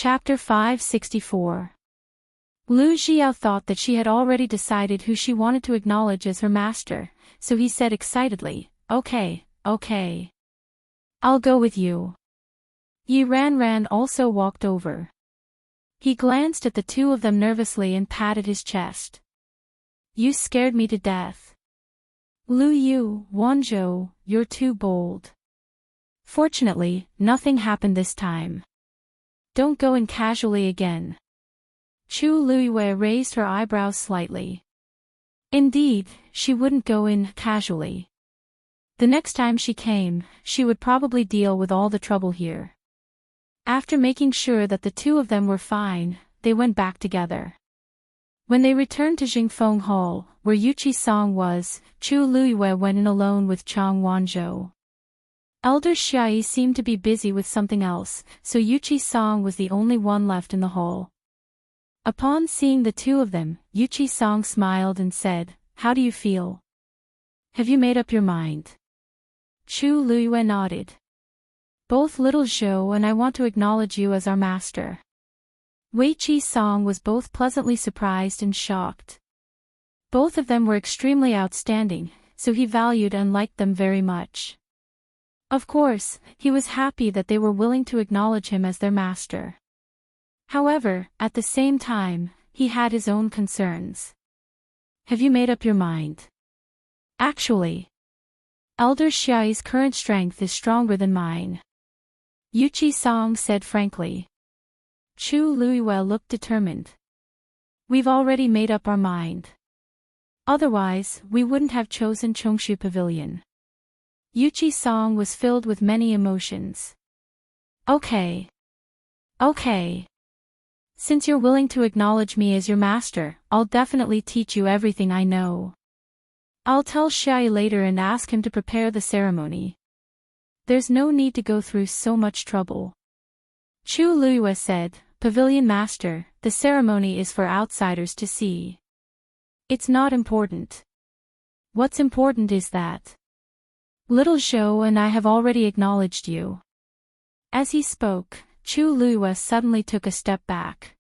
Chapter 564. Lu Xiao thought that she had already decided who she wanted to acknowledge as her master, so he said excitedly, "Okay, okay. I'll go with you." Yi Ran also walked over. He glanced at the two of them nervously and patted his chest. "You scared me to death. Lu Yu, Wanzhou, you're too bold." Fortunately, nothing happened this time. "Don't go in casually again." Chu Luiyue raised her eyebrows slightly. Indeed, she wouldn't go in casually. The next time she came, she would probably deal with all the trouble here. After making sure that the two of them were fine, they went back together. When they returned to Jingfeng Hall, where Yuqi Song was, Chu Luiyue went in alone with Chang Wanzhou. Elder Xiaoyi seemed to be busy with something else, so Yuqi Song was the only one left in the hall. Upon seeing the two of them, Yuqi Song smiled and said, "How do you feel? Have you made up your mind?" Chu Luiyue nodded. "Both little Zhou and I want to acknowledge you as our master." Wei Qi Song was both pleasantly surprised and shocked. Both of them were extremely outstanding, so he valued and liked them very much. Of course, he was happy that they were willing to acknowledge him as their master. However, at the same time, he had his own concerns. "Have you made up your mind?" "Actually, Elder Xiaoyi's current strength is stronger than mine," Yuqi Song said frankly. Chu Luiyue looked determined. "We've already made up our mind. Otherwise, we wouldn't have chosen Chongshu Pavilion." Yuqi Song was filled with many emotions. Okay. Since you're willing to acknowledge me as your master, I'll definitely teach you everything I know. I'll tell Xiaoyi later and ask him to prepare the ceremony. There's no need to go through so much trouble." Chu Luiyue said, "Pavilion Master, the ceremony is for outsiders to see. It's not important. What's important is that little Zhou and I have already acknowledged you." As he spoke, Chu Luiyue suddenly took a step back.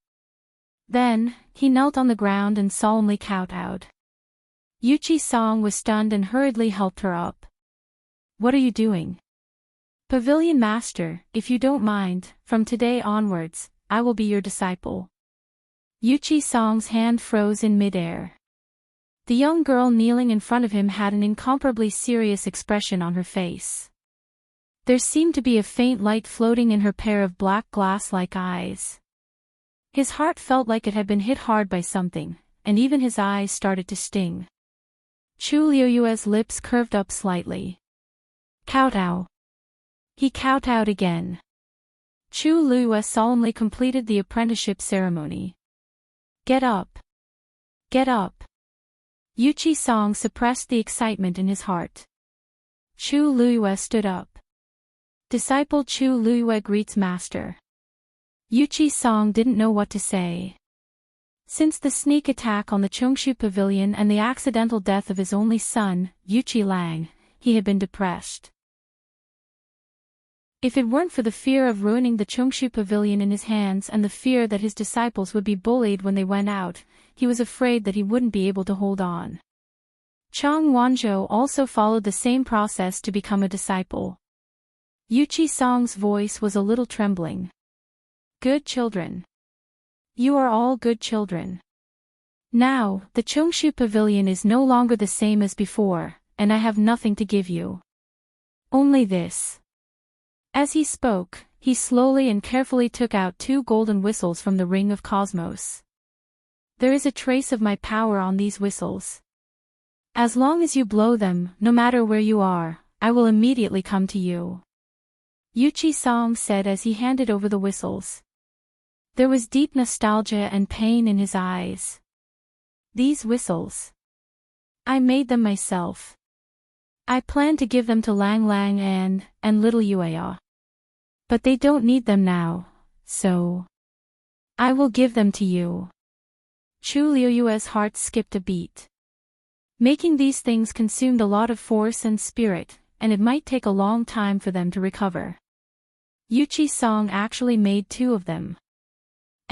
Then, he knelt on the ground and solemnly kowtowed. Yuqi Song was stunned and hurriedly helped her up. "What are you doing?" "Pavilion Master, if you don't mind, from today onwards, I will be your disciple." Yuqi Song's hand froze in midair. The young girl kneeling in front of him had an incomparably serious expression on her face. There seemed to be a faint light floating in her pair of black glass-like eyes. His heart felt like it had been hit hard by something, and even his eyes started to sting. Chu Luiyue's lips curved up slightly. "Kowtow." He kowtowed again. Chu Luiyue solemnly completed the apprenticeship ceremony. "Get up. Get up." Yuqi Song suppressed the excitement in his heart. Chu Luiyue stood up. "Disciple Chu Luiyue greets master." Yuqi Song didn't know what to say. Since the sneak attack on the Chongshu Pavilion and the accidental death of his only son, Yuqi Lang, he had been depressed. If it weren't for the fear of ruining the Chongshu Pavilion in his hands and the fear that his disciples would be bullied when they went out, he was afraid that he wouldn't be able to hold on. Chang Wanzhou also followed the same process to become a disciple. Yuqi Song's voice was a little trembling. "Good children. You are all good children. Now, the Chongshu Pavilion is no longer the same as before, and I have nothing to give you. Only this." As he spoke, he slowly and carefully took out 2 golden whistles from the Ring of Cosmos. "There is a trace of my power on these whistles. As long as you blow them, no matter where you are, I will immediately come to you," Yuqi Song said as he handed over the whistles. There was deep nostalgia and pain in his eyes. "These whistles. I made them myself. I plan to give them to Lang Lang and little Yueya. But they don't need them now, so I will give them to you." Chu Luiyue's heart skipped a beat. Making these things consumed a lot of force and spirit, and it might take a long time for them to recover. Yuqi Song actually made 2 of them.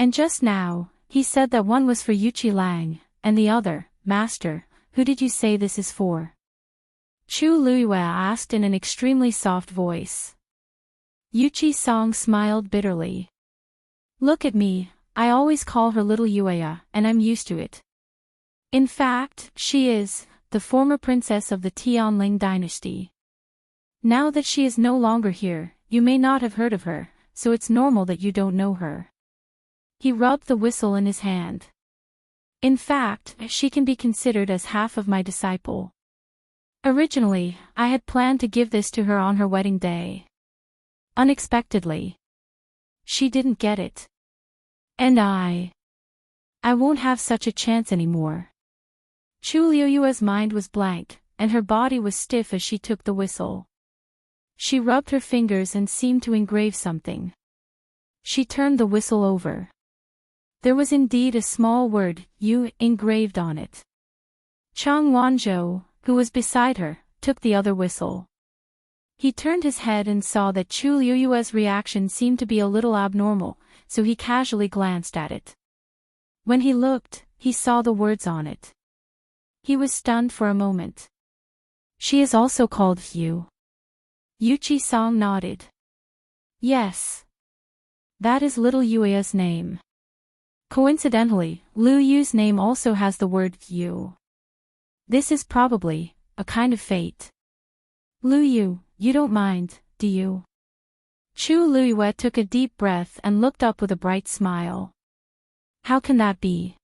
And just now, he said that one was for Yuchi Lang, and the other, Master, who did you say this is for? Chu Luiyue asked in an extremely soft voice. Yuchi Song smiled bitterly. Look at me, I always call her little Yueya, and I'm used to it. In fact, she is the former princess of the Tianling dynasty. Now that she is no longer here, you may not have heard of her, so it's normal that you don't know her. He rubbed the whistle in his hand. In fact, she can be considered as half of my disciple. Originally, I had planned to give this to her on her wedding day. Unexpectedly, she didn't get it. And I won't have such a chance anymore. Chu Liuyue's mind was blank, and her body was stiff as she took the whistle. She rubbed her fingers and seemed to engrave something. She turned the whistle over. There was indeed a small word, Yu, engraved on it. Chang Wanzhou, who was beside her, took the other whistle. He turned his head and saw that Chu Liuyue's reaction seemed to be a little abnormal, so he casually glanced at it. When he looked, he saw the words on it. He was stunned for a moment. She is also called Yu. Yuchi Song nodded. Yes. That is little Yueya's name. Coincidentally, Lu Yu's name also has the word Yu. This is probably a kind of fate. Lu Yu, you don't mind, do you? Chu Luiyue took a deep breath and looked up with a bright smile. How can that be?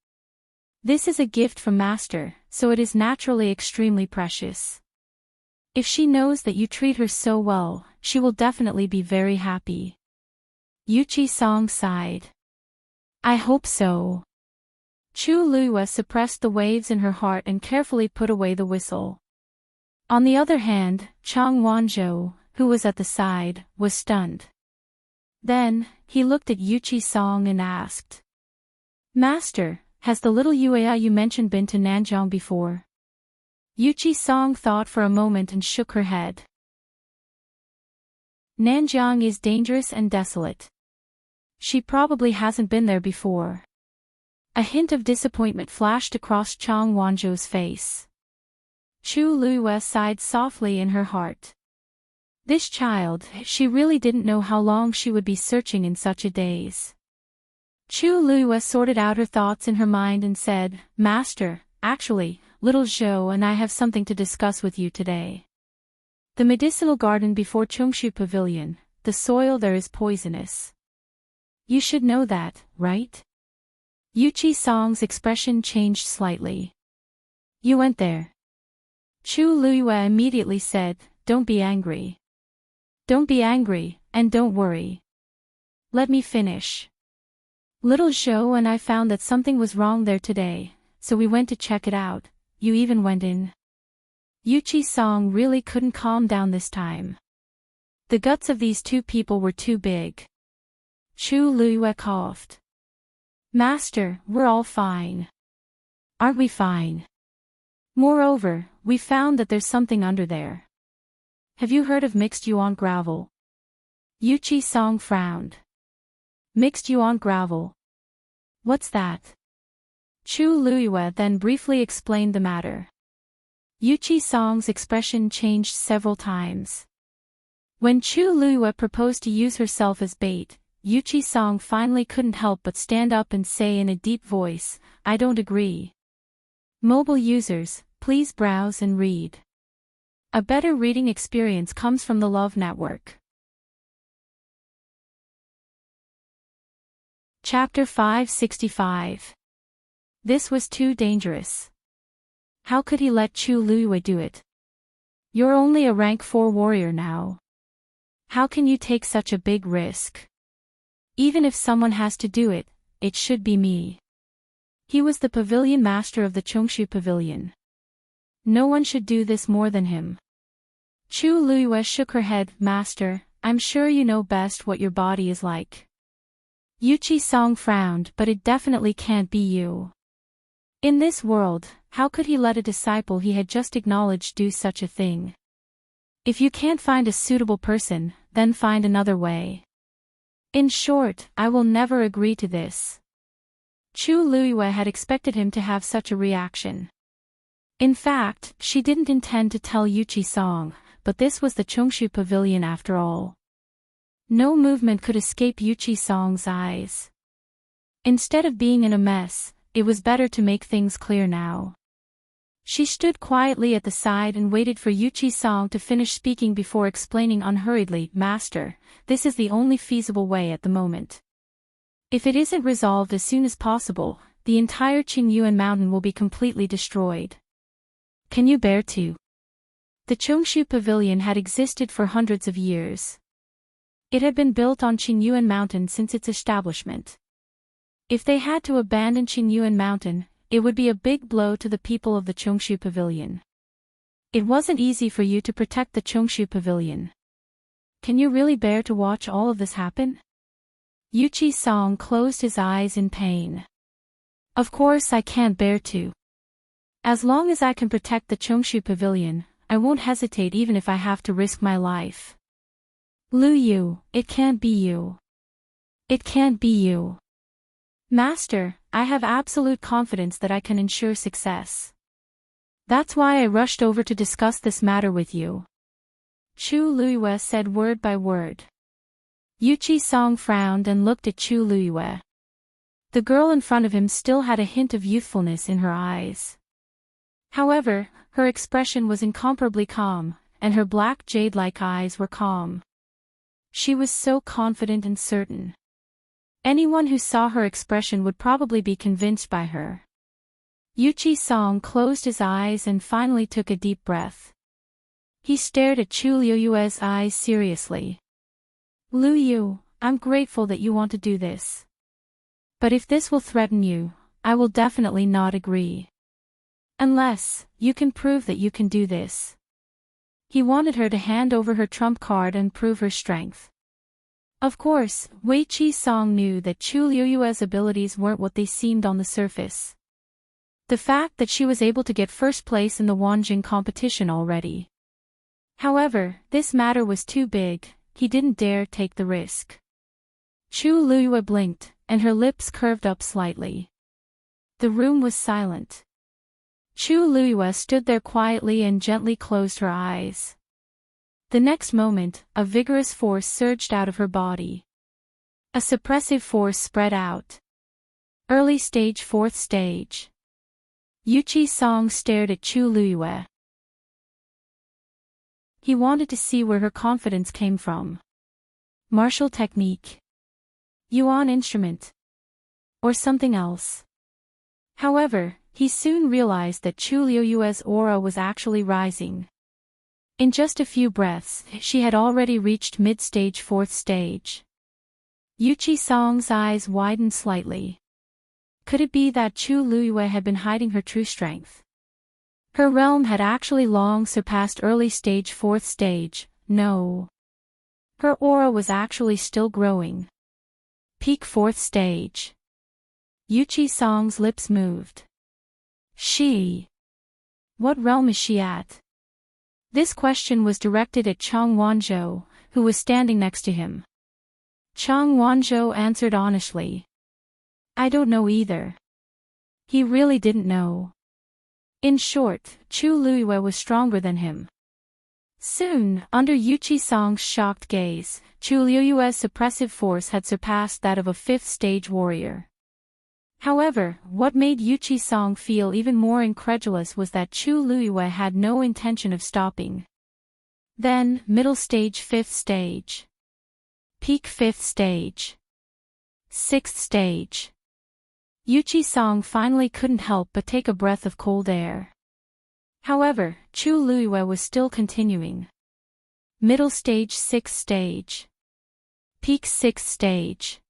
This is a gift from Master, so it is naturally extremely precious. If she knows that you treat her so well, she will definitely be very happy. Yuchi Song sighed. I hope so. Chu Luiyue suppressed the waves in her heart and carefully put away the whistle. On the other hand, Chang Wanzhou, who was at the side, was stunned. Then, he looked at Yuchi Song and asked. Master, has the little Yueya you mentioned been to Nanjiang before? Yuchi Song thought for a moment and shook her head. Nanjiang is dangerous and desolate. She probably hasn't been there before. A hint of disappointment flashed across Chang Wanzhou's face. Chu Luiyue sighed softly in her heart. This child, she really didn't know how long she would be searching in such a daze. Chu Luiyue sorted out her thoughts in her mind and said, Master, actually, little Zhou and I have something to discuss with you today. The medicinal garden before Chongshu Pavilion, the soil there is poisonous. You should know that, right? Yuchi Song's expression changed slightly. You went there. Chu Luiyue immediately said, Don't be angry. Don't be angry, and don't worry. Let me finish. Little Zhou and I found that something was wrong there today, so we went to check it out. You even went in. Yuchi Song really couldn't calm down this time. The guts of these two people were too big. Chu Luiyue coughed. Master, we're all fine. Aren't we fine? Moreover, we found that there's something under there. Have you heard of mixed yuan gravel? Yuchi Song frowned. Mixed yuan gravel? What's that? Chu Luiyue then briefly explained the matter. Yuchi Song's expression changed several times. When Chu Luiyue proposed to use herself as bait, Yuchi Song finally couldn't help but stand up and say in a deep voice, I don't agree. Mobile users, please browse and read. A better reading experience comes from the Love Network. Chapter 565. This was too dangerous. How could he let Chu Luiyue do it? You're only a rank 4 warrior now. How can you take such a big risk? Even if someone has to do it, it should be me. He was the pavilion master of the Chongshu Pavilion. No one should do this more than him. Chu Luiyue shook her head, Master, I'm sure you know best what your body is like. Yuchi Song frowned, but it definitely can't be you. In this world, how could he let a disciple he had just acknowledged do such a thing? If you can't find a suitable person, then find another way. In short, I will never agree to this. Chu Luiyue had expected him to have such a reaction. In fact, she didn't intend to tell Yuchi Song, but this was the Chongshu Pavilion after all. No movement could escape Yuchi Song's eyes. Instead of being in a mess, it was better to make things clear now. She stood quietly at the side and waited for Yuchi Song to finish speaking before explaining unhurriedly, "Master, this is the only feasible way at the moment. If it isn't resolved as soon as possible, the entire Qingyuan mountain will be completely destroyed. Can you bear to?" The Chongshu Pavilion had existed for hundreds of years. It had been built on Qingyuan Mountain since its establishment. If they had to abandon Qingyuan Mountain, it would be a big blow to the people of the Chongshu Pavilion. It wasn't easy for you to protect the Chongshu Pavilion. Can you really bear to watch all of this happen? Yuchi Song closed his eyes in pain. Of course I can't bear to. As long as I can protect the Chongshu Pavilion, I won't hesitate even if I have to risk my life. Lu Yu, it can't be you. It can't be you. Master, I have absolute confidence that I can ensure success. That's why I rushed over to discuss this matter with you. Chu Luiyue said word by word. Yuchi Song frowned and looked at Chu Luiyue. The girl in front of him still had a hint of youthfulness in her eyes. However, her expression was incomparably calm, and her black jade-like eyes were calm. She was so confident and certain. Anyone who saw her expression would probably be convinced by her. Yuchi Song closed his eyes and finally took a deep breath. He stared at Chu Luiyue's eyes seriously. Lu Yu, I'm grateful that you want to do this. But if this will threaten you, I will definitely not agree. Unless, you can prove that you can do this. He wanted her to hand over her trump card and prove her strength. Of course, Wei Qi Song knew that Chu Luiyue's abilities weren't what they seemed on the surface. The fact that she was able to get first place in the Wanjing competition already. However, this matter was too big, he didn't dare take the risk. Chu Luiyue blinked, and her lips curved up slightly. The room was silent. Chu Luiyue stood there quietly and gently closed her eyes. The next moment, a vigorous force surged out of her body. A suppressive force spread out. Early stage, fourth stage. Yuchi Song stared at Chu Luiyue. He wanted to see where her confidence came from. Martial technique. Yuan instrument. Or something else. However, he soon realized that Chu Luiyue's aura was actually rising. In just a few breaths, she had already reached mid-stage, fourth stage. Yuchi Song's eyes widened slightly. Could it be that Chu Luiyue had been hiding her true strength? Her realm had actually long surpassed early stage, fourth stage. No. Her aura was actually still growing. Peak fourth stage. Yuchi Song's lips moved. She. What realm is she at? This question was directed at Chang Wanzhou, who was standing next to him. Chang Wanzhou answered honestly. I don't know either. He really didn't know. In short, Chu Luiyue was stronger than him. Soon, under Yuchi Song's shocked gaze, Chu Luiyue's suppressive force had surpassed that of a fifth-stage warrior. However, what made Yuchi Song feel even more incredulous was that Chu Luiyue had no intention of stopping. Then, middle stage, fifth stage. Peak fifth stage. Sixth stage. Yuchi Song finally couldn't help but take a breath of cold air. However, Chu Luiyue was still continuing. Middle stage, sixth stage. Peak sixth stage.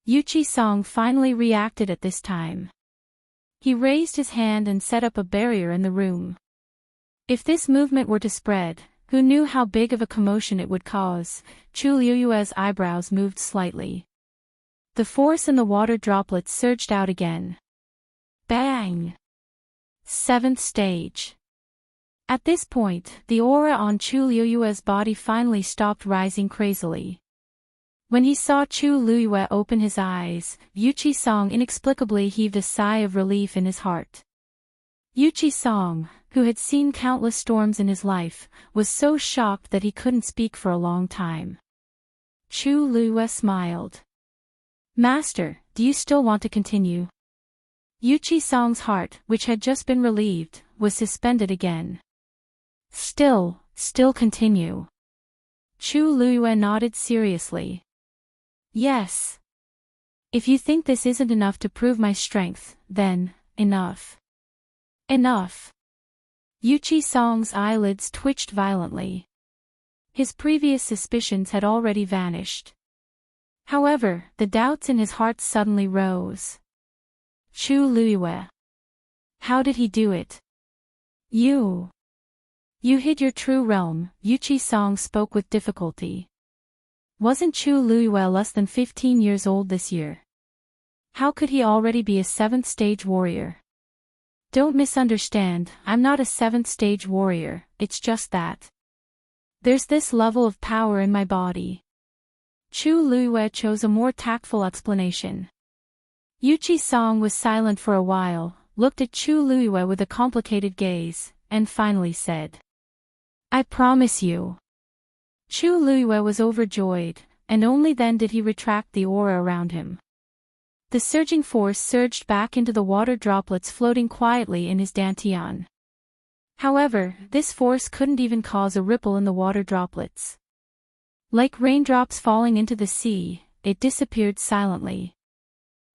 Yuchi Song finally reacted at this time. He raised his hand and set up a barrier in the room. If this movement were to spread, who knew how big of a commotion it would cause? Chu Luiyue's eyebrows moved slightly. The force in the water droplets surged out again. Bang! Seventh stage. At this point, the aura on Chu Luiyue's body finally stopped rising crazily. When he saw Chu Luiyue open his eyes, Yuchi Song inexplicably heaved a sigh of relief in his heart. Yuchi Song, who had seen countless storms in his life, was so shocked that he couldn't speak for a long time. Chu Luiyue smiled. "Master, do you still want to continue?" Yuchi Song's heart, which had just been relieved, was suspended again. Still continue." Chu Luiyue nodded seriously. "Yes. If you think this isn't enough to prove my strength, then, enough." "Enough." Yuchi Song's eyelids twitched violently. His previous suspicions had already vanished. However, the doubts in his heart suddenly rose. Chu Luiyue. How did he do it? You hid your true realm," Yuchi Song spoke with difficulty. Wasn't Chu Luiyue less than 15 years old this year? How could he already be a 7th stage warrior? Don't misunderstand, I'm not a 7th stage warrior, it's just that there's this level of power in my body. Chu Luiyue chose a more tactful explanation. Yuchi Song was silent for a while, looked at Chu Luiyue with a complicated gaze, and finally said, "I promise you." Chu Luiyue was overjoyed, and only then did he retract the aura around him. The surging force surged back into the water droplets floating quietly in his dantian. However, this force couldn't even cause a ripple in the water droplets. Like raindrops falling into the sea, it disappeared silently.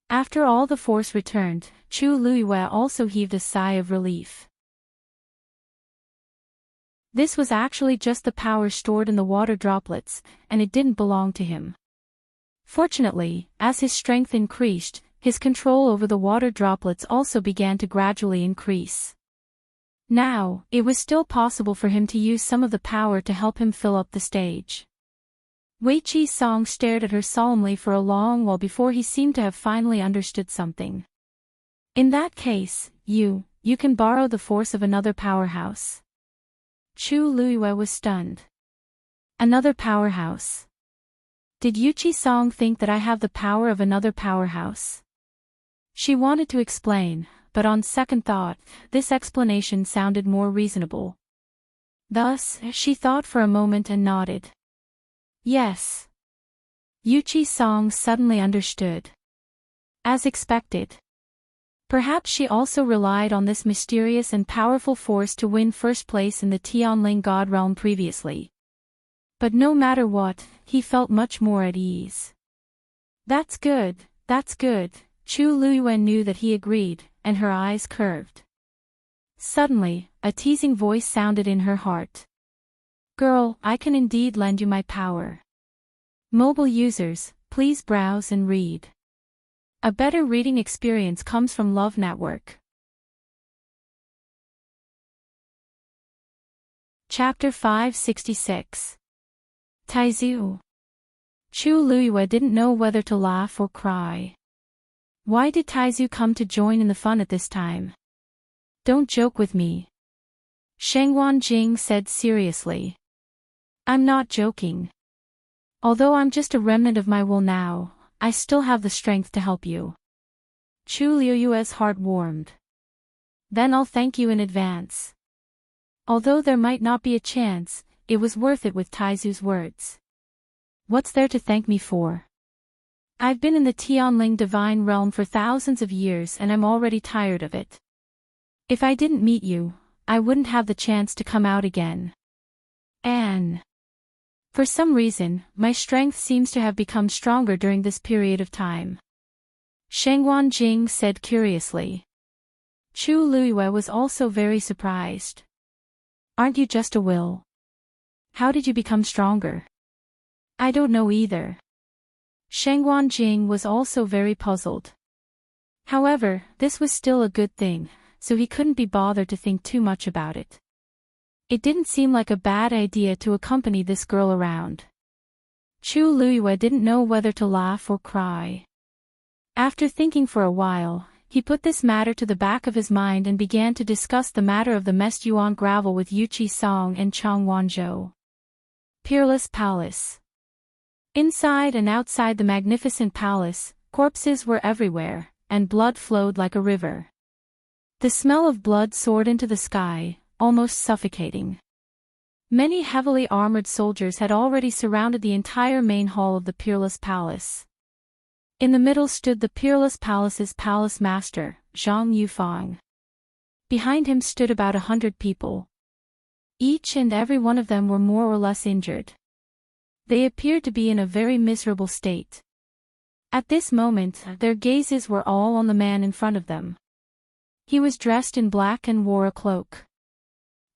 After all the force returned, Chu Luiyue also heaved a sigh of relief. This was actually just the power stored in the water droplets, and it didn't belong to him. Fortunately, as his strength increased, his control over the water droplets also began to gradually increase. Now, it was still possible for him to use some of the power to help him fill up the stage. Yuchi Song stared at her solemnly for a long while before he seemed to have finally understood something. "In that case, you can borrow the force of another powerhouse." Chu Luiyue was stunned. "Another powerhouse? Did Yuchi Song think that I have the power of another powerhouse?" She wanted to explain, but on second thought, this explanation sounded more reasonable. Thus, she thought for a moment and nodded. "Yes." Yuchi Song suddenly understood. As expected. Perhaps she also relied on this mysterious and powerful force to win first place in the Tianling God realm previously. But no matter what, he felt much more at ease. That's good, Chu Luiyue knew that he agreed, and her eyes curved. Suddenly, a teasing voice sounded in her heart. "Girl, I can indeed lend you my power." Mobile users, please browse and read. A better reading experience comes from Love Network. Chapter 566. Taizu. Chu Luiyue didn't know whether to laugh or cry. Why did Taizu come to join in the fun at this time? "Don't joke with me," Shengwan Jing said seriously. "I'm not joking. Although I'm just a remnant of my will now, I still have the strength to help you." Chu Luiyue's heart warmed. "Then I'll thank you in advance." Although there might not be a chance, it was worth it with Taizu's words. "What's there to thank me for? I've been in the Tianling divine realm for thousands of years and I'm already tired of it. If I didn't meet you, I wouldn't have the chance to come out again. And for some reason, my strength seems to have become stronger during this period of time." Shengwan Jing said curiously. Chu Luiyue was also very surprised. "Aren't you just a will? How did you become stronger?" "I don't know either." Shengwan Jing was also very puzzled. However, this was still a good thing, so he couldn't be bothered to think too much about it. It didn't seem like a bad idea to accompany this girl around. Chu Luiyue didn't know whether to laugh or cry. After thinking for a while, he put this matter to the back of his mind and began to discuss the matter of the messed yuan gravel with Yuchi Song and Chang Wanzhou. Peerless Palace. Inside and outside the magnificent palace, corpses were everywhere, and blood flowed like a river. The smell of blood soared into the sky, almost suffocating. Many heavily armored soldiers had already surrounded the entire main hall of the Peerless Palace. In the middle stood the Peerless Palace's palace master, Zhang Yufang. Behind him stood about 100 people. Each and every one of them were more or less injured. They appeared to be in a very miserable state. At this moment, their gazes were all on the man in front of them. He was dressed in black and wore a cloak.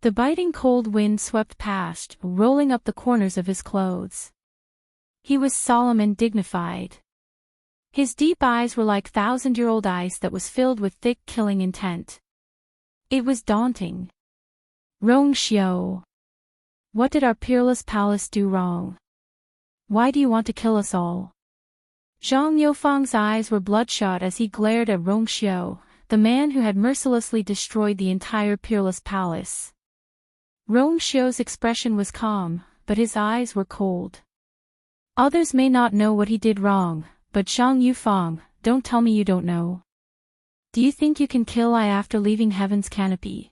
The biting cold wind swept past, rolling up the corners of his clothes. He was solemn and dignified. His deep eyes were like thousand-year-old ice that was filled with thick killing intent. It was daunting. Rongxiu. What did our Peerless Palace do wrong? Why do you want to kill us all? Zhang Yufang's eyes were bloodshot as he glared at Rongxiu, the man who had mercilessly destroyed the entire Peerless Palace. Rongxiu's expression was calm, but his eyes were cold. Others may not know what he did wrong, but Zhang Yufang, don't tell me you don't know. Do you think you can kill I after leaving heaven's canopy?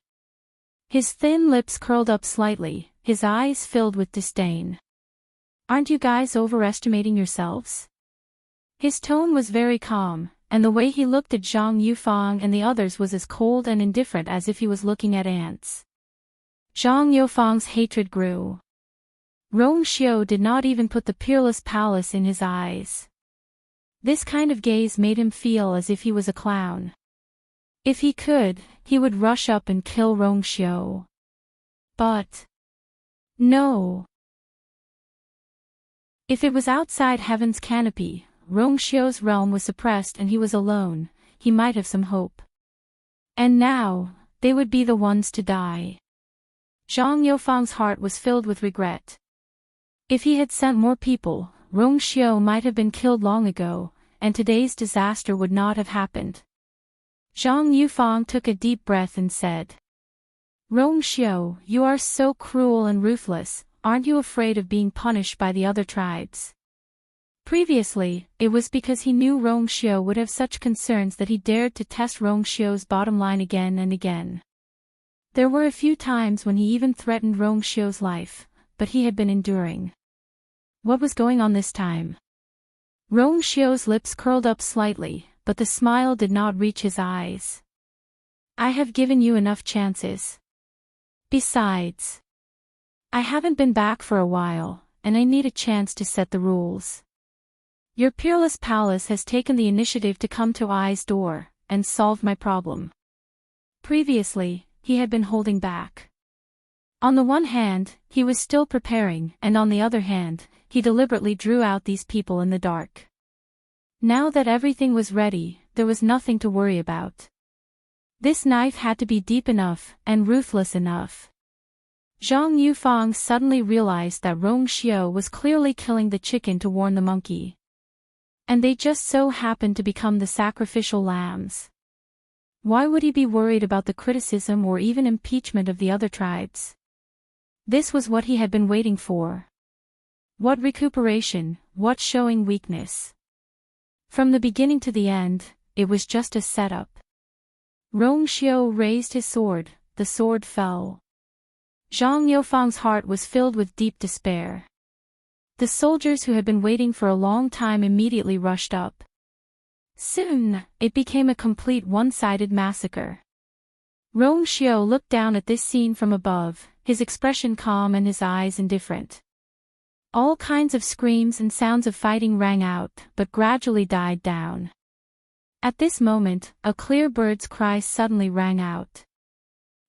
His thin lips curled up slightly, his eyes filled with disdain. Aren't you guys overestimating yourselves? His tone was very calm, and the way he looked at Zhang Yufang and the others was as cold and indifferent as if he was looking at ants. Zhang Yufang's hatred grew. Rongxiu did not even put the Peerless Palace in his eyes. This kind of gaze made him feel as if he was a clown. If he could, he would rush up and kill Rongxiu. But no. If it was outside heaven's canopy, Rongxiu's realm was suppressed and he was alone, he might have some hope. And now, they would be the ones to die. Zhang Yufang's heart was filled with regret. If he had sent more people, Rongxiu might have been killed long ago, and today's disaster would not have happened. Zhang Yufang took a deep breath and said, Rongxiu, you are so cruel and ruthless, aren't you afraid of being punished by the other tribes? Previously, it was because he knew Rongxiu would have such concerns that he dared to test Rongxiu's bottom line again and again. There were a few times when he even threatened Rongxiu's life, but he had been enduring. What was going on this time? Rongxiu's lips curled up slightly, but the smile did not reach his eyes. I have given you enough chances. Besides, I haven't been back for a while, and I need a chance to set the rules. Your Peerless Palace has taken the initiative to come to I's door, and solve my problem. Previously, he had been holding back. On the one hand, he was still preparing, and on the other hand, he deliberately drew out these people in the dark. Now that everything was ready, there was nothing to worry about. This knife had to be deep enough, and ruthless enough. Zhang Yufang suddenly realized that Rongxiu was clearly killing the chicken to warn the monkey. And they just so happened to become the sacrificial lambs. Why would he be worried about the criticism or even impeachment of the other tribes? This was what he had been waiting for. What recuperation, what showing weakness. From the beginning to the end, it was just a setup. Rongxiu raised his sword, the sword fell. Zhang Yufang's heart was filled with deep despair. The soldiers who had been waiting for a long time immediately rushed up. Soon, it became a complete one-sided massacre. Rongxiu looked down at this scene from above, his expression calm and his eyes indifferent. All kinds of screams and sounds of fighting rang out, but gradually died down. At this moment, a clear bird's cry suddenly rang out.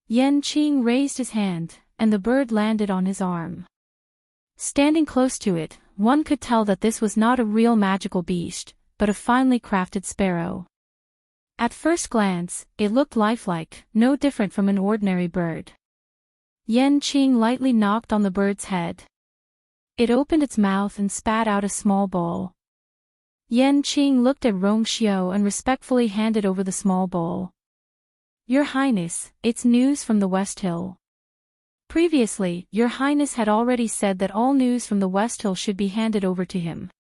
Enchanting raised his hand, and the bird landed on his arm. Standing close to it, one could tell that this was not a real magical beast, but a finely crafted sparrow. At first glance, it looked lifelike, no different from an ordinary bird. Enchanting lightly knocked on the bird's head. It opened its mouth and spat out a small bowl. Enchanting looked at Rongxiu and respectfully handed over the small bowl. Your Highness, it's news from the West Hill. Previously, Your Highness had already said that all news from the West Hill should be handed over to him.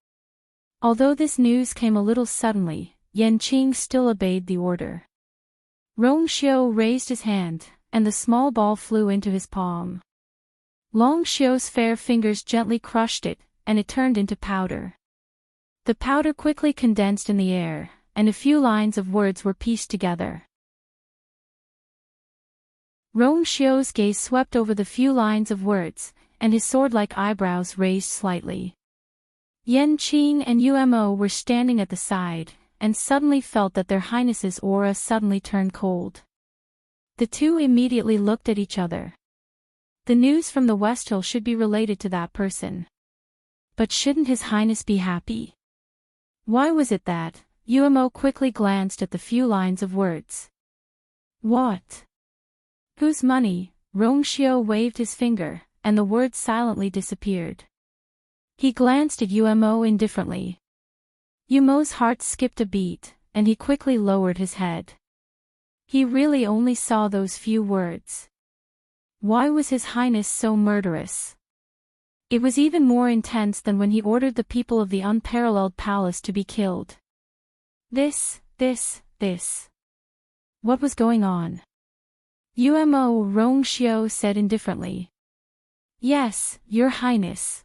Although this news came a little suddenly, Enchanting still obeyed the order. Rongxiu raised his hand, and the small ball flew into his palm. Longxiu's fair fingers gently crushed it, and it turned into powder. The powder quickly condensed in the air, and a few lines of words were pieced together. Rongxiu's gaze swept over the few lines of words, and his sword-like eyebrows raised slightly. Enchanting and Umo were standing at the side, and suddenly felt that their highnesses' aura suddenly turned cold. The two immediately looked at each other. The news from the West Hill should be related to that person. But shouldn't His Highness be happy? Why was it that? Umo quickly glanced at the few lines of words. What? Whose money? Rongxiu waved his finger, and the words silently disappeared. He glanced at Umo indifferently. Umo's heart skipped a beat, and he quickly lowered his head. He really only saw those few words. Why was His Highness so murderous? It was even more intense than when he ordered the people of the unparalleled palace to be killed. This. What was going on? Umo, Rongxiu said indifferently. Yes, Your Highness.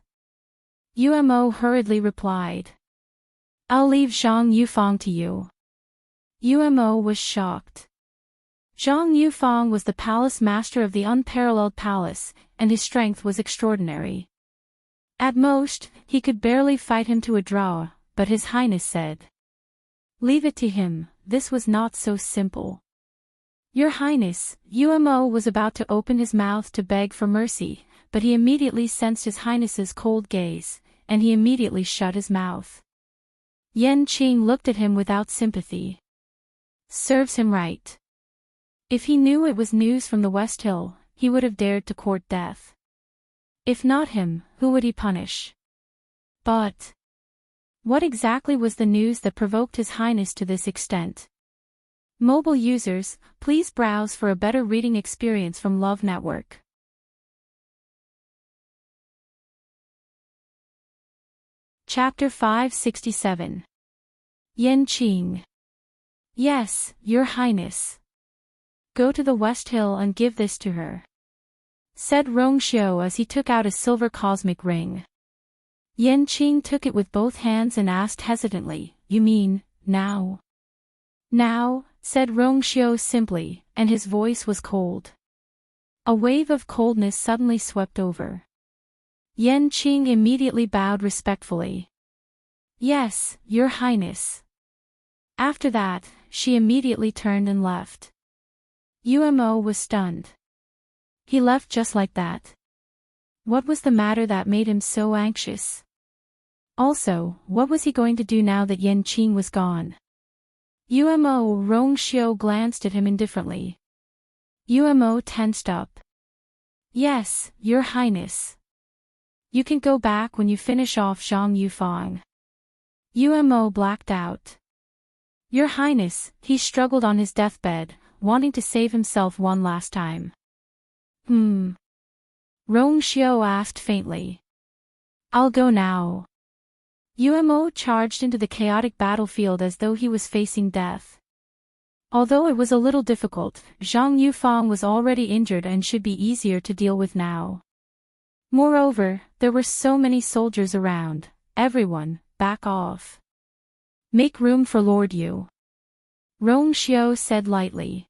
Umo hurriedly replied. I'll leave Zhang Yufang to you. Umo was shocked. Zhang Yufang was the palace master of the unparalleled palace, and his strength was extraordinary. At most, he could barely fight him to a draw, but His Highness said. Leave it to him, this was not so simple. Your Highness, Umo was about to open his mouth to beg for mercy, but he immediately sensed His Highness's cold gaze, and he immediately shut his mouth. Enchanting looked at him without sympathy. Serves him right. If he knew it was news from the West Hill, he would have dared to court death. If not him, who would he punish? But what exactly was the news that provoked His Highness to this extent? Mobile users, please browse for a better reading experience from Love Network. Chapter 567. Enchanting. Yes, Your Highness. Go to the West Hill and give this to her, said Rongxiu as he took out a silver cosmic ring. Enchanting took it with both hands and asked hesitantly, You mean, now? Now, said Rongxiu simply, and his voice was cold. A wave of coldness suddenly swept over. Enchanting immediately bowed respectfully. Yes, Your Highness. After that, she immediately turned and left. Umo was stunned. He left just like that. What was the matter that made him so anxious? Also, what was he going to do now that Enchanting was gone? Umo, Rongxiu glanced at him indifferently. Umo tensed up. Yes, Your Highness. You can go back when you finish off Zhang Yufang. Umo blacked out. Your Highness, he struggled on his deathbed, wanting to save himself one last time. Rongxiu asked faintly. I'll go now. Umo charged into the chaotic battlefield as though he was facing death. Although it was a little difficult, Zhang Yufang was already injured and should be easier to deal with now. Moreover, there were so many soldiers around. Everyone, back off. Make room for Lord Yu. Rongxiu said lightly.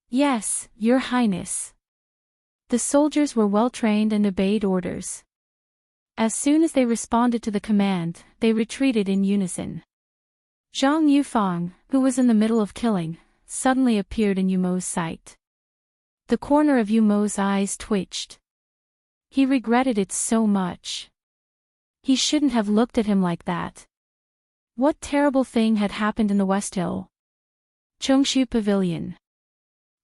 Yes, Your Highness. The soldiers were well trained and obeyed orders. As soon as they responded to the command, they retreated in unison. Zhang Yufang, who was in the middle of killing, suddenly appeared in Umo's sight. The corner of Umo's eyes twitched. He regretted it so much. He shouldn't have looked at him like that. What terrible thing had happened in the West Hill? Chongshu Pavilion.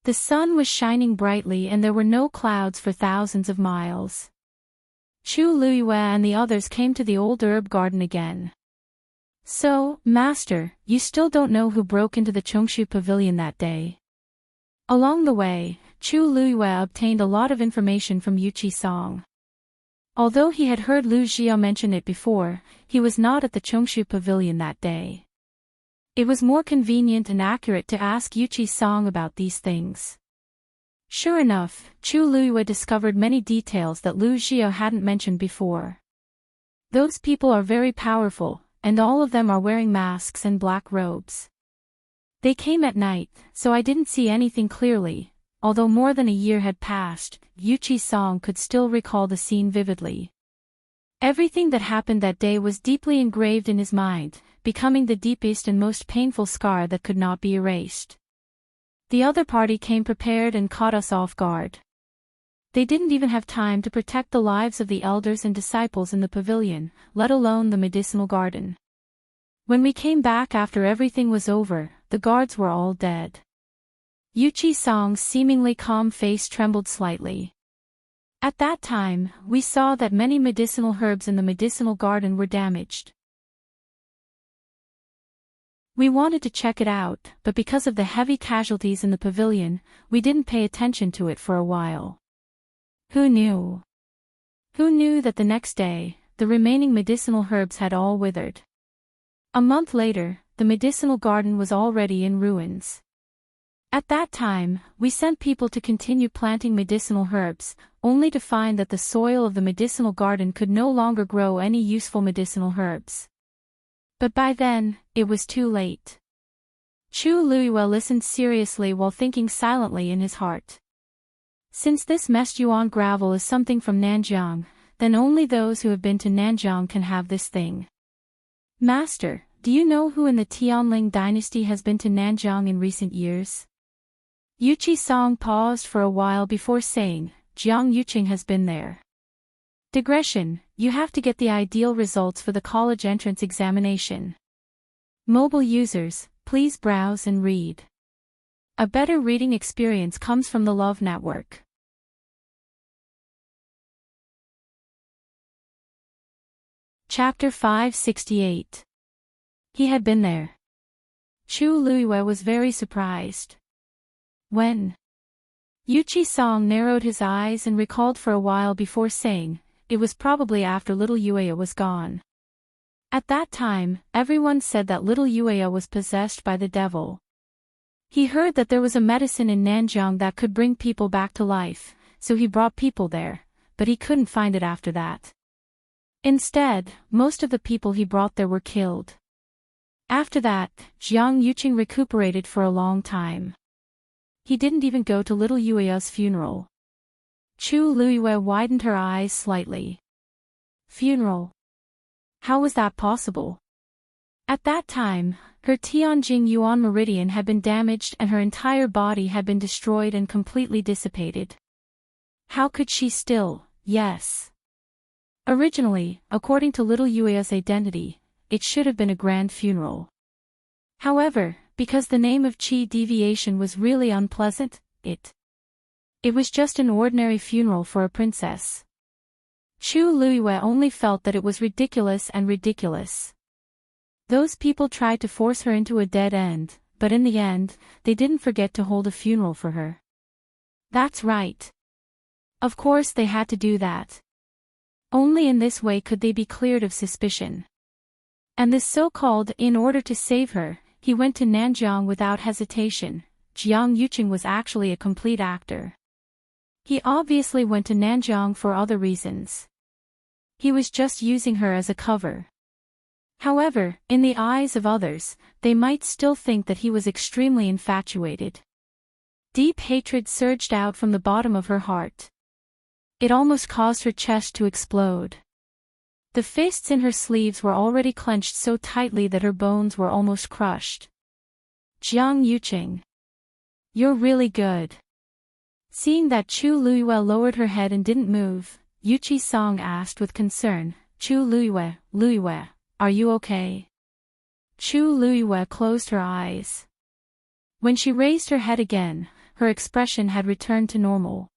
The sun was shining brightly and there were no clouds for thousands of miles. Chu Luiyue and the others came to the old herb garden again. So, Master, you still don't know who broke into the Chongshu Pavilion that day? Along the way, Chu Luiyue obtained a lot of information from Yuqi Song. Although he had heard Lu Xiao mention it before, he was not at the Chongshu Pavilion that day. It was more convenient and accurate to ask Yuqi Song about these things. Sure enough, Chu Luiyue discovered many details that Lu Xiao hadn't mentioned before. Those people are very powerful, and all of them are wearing masks and black robes. They came at night, so I didn't see anything clearly. Although more than a year had passed, Yuqi Song could still recall the scene vividly. Everything that happened that day was deeply engraved in his mind, becoming the deepest and most painful scar that could not be erased. The other party came prepared and caught us off guard. They didn't even have time to protect the lives of the elders and disciples in the pavilion, let alone the medicinal garden. When we came back after everything was over, the guards were all dead. Yuqi Song's seemingly calm face trembled slightly. At that time, we saw that many medicinal herbs in the medicinal garden were damaged. We wanted to check it out, but because of the heavy casualties in the pavilion, we didn't pay attention to it for a while. Who knew? Who knew that the next day, the remaining medicinal herbs had all withered? A month later, the medicinal garden was already in ruins. At that time, we sent people to continue planting medicinal herbs, only to find that the soil of the medicinal garden could no longer grow any useful medicinal herbs. But by then, it was too late. Chu Luiyue listened seriously while thinking silently in his heart. Since this messed yuan gravel is something from Nanjiang, then only those who have been to Nanjiang can have this thing. Master, do you know who in the Tianling dynasty has been to Nanjiang in recent years? Yuqi Song paused for a while before saying, Jiang Yuqing has been there. Digression, you have to get the ideal results for the college entrance examination. Mobile users, please browse and read. A better reading experience comes from the Love Network. Chapter 568. He had been there. Chu Luiyue was very surprised. When? Yuqi Song narrowed his eyes and recalled for a while before saying, it was probably after little Yueya was gone. At that time, everyone said that little Yueya was possessed by the devil. He heard that there was a medicine in Nanjiang that could bring people back to life, so he brought people there, but he couldn't find it after that. Instead, most of the people he brought there were killed. After that, Jiang Yuqing recuperated for a long time. He didn't even go to little Yueya's funeral. Chu Luiyue widened her eyes slightly. Funeral? How was that possible? At that time, her Tianjing Yuan meridian had been damaged and her entire body had been destroyed and completely dissipated. How could she still, yes? Originally, according to little Yueya's identity, it should have been a grand funeral. However, because the name of Qi deviation was really unpleasant, it was just an ordinary funeral for a princess. Chu Luiyue only felt that it was ridiculous and ridiculous. Those people tried to force her into a dead end, but in the end, they didn't forget to hold a funeral for her. That's right. Of course they had to do that. Only in this way could they be cleared of suspicion. And this so-called, in order to save her, he went to Nanjiang without hesitation. Jiang Yuqing was actually a complete actor. He obviously went to Nanjiang for other reasons. He was just using her as a cover. However, in the eyes of others, they might still think that he was extremely infatuated. Deep hatred surged out from the bottom of her heart. It almost caused her chest to explode. The fists in her sleeves were already clenched so tightly that her bones were almost crushed. Jiang Yuqing. You're really good. Seeing that Chu Luiyue lowered her head and didn't move, Yuqi Song asked with concern, Chu Luiyue, are you okay? Chu Luiyue closed her eyes. When she raised her head again, her expression had returned to normal.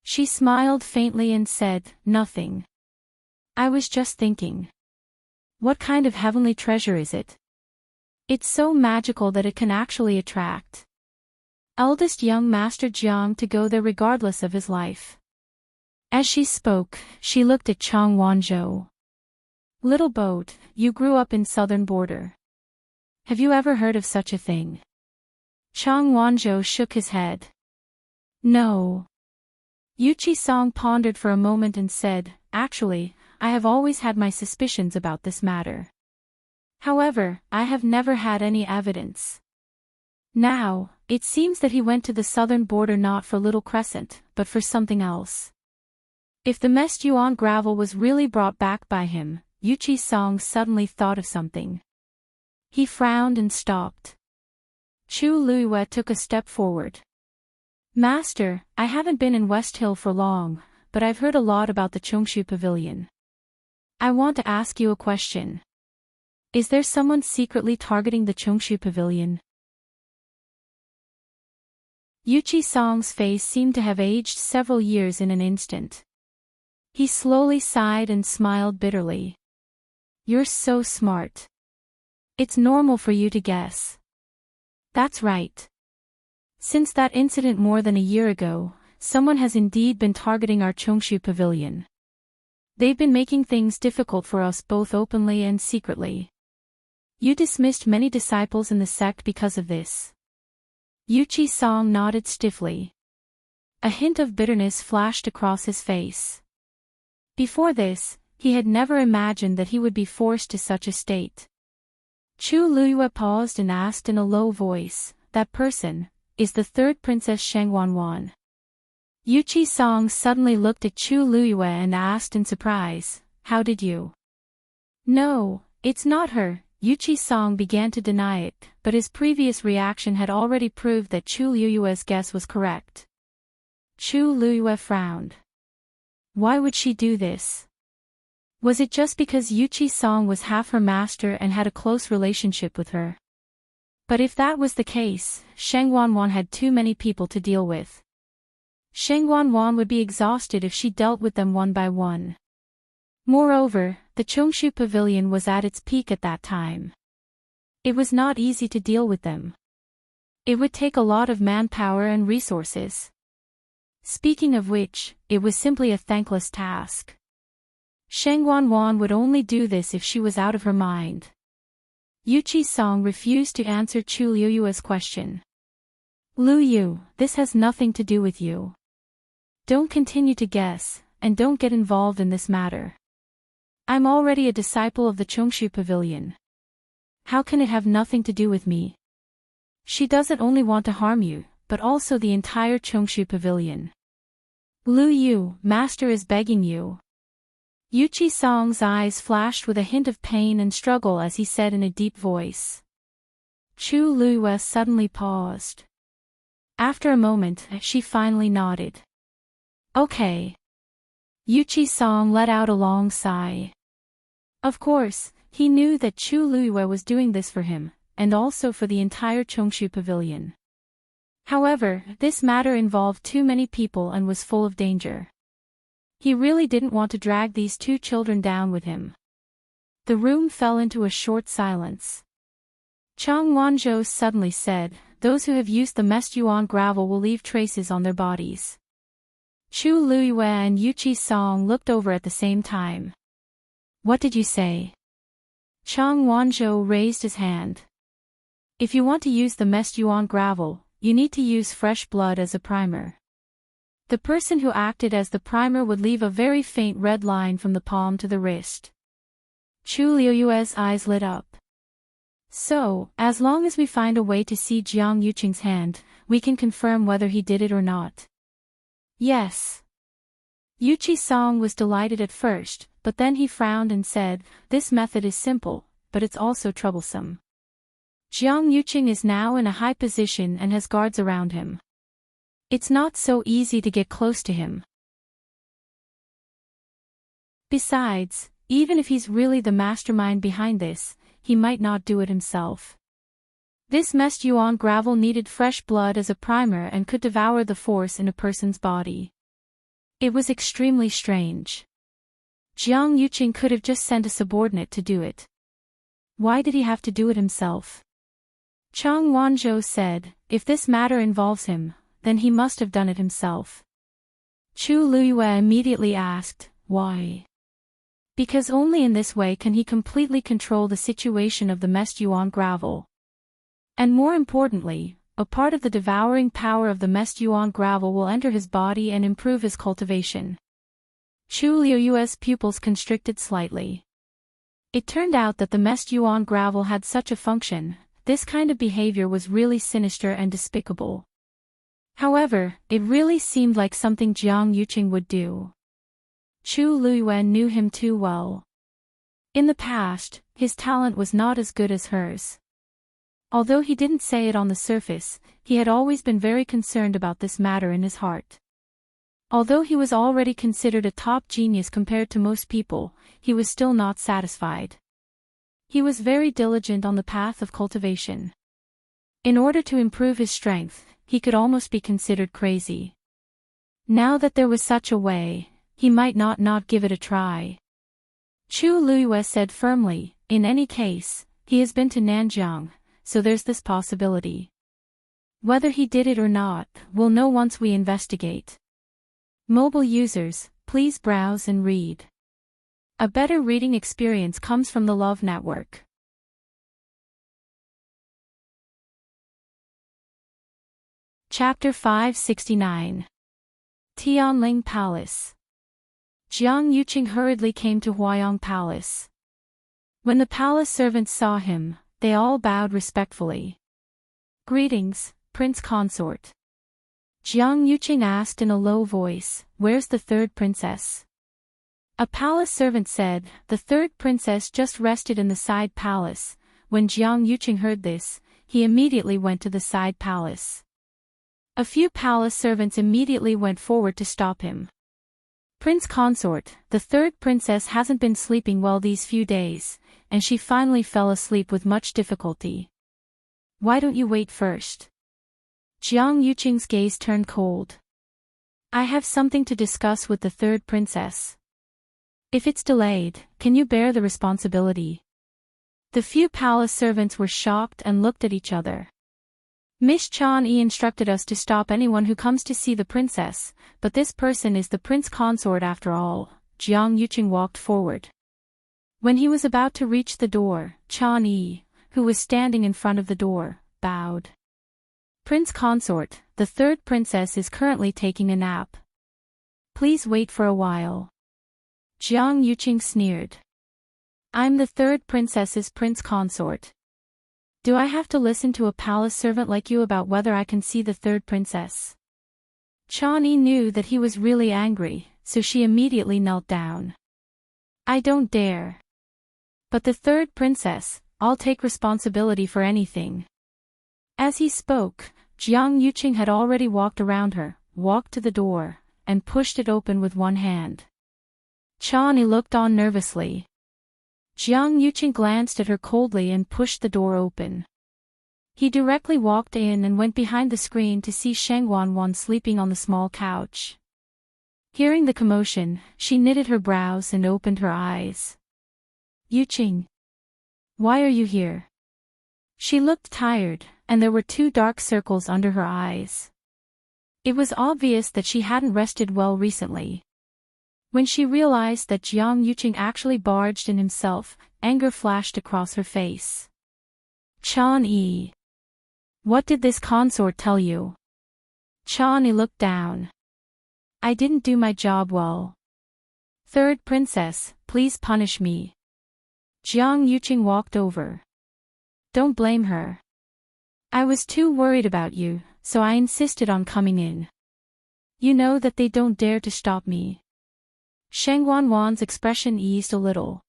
She smiled faintly and said, nothing. I was just thinking. What kind of heavenly treasure is it? It's so magical that it can actually attract. eldest young Master Jiang to go there regardless of his life. As she spoke, she looked at Chang Wanzhou. Little boat, you grew up in southern border. Have you ever heard of such a thing? Chang Wanzhou shook his head. No. Yuchi Song pondered for a moment and said, actually, I have always had my suspicions about this matter. However, I have never had any evidence. Now, it seems that he went to the southern border not for Little Crescent, but for something else. If the messed yuan gravel was really brought back by him, Yuchi Song suddenly thought of something. He frowned and stopped. Chu Luiyue took a step forward. Master, I haven't been in West Hill for long, but I've heard a lot about the Chongshu Pavilion. I want to ask you a question. Is there someone secretly targeting the Chongshu Pavilion? Yuchi Song's face seemed to have aged several years in an instant. He slowly sighed and smiled bitterly. You're so smart. It's normal for you to guess. That's right. Since that incident more than a year ago, someone has indeed been targeting our Chongshu Pavilion. They've been making things difficult for us both openly and secretly. You dismissed many disciples in the sect because of this. Yuchi Song nodded stiffly. A hint of bitterness flashed across his face. Before this, he had never imagined that he would be forced to such a state. Chu Luiyue paused and asked in a low voice, that person, is the third Princess Sheng Wanwan. Yuchi Song suddenly looked at Chu Luiyue and asked in surprise, how did you? No, it's not her. Yuchi Song began to deny it, but his previous reaction had already proved that Chu Luiyue's guess was correct. Chu Luiyue frowned. Why would she do this? Was it just because Yuchi Song was half her master and had a close relationship with her? But if that was the case, Sheng Wanwan had too many people to deal with. Sheng Wanwan would be exhausted if she dealt with them one by one. Moreover, the Chongshu Pavilion was at its peak at that time. It was not easy to deal with them. It would take a lot of manpower and resources. Speaking of which, it was simply a thankless task. Sheng Wanwan would only do this if she was out of her mind. Yuchi Song refused to answer Chu Luiyue's question. Lu Yu, this has nothing to do with you. Don't continue to guess, and don't get involved in this matter. I'm already a disciple of the Chongshu Pavilion. How can it have nothing to do with me? She doesn't only want to harm you, but also the entire Chongshu Pavilion. Lu Yu, Master is begging you. Yuchi Song's eyes flashed with a hint of pain and struggle as he said in a deep voice. Chu Luiyue suddenly paused. After a moment, she finally nodded. Okay. Yuchi Song let out a long sigh. Of course, he knew that Chu Luiyue was doing this for him, and also for the entire Chongshu Pavilion. However, this matter involved too many people and was full of danger. He really didn't want to drag these two children down with him. The room fell into a short silence. Chang Wanzhou suddenly said, those who have used the messed yuan gravel will leave traces on their bodies. Chu Luiyue and Yuchi Song looked over at the same time. What did you say? Chang Wanzhou raised his hand. If you want to use the messed yuan gravel, you need to use fresh blood as a primer. The person who acted as the primer would leave a very faint red line from the palm to the wrist. Chu Luiyue's eyes lit up. So, as long as we find a way to see Jiang Yuqing's hand, we can confirm whether he did it or not. Yes. Yuchi Song was delighted at first, but then he frowned and said, this method is simple, but it's also troublesome. Jiang Yuqing is now in a high position and has guards around him. It's not so easy to get close to him. Besides, even if he's really the mastermind behind this, he might not do it himself. This messed yuan gravel needed fresh blood as a primer and could devour the force in a person's body. It was extremely strange. Jiang Yuqing could have just sent a subordinate to do it. Why did he have to do it himself? Chang Wanzhou said, if this matter involves him, then he must have done it himself. Chu Luyue immediately asked, why? Because only in this way can he completely control the situation of the messed yuan gravel. And more importantly, a part of the devouring power of the messed yuan gravel will enter his body and improve his cultivation. Chu Luyue's pupils constricted slightly. It turned out that the messed yuan gravel had such a function. This kind of behavior was really sinister and despicable. However, it really seemed like something Jiang Yuqing would do. Chu Luyue knew him too well. In the past, his talent was not as good as hers. Although he didn't say it on the surface, he had always been very concerned about this matter in his heart. Although he was already considered a top genius compared to most people, he was still not satisfied. He was very diligent on the path of cultivation. In order to improve his strength, he could almost be considered crazy. Now that there was such a way, he might not give it a try. Chu Luyue said firmly, in any case, he has been to Nanjiang, so there's this possibility. Whether he did it or not, we'll know once we investigate. Mobile users, please browse and read. A better reading experience comes from the Love Network. Chapter 569. Tianling Palace. Jiang Yuqing hurriedly came to Huayong Palace. When the palace servants saw him, they all bowed respectfully. Greetings, Prince Consort. Jiang Yuqing asked in a low voice, where's the third princess? A palace servant said, the third princess just rested in the side palace. When Jiang Yuqing heard this, he immediately went to the side palace. A few palace servants immediately went forward to stop him. Prince Consort, the third princess hasn't been sleeping well these few days, and she finally fell asleep with much difficulty. Why don't you wait first? Jiang Yuqing's gaze turned cold. I have something to discuss with the third princess. If it's delayed, can you bear the responsibility? The few palace servants were shocked and looked at each other. Miss Chan Yi instructed us to stop anyone who comes to see the princess, but this person is the prince consort after all. Jiang Yuqing walked forward. When he was about to reach the door, Chan Yi, who was standing in front of the door, bowed. Prince consort, the third princess is currently taking a nap. Please wait for a while. Jiang Yuqing sneered. I'm the third princess's prince consort. Do I have to listen to a palace servant like you about whether I can see the third princess? Chan Yi knew that he was really angry, so she immediately knelt down. I don't dare. But the third princess, I'll take responsibility for anything. As he spoke, Jiang Yuqing had already walked around her, walked to the door, and pushed it open with one hand. Chan Yi looked on nervously. Jiang Yuqing glanced at her coldly and pushed the door open. He directly walked in and went behind the screen to see Sheng Wanwan sleeping on the small couch. Hearing the commotion, she knitted her brows and opened her eyes. Yuqing. Why are you here? She looked tired, and there were 2 dark circles under her eyes. It was obvious that she hadn't rested well recently. When she realized that Jiang Yuqing actually barged in himself, anger flashed across her face. Chan Yi. What did this consort tell you? Chan Yi looked down. I didn't do my job well. Third princess, please punish me. Jiang Yuqing walked over. Don't blame her. I was too worried about you, so I insisted on coming in. You know that they don't dare to stop me. Sheng Wanwan's expression eased a little.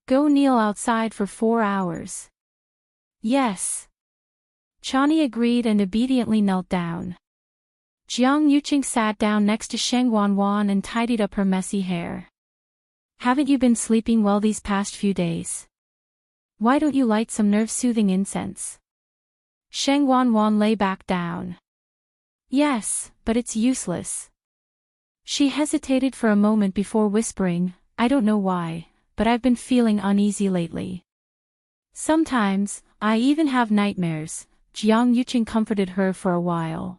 Go kneel outside for 4 hours. Yes. Chan Yi agreed and obediently knelt down. Jiang Yuqing sat down next to Sheng Wanwan and tidied up her messy hair. Haven't you been sleeping well these past few days? Why don't you light some nerve-soothing incense? Sheng Wanwan lay back down. Yes, but it's useless. She hesitated for a moment before whispering, I don't know why, but I've been feeling uneasy lately. Sometimes, I even have nightmares, Jiang Yuqing comforted her for a while.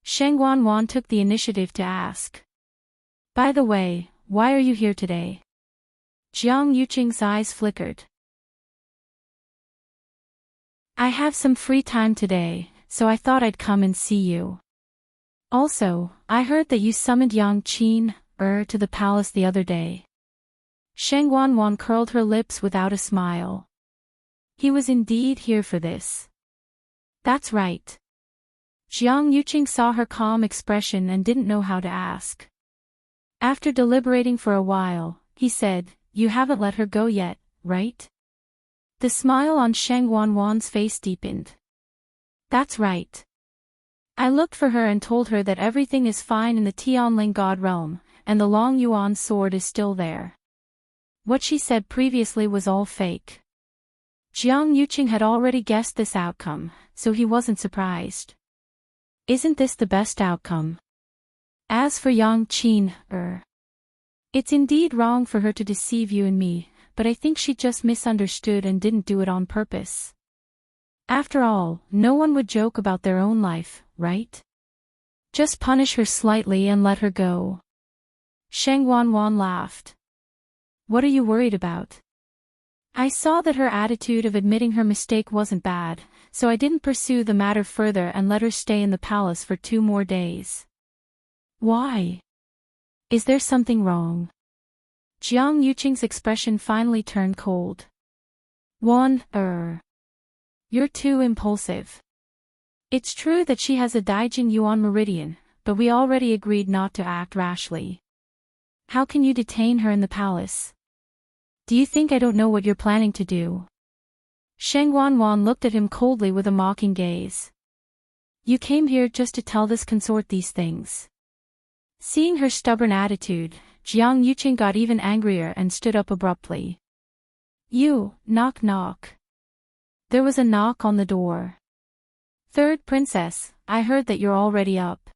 Sheng Wanwan took the initiative to ask. By the way, why are you here today? Jiang Yuqing's eyes flickered. I have some free time today, so I thought I'd come and see you. Also, I heard that you summoned Yang Qin, to the palace the other day. Sheng Wanwan curled her lips without a smile. He was indeed here for this. That's right. Jiang Yuqing saw her calm expression and didn't know how to ask. After deliberating for a while, he said, You haven't let her go yet, right? The smile on Sheng Wanwan's face deepened. That's right. I looked for her and told her that everything is fine in the Tianling God realm, and the Long Yuan sword is still there. What she said previously was all fake. Jiang Yuqing had already guessed this outcome, so he wasn't surprised. Isn't this the best outcome? As for Yang Qin, it's indeed wrong for her to deceive you and me, but I think she just misunderstood and didn't do it on purpose. After all, no one would joke about their own life, right? Just punish her slightly and let her go. Sheng Wanwan laughed. What are you worried about? I saw that her attitude of admitting her mistake wasn't bad, so I didn't pursue the matter further and let her stay in the palace for 2 more days. Why? Is there something wrong? Jiang Yuqing's expression finally turned cold. You're too impulsive. It's true that she has a Daijin Yuan meridian, but we already agreed not to act rashly. How can you detain her in the palace? Do you think I don't know what you're planning to do? Sheng Wanwan looked at him coldly with a mocking gaze. You came here just to tell this consort these things. Seeing her stubborn attitude, Jiang Yuqing got even angrier and stood up abruptly. You, knock knock. There was a knock on the door. Third princess, I heard that you're already up.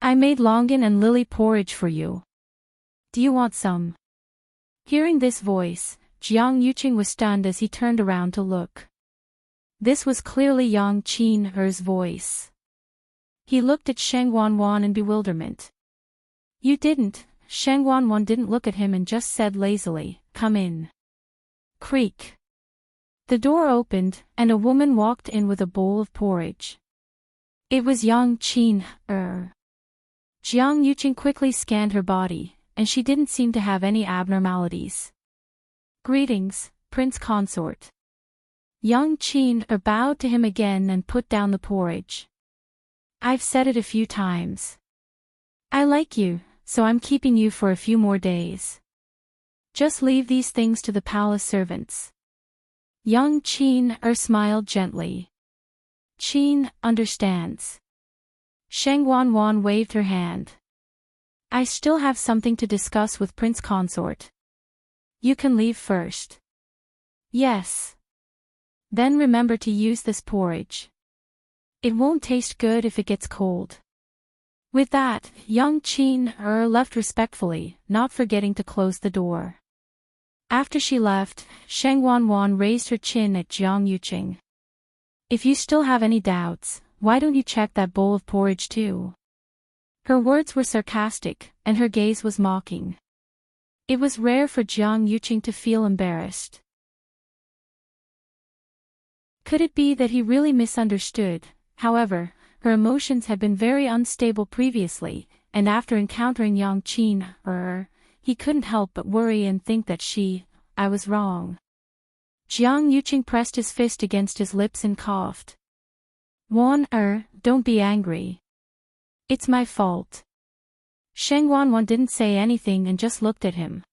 I made longan and lily porridge for you. Do you want some? Hearing this voice, Jiang Yuqing was stunned as he turned around to look. This was clearly Yang Qin's voice. He looked at Sheng Wanwan in bewilderment. You didn't. Sheng Wanwan didn't look at him and just said lazily, Come in. Creak. The door opened, and a woman walked in with a bowl of porridge. It was Yang Qin. Jiang Yuqing quickly scanned her body, and she didn't seem to have any abnormalities. Greetings, Prince Consort. Yang Qin bowed to him again and put down the porridge. I've said it a few times. I like you, so I'm keeping you for a few more days. Just leave these things to the palace servants. Yang Qin smiled gently. Qin understands. Sheng Wanwan waved her hand. I still have something to discuss with Prince Consort. You can leave first. Yes. Then remember to use this porridge. It won't taste good if it gets cold. With that, Yang Qin left respectfully, not forgetting to close the door. After she left, Sheng Wanwan raised her chin at Jiang Yuqing. If you still have any doubts, why don't you check that bowl of porridge too? Her words were sarcastic, and her gaze was mocking. It was rare for Jiang Yuqing to feel embarrassed. Could it be that he really misunderstood? However, her emotions had been very unstable previously, and after encountering Yang Qin, he couldn't help but worry and think that I was wrong. Jiang Yuqing pressed his fist against his lips and coughed. Don't be angry. It's my fault. Sheng Wanwan didn't say anything and just looked at him.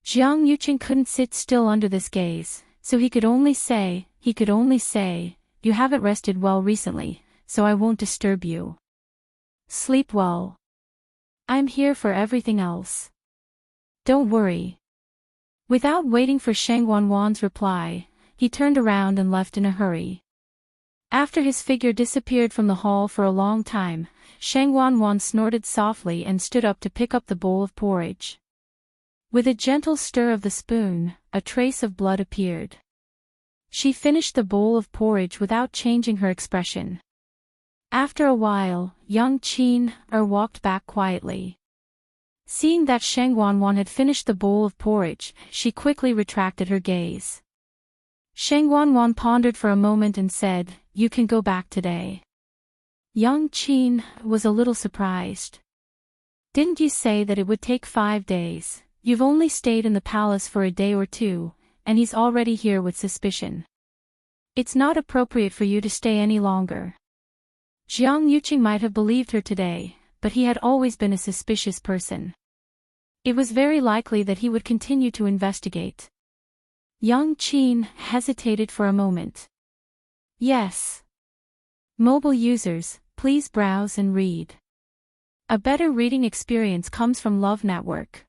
Jiang Yuqing couldn't sit still under this gaze, so he could only say, You haven't rested well recently, so I won't disturb you. Sleep well. I'm here for everything else. Don't worry. Without waiting for Sheng Wanwan's reply, he turned around and left in a hurry. After his figure disappeared from the hall for a long time, Sheng Wanwan snorted softly and stood up to pick up the bowl of porridge. With a gentle stir of the spoon, a trace of blood appeared. She finished the bowl of porridge without changing her expression. After a while, young Qin walked back quietly. Seeing that Sheng Wanwan had finished the bowl of porridge, she quickly retracted her gaze. Sheng Wanwan pondered for a moment and said, "You can go back today." Young Qin was a little surprised. "Didn't you say that it would take 5 days? You've only stayed in the palace for a day or two, and he's already here with suspicion. It's not appropriate for you to stay any longer." Jiang Yuqing might have believed her today, but he had always been a suspicious person. It was very likely that he would continue to investigate. Young Qin hesitated for a moment. "Yes." Mobile users, please browse and read. A better reading experience comes from Love Network.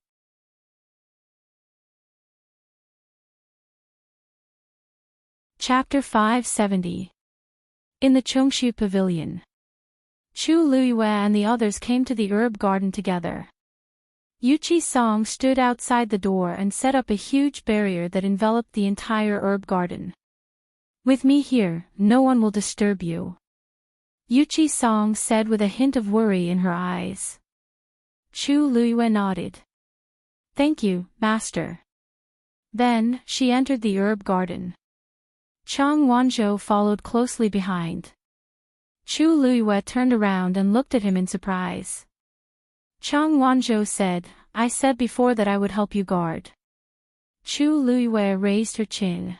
Chapter 570. In the Chongshu Pavilion. Chu Luiyue and the others came to the herb garden together. Yuqi Song stood outside the door and set up a huge barrier that enveloped the entire herb garden. "With me here, no one will disturb you," Yuqi Song said with a hint of worry in her eyes. Chu Luiyue nodded. "Thank you, master." Then, she entered the herb garden. Chang Wanzhou followed closely behind. Chu Luiyue turned around and looked at him in surprise. Chang Wanzhou said, "I said before that I would help you guard." Chu Luiyue raised her chin.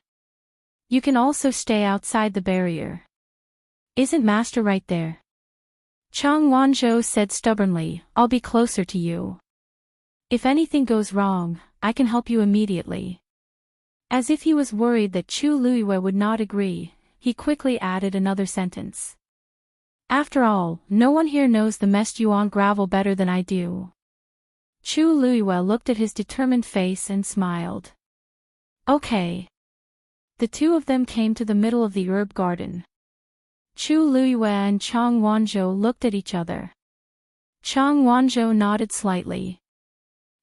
"You can also stay outside the barrier. Isn't master right there?" Chang Wanzhou said stubbornly, "I'll be closer to you. If anything goes wrong, I can help you immediately." As if he was worried that Chu Luiyue would not agree, he quickly added another sentence. "After all, no one here knows the Mest Yuan gravel better than I do." Chu Luiyue looked at his determined face and smiled. "Okay." The two of them came to the middle of the herb garden. Chu Luiyue and Chang Wanzhou looked at each other. Chang Wanzhou nodded slightly.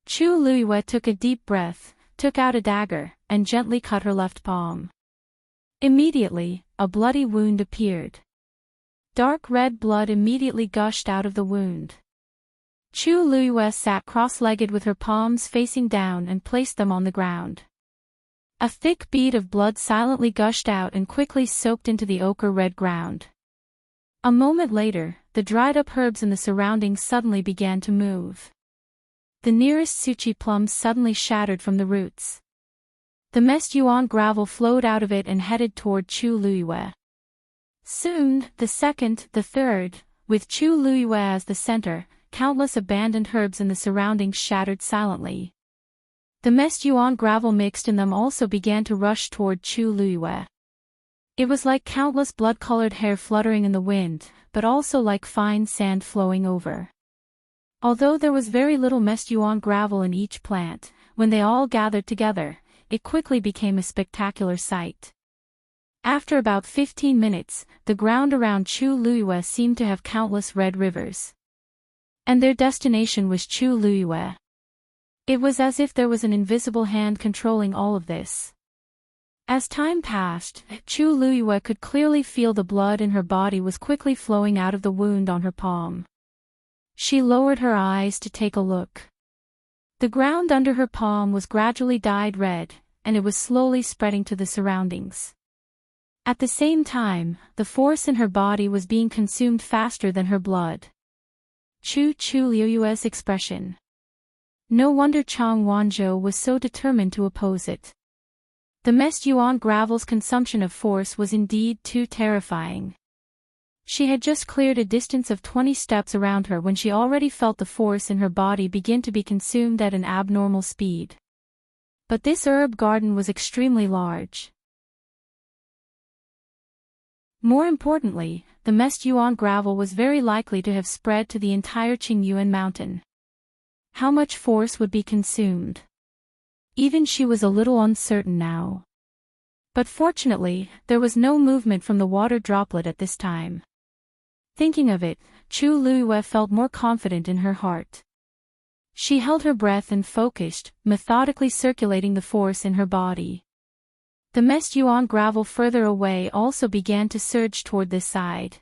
Chu Luiyue took a deep breath, took out a dagger, and gently cut her left palm. Immediately, a bloody wound appeared. Dark red blood immediately gushed out of the wound. Chu Luiyue sat cross-legged with her palms facing down and placed them on the ground. A thick bead of blood silently gushed out and quickly soaked into the ochre-red ground. A moment later, the dried-up herbs in the surroundings suddenly began to move. The nearest suchi plums suddenly shattered from the roots. The Mest Yuan gravel flowed out of it and headed toward Chu Luiyue. Soon, the second, the third, with Chu Luiyue as the center, countless abandoned herbs in the surroundings shattered silently. The Mest Yuan gravel mixed in them also began to rush toward Chu Luiyue. It was like countless blood-colored hair fluttering in the wind, but also like fine sand flowing over. Although there was very little Mest Yuan gravel in each plant, when they all gathered together, it quickly became a spectacular sight. After about 15 minutes, the ground around Chu Luiyue seemed to have countless red rivers. And their destination was Chu Luiyue. It was as if there was an invisible hand controlling all of this. As time passed, Chu Luiyue could clearly feel the blood in her body was quickly flowing out of the wound on her palm. She lowered her eyes to take a look. The ground under her palm was gradually dyed red, and it was slowly spreading to the surroundings. At the same time, the force in her body was being consumed faster than her blood. Chu Luiyue's expression. No wonder Chang Wanzhou was so determined to oppose it. The Mest Yuan gravel's consumption of force was indeed too terrifying. She had just cleared a distance of 20 steps around her when she already felt the force in her body begin to be consumed at an abnormal speed. But this herb garden was extremely large. More importantly, the Mest Yuan gravel was very likely to have spread to the entire Qingyuan mountain. How much force would be consumed? Even she was a little uncertain now. But fortunately, there was no movement from the water droplet at this time. Thinking of it, Chu Luiyue felt more confident in her heart. She held her breath and focused, methodically circulating the force in her body. The Mestuan gravel further away also began to surge toward this side.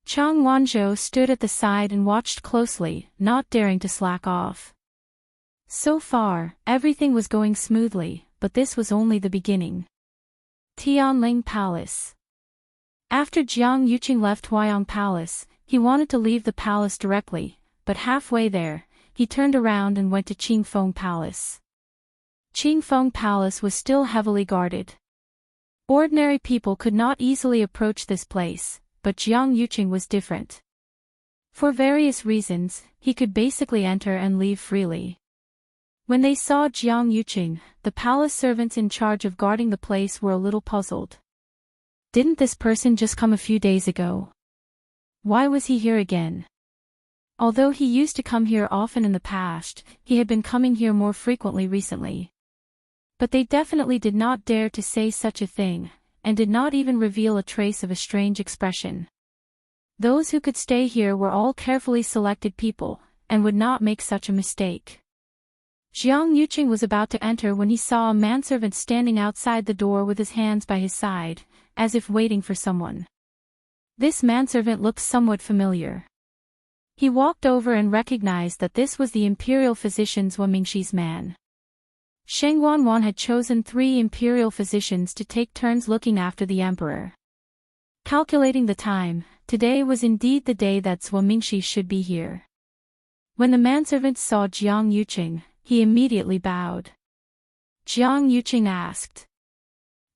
Chang Wanzhou stood at the side and watched closely, not daring to slack off. So far, everything was going smoothly, but this was only the beginning. Tianling Palace. After Jiang Yuqing left Huayang Palace, he wanted to leave the palace directly, but halfway there, he turned around and went to Qingfeng Palace. Qingfeng Palace was still heavily guarded. Ordinary people could not easily approach this place, but Jiang Yuqing was different. For various reasons, he could basically enter and leave freely. When they saw Jiang Yuqing, the palace servants in charge of guarding the place were a little puzzled. Didn't this person just come a few days ago? Why was he here again? Although he used to come here often in the past, he had been coming here more frequently recently. But they definitely did not dare to say such a thing, and did not even reveal a trace of a strange expression. Those who could stay here were all carefully selected people, and would not make such a mistake. Jiang Yuqing was about to enter when he saw a manservant standing outside the door with his hands by his side, as if waiting for someone. This manservant looked somewhat familiar. He walked over and recognized that this was the Imperial physician Zhuo Mingxi's man. Sheng Wanwan had chosen 3 Imperial physicians to take turns looking after the Emperor. Calculating the time, today was indeed the day that Zhuo Mingxi should be here. When the manservant saw Jiang Yuqing, he immediately bowed. Jiang Yuqing asked,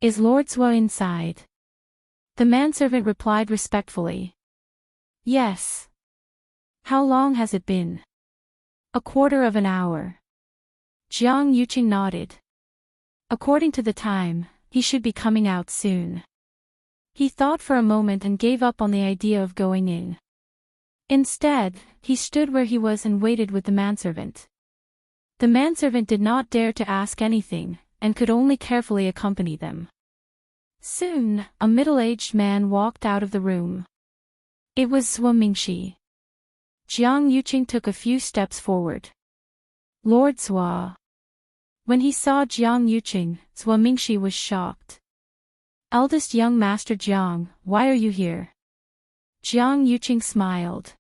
"Is Lord Zhuo inside?" The manservant replied respectfully, "Yes." "How long has it been?" "A quarter of an hour." Jiang Yuqing nodded. According to the time, he should be coming out soon. He thought for a moment and gave up on the idea of going in. Instead, he stood where he was and waited with the manservant. The manservant did not dare to ask anything, and could only carefully accompany them. Soon, a middle-aged man walked out of the room. It was Zhuo Mingxi. Jiang Yuqing took a few steps forward. "Lord Zhuo." When he saw Jiang Yuqing, Zhuo Mingxi was shocked. "Eldest young master Jiang, why are you here?" Jiang Yuqing smiled.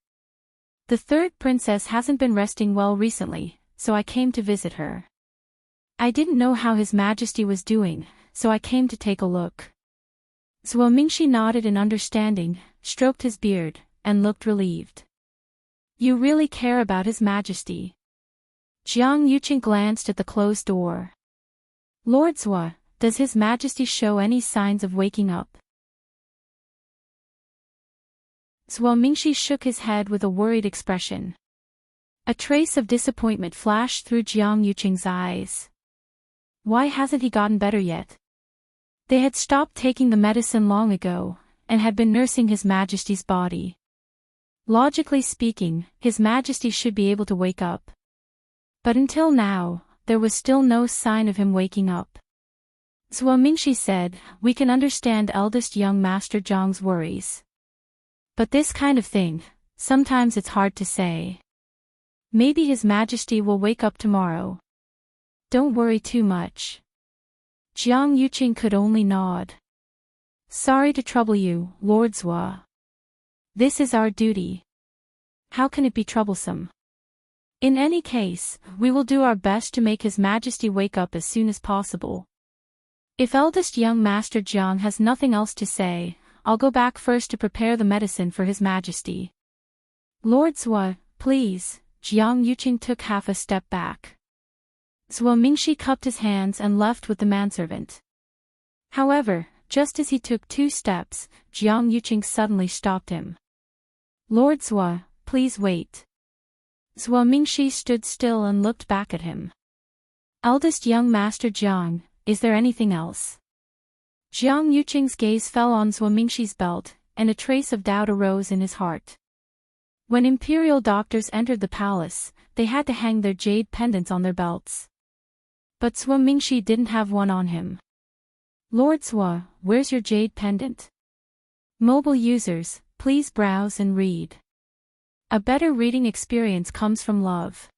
"The 3rd princess hasn't been resting well recently, so I came to visit her. I didn't know how His Majesty was doing, so I came to take a look." Zhuo Mingxi nodded in understanding, stroked his beard, and looked relieved. "You really care about His Majesty." Jiang Yuqing glanced at the closed door. "Lord Zhuo, does His Majesty show any signs of waking up?" Zhuo Mingxi shook his head with a worried expression. A trace of disappointment flashed through Jiang Yuqing's eyes. Why hasn't he gotten better yet? They had stopped taking the medicine long ago, and had been nursing His Majesty's body. Logically speaking, His Majesty should be able to wake up. But until now, there was still no sign of him waking up. Zhuo Mingxi said, "We can understand eldest young Master Zhang's worries. But this kind of thing, sometimes it's hard to say. Maybe His Majesty will wake up tomorrow. Don't worry too much." Jiang Yuqing could only nod. "Sorry to trouble you, Lord Zhuo. This is our duty. How can it be troublesome? In any case, we will do our best to make His Majesty wake up as soon as possible. If eldest young Master Jiang has nothing else to say, I'll go back first to prepare the medicine for His Majesty." "Lord Zhuo, please." Jiang Yuqing took half a step back. Zhuo Mingxi cupped his hands and left with the manservant. However, just as he took 2 steps, Jiang Yuqing suddenly stopped him. "Lord Zhuo, please wait." Zhuo Mingxi stood still and looked back at him. "Eldest young Master Jiang, is there anything else?" Jiang Yuqing's gaze fell on Zhuo Mingxi's belt, and a trace of doubt arose in his heart. When Imperial doctors entered the palace, they had to hang their jade pendants on their belts. But Zhuo Mingxi didn't have one on him. "Lord Zhuo, where's your jade pendant?" Mobile users, please browse and read. A better reading experience comes from Love.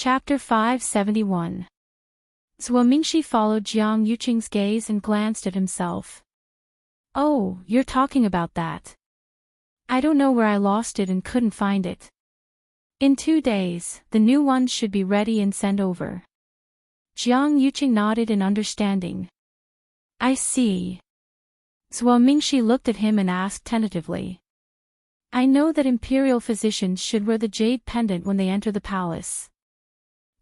Chapter 571. Zhuo Mingxi followed Jiang Yuqing's gaze and glanced at himself. Oh, you're talking about that. I don't know where I lost it and couldn't find it. In 2 days, the new one should be ready and sent over. Jiang Yuqing nodded in understanding. I see. Zhuo Mingxi looked at him and asked tentatively. I know that Imperial physicians should wear the jade pendant when they enter the palace.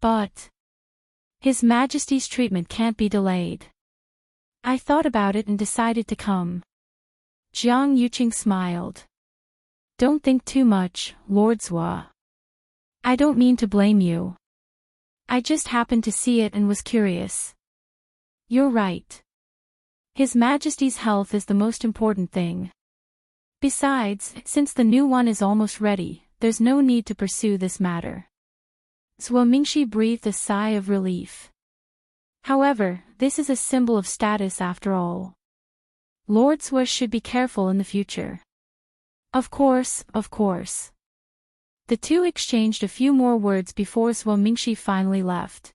But His Majesty's treatment can't be delayed. I thought about it and decided to come. Jiang Yuqing smiled. Don't think too much, Lord Zhuo. I don't mean to blame you. I just happened to see it and was curious. You're right. His Majesty's health is the most important thing. Besides, since the new one is almost ready, there's no need to pursue this matter. Zhuo Mingxi breathed a sigh of relief. However, this is a symbol of status after all. Lord Zhuo should be careful in the future. Of course, of course. The two exchanged a few more words before Zhuo Mingxi finally left.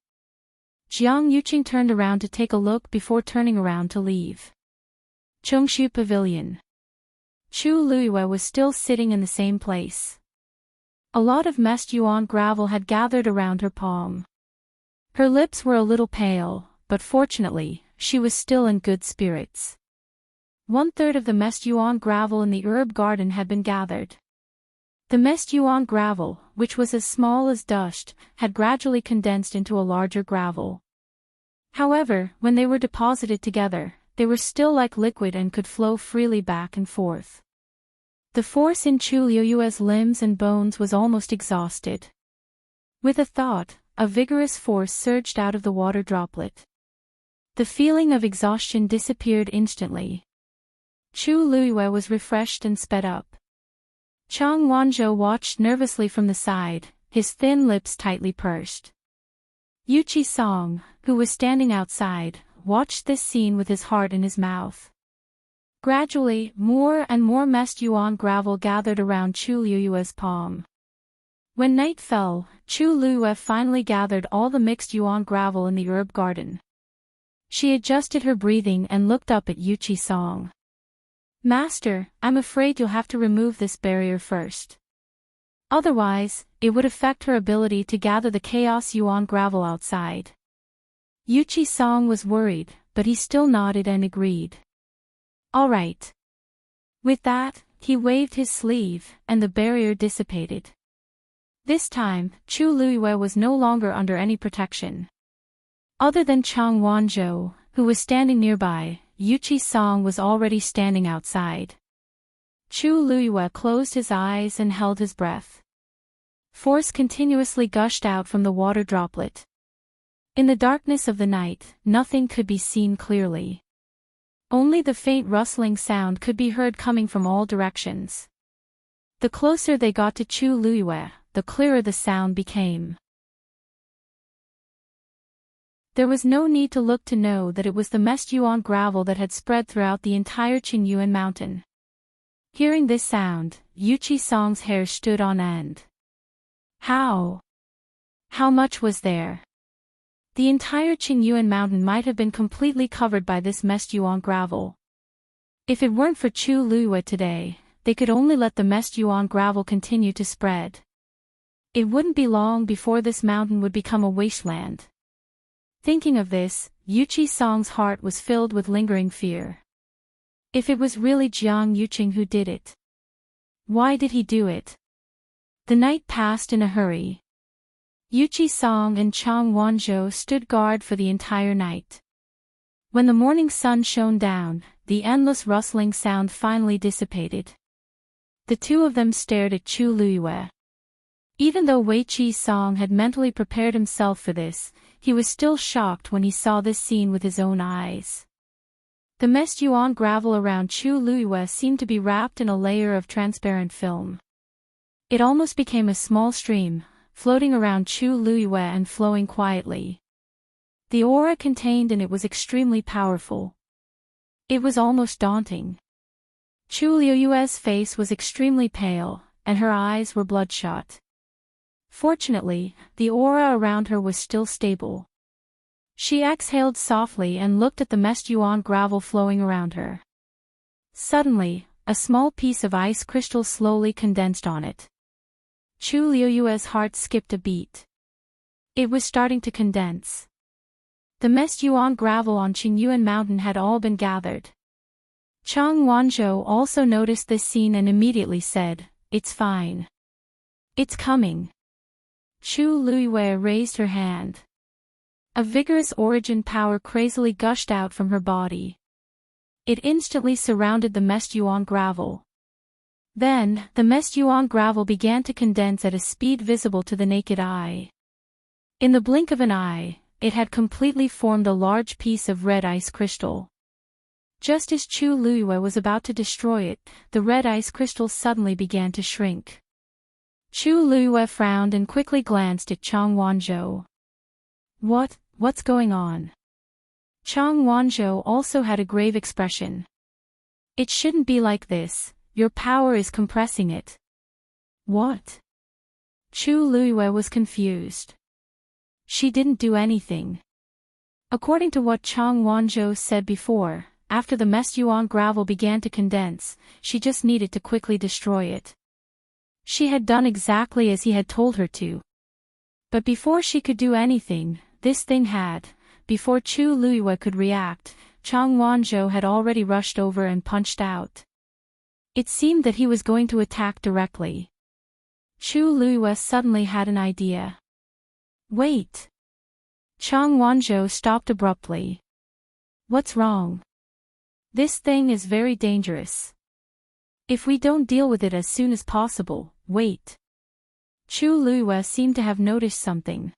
Jiang Yuqing turned around to take a look before turning around to leave. Chongshu Pavilion. Chu Luiyue was still sitting in the same place. A lot of messed yuan gravel had gathered around her palm. Her lips were a little pale, but fortunately, she was still in good spirits. 1/3 of the messed yuan gravel in the herb garden had been gathered. The messed yuan gravel, which was as small as dust, had gradually condensed into a larger gravel. However, when they were deposited together, they were still like liquid and could flow freely back and forth. The force in Chu Liuyue's limbs and bones was almost exhausted. With a thought, a vigorous force surged out of the water droplet. The feeling of exhaustion disappeared instantly. Chu Luiyue was refreshed and sped up. Chang Wanzhou watched nervously from the side, his thin lips tightly pursed. Yu Qi-song, who was standing outside, watched this scene with his heart in his mouth. Gradually, more and more messed yuan gravel gathered around Chu Liuyue's palm. When night fell, Chu Liuyue finally gathered all the mixed yuan gravel in the herb garden. She adjusted her breathing and looked up at Yu Qi-song. Master, I'm afraid you'll have to remove this barrier first. Otherwise, it would affect her ability to gather the chaos yuan gravel outside. Yu Qi-song was worried, but he still nodded and agreed. All right. With that, he waved his sleeve, and the barrier dissipated. This time, Chu Luiyue was no longer under any protection. Other than Chang Wanzhou, who was standing nearby, Yu Qi-song was already standing outside. Chu Luiyue closed his eyes and held his breath. Force continuously gushed out from the water droplet. In the darkness of the night, nothing could be seen clearly. Only the faint rustling sound could be heard coming from all directions. The closer they got to Chu Luiyue, the clearer the sound became. There was no need to look to know that it was the messed yuan gravel that had spread throughout the entire Qingyuan mountain. Hearing this sound, Yu Qi-song's hair stood on end. How much was there? The entire Qingyuan mountain might have been completely covered by this messed yuan gravel. If it weren't for Chu Luiyue today, they could only let the messed yuan gravel continue to spread. It wouldn't be long before this mountain would become a wasteland. Thinking of this, Yu Qi-song's heart was filled with lingering fear. If it was really Jiang Yuqing who did it, why did he do it? The night passed in a hurry. Yu Qi-song and Chang Wanzhou stood guard for the entire night. When the morning sun shone down, the endless rustling sound finally dissipated. The two of them stared at Chu Luiyue. Even though Wei Qi-song had mentally prepared himself for this, he was still shocked when he saw this scene with his own eyes. The messed yuan gravel around Chu Luiyue seemed to be wrapped in a layer of transparent film. It almost became a small stream, floating around Chu Luiyue and flowing quietly. The aura contained in it was extremely powerful. It was almost daunting. Chu Liuyue's face was extremely pale, and her eyes were bloodshot. Fortunately, the aura around her was still stable. She exhaled softly and looked at the messed yuan gravel flowing around her. Suddenly, a small piece of ice crystal slowly condensed on it. Chu Liuyue's heart skipped a beat. It was starting to condense. The messed yuan gravel on Qingyuan Mountain had all been gathered. Chang Wanzhou also noticed this scene and immediately said, "It's fine. It's coming." Chu Liyue raised her hand. A vigorous origin power crazily gushed out from her body. It instantly surrounded the messed yuan gravel. Then, the messed yuan gravel began to condense at a speed visible to the naked eye. In the blink of an eye, it had completely formed a large piece of red ice crystal. Just as Chu Liyue was about to destroy it, the red ice crystal suddenly began to shrink. Chu Liyue frowned and quickly glanced at Chang Wanzhou. What's going on? Chang Wanzhou also had a grave expression. It shouldn't be like this, your power is compressing it. What? Chu Liyue was confused. She didn't do anything. According to what Chang Wanzhou said before, after the messed yuan gravel began to condense, she just needed to quickly destroy it. She had done exactly as he had told her to. But before she could do anything, this thing had, before Chu Liyue could react, Chang Wanzhou had already rushed over and punched out. It seemed that he was going to attack directly. Chu Liyue suddenly had an idea. Wait! Chang Wanzhou stopped abruptly. What's wrong? This thing is very dangerous. If we don't deal with it as soon as possible, wait. Chu Liyue seemed to have noticed something.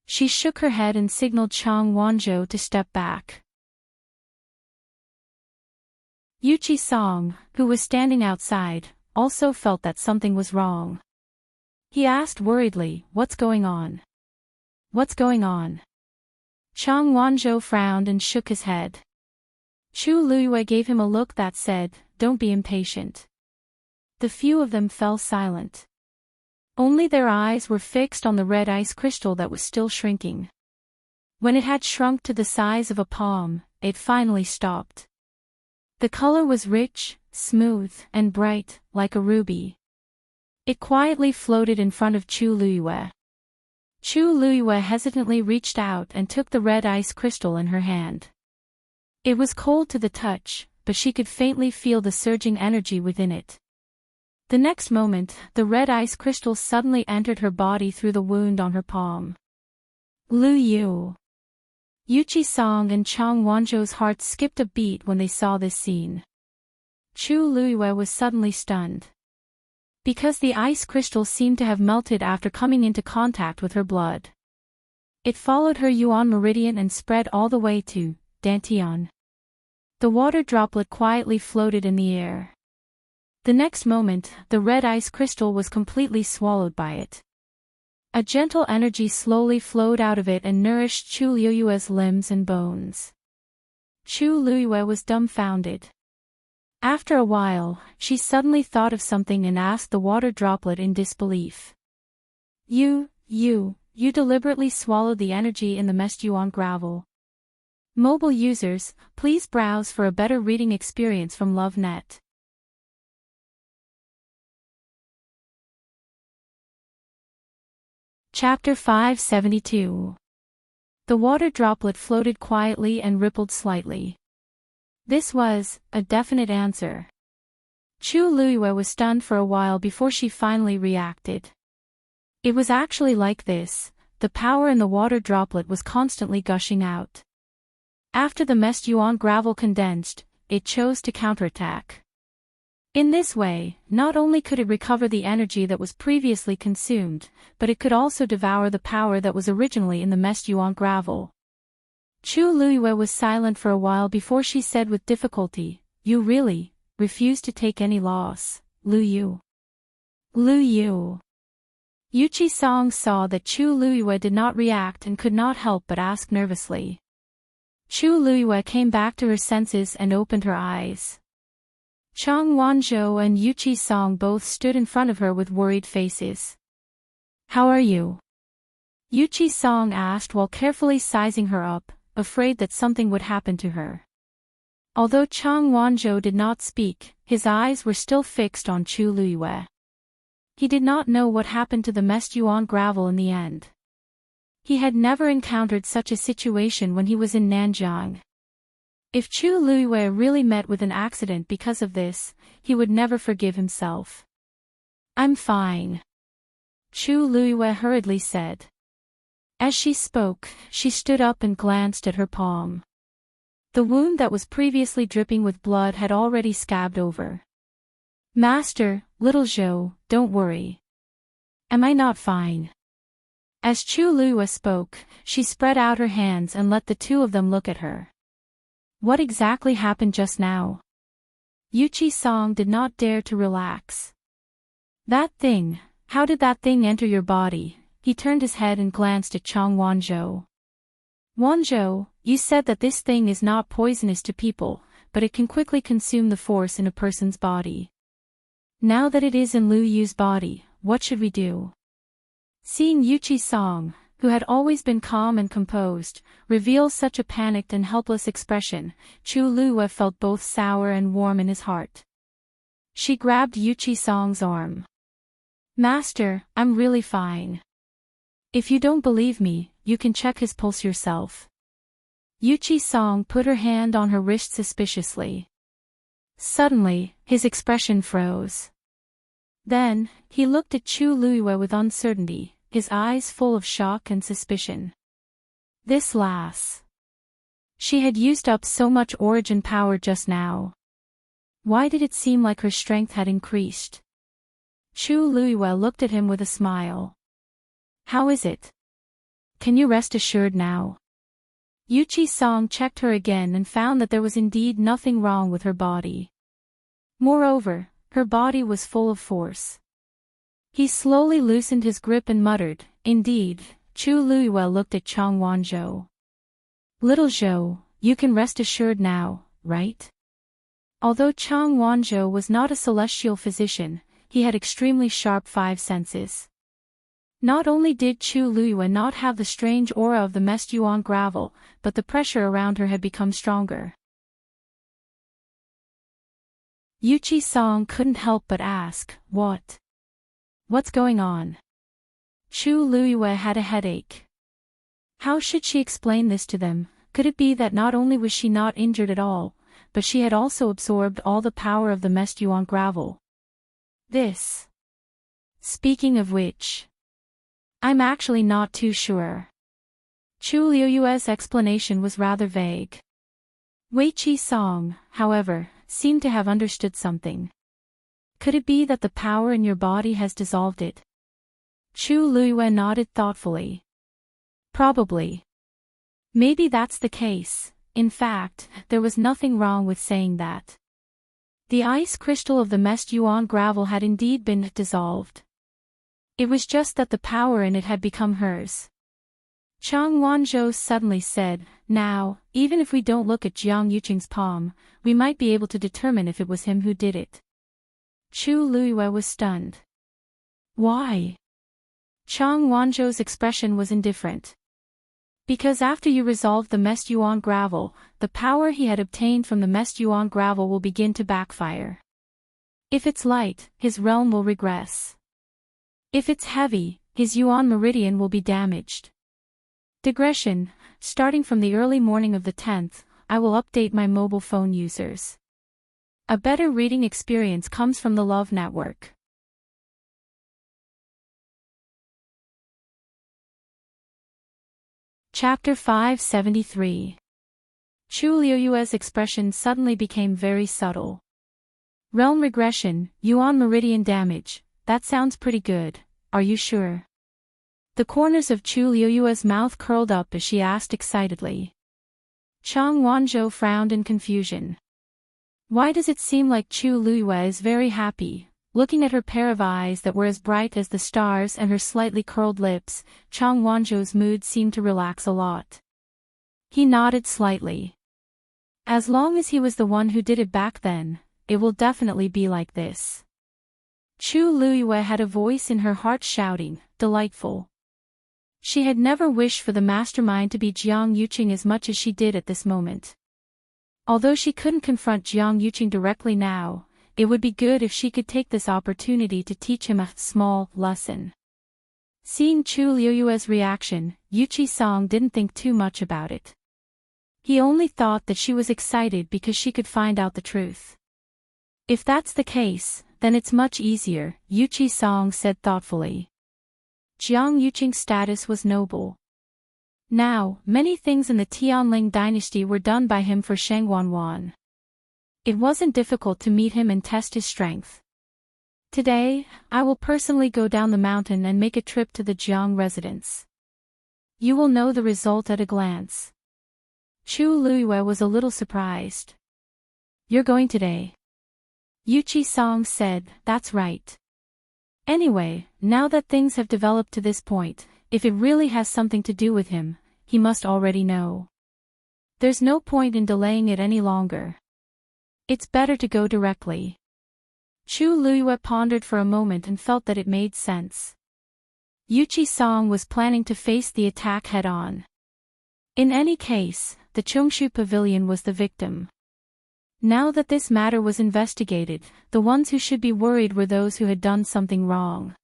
She shook her head and signaled Chang Wanzhou to step back. Yu Qisong, who was standing outside, also felt that something was wrong. He asked worriedly, "What's going on? What's going on?" Chang Wanzhou frowned and shook his head. Chu Liyue gave him a look that said, "Don't be impatient." The few of them fell silent. Only their eyes were fixed on the red ice crystal that was still shrinking. When it had shrunk to the size of a palm, it finally stopped. The color was rich, smooth, and bright, like a ruby. It quietly floated in front of Chu Liyue. Chu Liyue hesitantly reached out and took the red ice crystal in her hand. It was cold to the touch, but she could faintly feel the surging energy within it. The next moment, the red ice crystal suddenly entered her body through the wound on her palm. Lu Yu. Yu Qisong and Chang Wanzhou's hearts skipped a beat when they saw this scene. Chu Liyue was suddenly stunned. Because the ice crystal seemed to have melted after coming into contact with her blood. It followed her yuan meridian and spread all the way to Dantian. The water droplet quietly floated in the air. The next moment, the red ice crystal was completely swallowed by it. A gentle energy slowly flowed out of it and nourished Chu Liyue's limbs and bones. Chu Liyue was dumbfounded. After a while, she suddenly thought of something and asked the water droplet in disbelief. You deliberately swallowed the energy in the messed yuan gravel. Mobile users, please browse for a better reading experience from LoveNet. Chapter 572. The water droplet floated quietly and rippled slightly. This was a definite answer. Chu Liyue was stunned for a while before she finally reacted. It was actually like this, the power in the water droplet was constantly gushing out. After the messed yuan gravel condensed, it chose to counterattack. In this way, not only could it recover the energy that was previously consumed, but it could also devour the power that was originally in the messed yuan gravel. Chu Liyue was silent for a while before she said with difficulty, "You really refuse to take any loss, Lu Yu?" Lu Yu. Yu Qisong saw that Chu Liyue did not react and could not help but ask nervously. Chu Liyue came back to her senses and opened her eyes. Chang Wanzhou and Yu Qisong both stood in front of her with worried faces. How are you? Yuchi Song asked while carefully sizing her up, afraid that something would happen to her. Although Chang Wanzhou did not speak, his eyes were still fixed on Chu Luiyue. He did not know what happened to the messed yuan gravel in the end. He had never encountered such a situation when he was in Nanjiang. If Chu Luiyue really met with an accident because of this, he would never forgive himself. I'm fine. Chu Luiyue hurriedly said. As she spoke, she stood up and glanced at her palm. The wound that was previously dripping with blood had already scabbed over. Master, little Zhou, don't worry. Am I not fine? As Chu Luiyue spoke, she spread out her hands and let the two of them look at her. What exactly happened just now? Yuchi Song did not dare to relax. That thing, how did that thing enter your body? He turned his head and glanced at Chang Wanzhou. Wanzhou, you said that this thing is not poisonous to people, but it can quickly consume the force in a person's body. Now that it is in Lu Yu's body, what should we do? Seeing Yuchi Song, who had always been calm and composed, reveal such a panicked and helpless expression, Chu Luiyue felt both sour and warm in his heart. She grabbed Yuchi Song's arm. Master, I'm really fine. If you don't believe me, you can check his pulse yourself. Yuchi Song put her hand on her wrist suspiciously. Suddenly, his expression froze. Then, he looked at Chu Luiyue with uncertainty, his eyes full of shock and suspicion. This lass. She had used up so much origin power just now. Why did it seem like her strength had increased? Chu Luiyue looked at him with a smile. How is it? Can you rest assured now? Yuchi Song checked her again and found that there was indeed nothing wrong with her body. Moreover, her body was full of force. He slowly loosened his grip and muttered, indeed. Chu Luiyue looked at Chang Wanzhou. Little Zhou, you can rest assured now, right? Although Chang Wanzhou was not a celestial physician, he had extremely sharp five senses. Not only did Chu Luiyue not have the strange aura of the messed yuan gravel, but the pressure around her had become stronger. Yuchi Song couldn't help but ask, what? What's going on? Chu Luiyue had a headache. How should she explain this to them? Could it be that not only was she not injured at all, but she had also absorbed all the power of the messed yuan gravel? This. Speaking of which, I'm actually not too sure. Chu Luiyue's explanation was rather vague. Yuchi Song, however, seemed to have understood something. Could it be that the power in your body has dissolved it? Chu Luiyue nodded thoughtfully. Probably. Maybe that's the case. In fact, there was nothing wrong with saying that. The ice crystal of the messed yuan gravel had indeed been dissolved. It was just that the power in it had become hers. Chang Wanzhou suddenly said, now, even if we don't look at Jiang Yuqing's palm, we might be able to determine if it was him who did it. Chu Luiyue was stunned. Why? Chang Wanzhou's expression was indifferent. Because after you resolve the messed yuan gravel, the power he had obtained from the messed yuan gravel will begin to backfire. If it's light, his realm will regress. If it's heavy, his yuan meridian will be damaged. Digression, starting from the early morning of the 10th, I will update my mobile phone users. A better reading experience comes from the Love Network. Chapter 573. Chu Luiyue's expression suddenly became very subtle. Realm regression, yuan meridian damage, that sounds pretty good, are you sure? The corners of Chu Luiyue's mouth curled up as she asked excitedly. Chang Wanzhou frowned in confusion. Why does it seem like Chu Luiyue is very happy? Looking at her pair of eyes that were as bright as the stars and her slightly curled lips, Chang Wanzhou's mood seemed to relax a lot. He nodded slightly. As long as he was the one who did it back then, it will definitely be like this. Chu Luiyue had a voice in her heart shouting, delightful. She had never wished for the mastermind to be Jiang Yuqing as much as she did at this moment. Although she couldn't confront Jiang Yuqing directly now, it would be good if she could take this opportunity to teach him a small lesson. Seeing Chu Liuyue's reaction, Yuqi Song didn't think too much about it. He only thought that she was excited because she could find out the truth. If that's the case, then it's much easier, Yuqi Song said thoughtfully. Jiang Yuqing's status was noble. Now, many things in the Tianling dynasty were done by him for Sheng Wanwan. It wasn't difficult to meet him and test his strength. Today, I will personally go down the mountain and make a trip to the Jiang residence. You will know the result at a glance. Chu Luyue was a little surprised. You're going today? Yuqi Song said, that's right. Anyway, now that things have developed to this point, if it really has something to do with him, he must already know. There's no point in delaying it any longer. It's better to go directly. Chu Luyue pondered for a moment and felt that it made sense. Yuqi Song was planning to face the attack head-on. In any case, the Chongshu Pavilion was the victim. Now that this matter was investigated, the ones who should be worried were those who had done something wrong.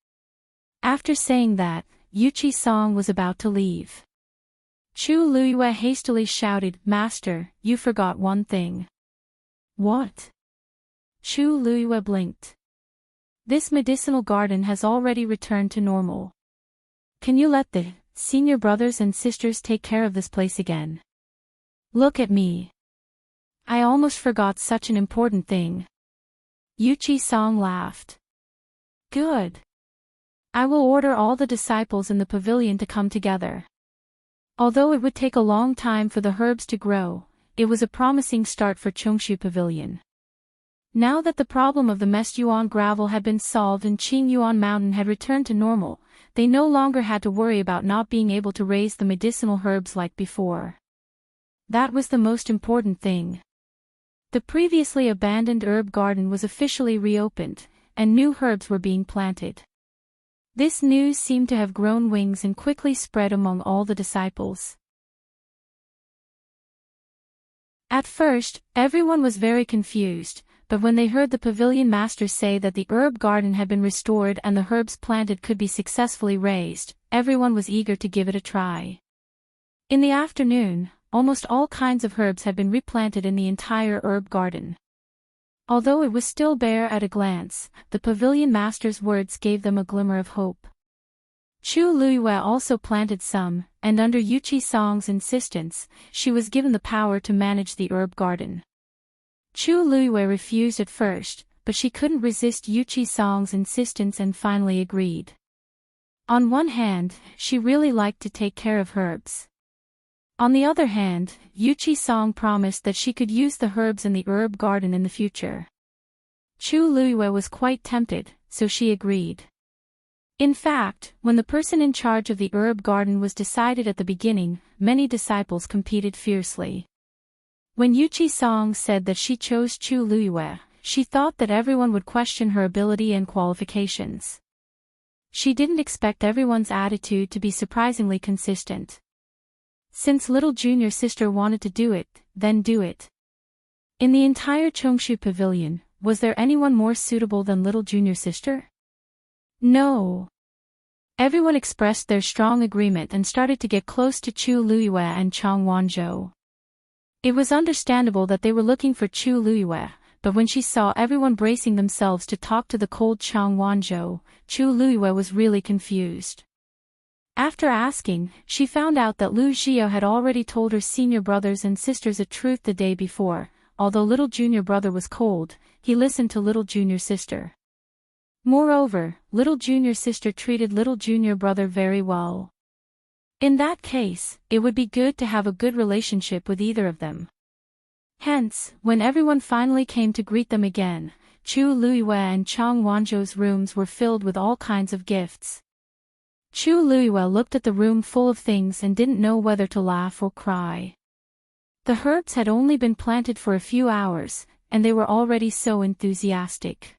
After saying that, Yuqi Song was about to leave. Chu Luyue hastily shouted, Master, you forgot one thing. What? Chu Luyue blinked. This medicinal garden has already returned to normal. Can you let the senior brothers and sisters take care of this place again? Look at me. I almost forgot such an important thing. Yuqi Song laughed. Good. I will order all the disciples in the pavilion to come together. Although it would take a long time for the herbs to grow, it was a promising start for Chongshu Pavilion. Now that the problem of the Mestyuan gravel had been solved and Qingyuan Mountain had returned to normal, they no longer had to worry about not being able to raise the medicinal herbs like before. That was the most important thing. The previously abandoned herb garden was officially reopened, and new herbs were being planted. This news seemed to have grown wings and quickly spread among all the disciples. At first, everyone was very confused, but when they heard the pavilion master say that the herb garden had been restored and the herbs planted could be successfully raised, everyone was eager to give it a try. In the afternoon, almost all kinds of herbs had been replanted in the entire herb garden. Although it was still bare at a glance, the pavilion master's words gave them a glimmer of hope. Chu Luyue also planted some, and under Yuqi Song's insistence, she was given the power to manage the herb garden. Chu Luyue refused at first, but she couldn't resist Yuqi Song's insistence and finally agreed. On one hand, she really liked to take care of herbs. On the other hand, Yuqi Song promised that she could use the herbs in the herb garden in the future. Chu Luyue was quite tempted, so she agreed. In fact, when the person in charge of the herb garden was decided at the beginning, many disciples competed fiercely. When Yuqi Song said that she chose Chu Luyue, she thought that everyone would question her ability and qualifications. She didn't expect everyone's attitude to be surprisingly consistent. Since little junior sister wanted to do it, then do it. In the entire Chongshu Pavilion, was there anyone more suitable than little junior sister? No. Everyone expressed their strong agreement and started to get close to Chu Luyue and Chang Wanzhou. It was understandable that they were looking for Chu Luyue, but when she saw everyone bracing themselves to talk to the cold Chang Wanzhou, Chu Luyue was really confused. After asking, she found out that Lu Xiao had already told her senior brothers and sisters a truth the day before. Although little junior brother was cold, he listened to little junior sister. Moreover, little junior sister treated little junior brother very well. In that case, it would be good to have a good relationship with either of them. Hence, when everyone finally came to greet them again, Chu Luyue and Chang Wanzhou's rooms were filled with all kinds of gifts. Chu Luyue looked at the room full of things and didn't know whether to laugh or cry. The herbs had only been planted for a few hours, and they were already so enthusiastic.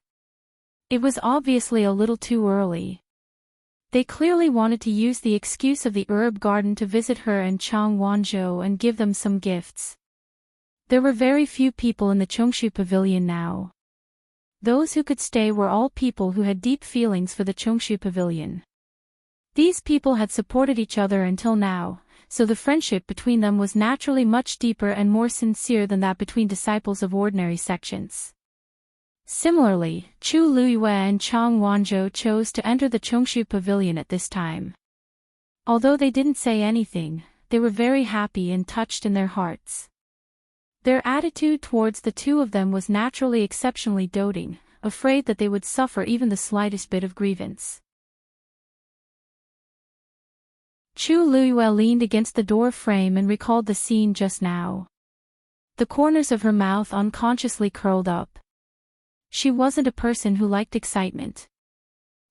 It was obviously a little too early. They clearly wanted to use the excuse of the herb garden to visit her and Chang Wanzhou and give them some gifts. There were very few people in the Chongshu Pavilion now. Those who could stay were all people who had deep feelings for the Chongshu Pavilion. These people had supported each other until now, so the friendship between them was naturally much deeper and more sincere than that between disciples of ordinary sections. Similarly, Chu Luiyue and Chang Wanzhou chose to enter the Chongshu Pavilion at this time. Although they didn't say anything, they were very happy and touched in their hearts. Their attitude towards the two of them was naturally exceptionally doting, afraid that they would suffer even the slightest bit of grievance. Chu Luiyue leaned against the door frame and recalled the scene just now. The corners of her mouth unconsciously curled up. She wasn't a person who liked excitement.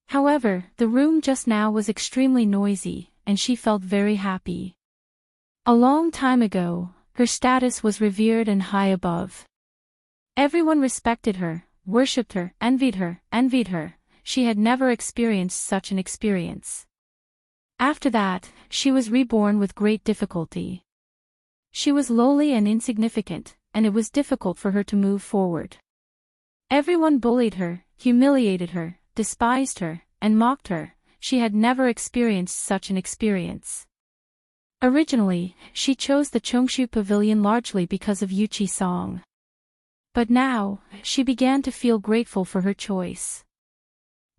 However, the room just now was extremely noisy, and she felt very happy. A long time ago, her status was revered and high above. Everyone respected her, worshipped her, envied her. She had never experienced such an experience. After that, she was reborn with great difficulty. She was lowly and insignificant, and it was difficult for her to move forward. Everyone bullied her, humiliated her, despised her, and mocked her. She had never experienced such an experience. Originally, she chose the Chongshu Pavilion largely because of Yuchi Song. But now, she began to feel grateful for her choice.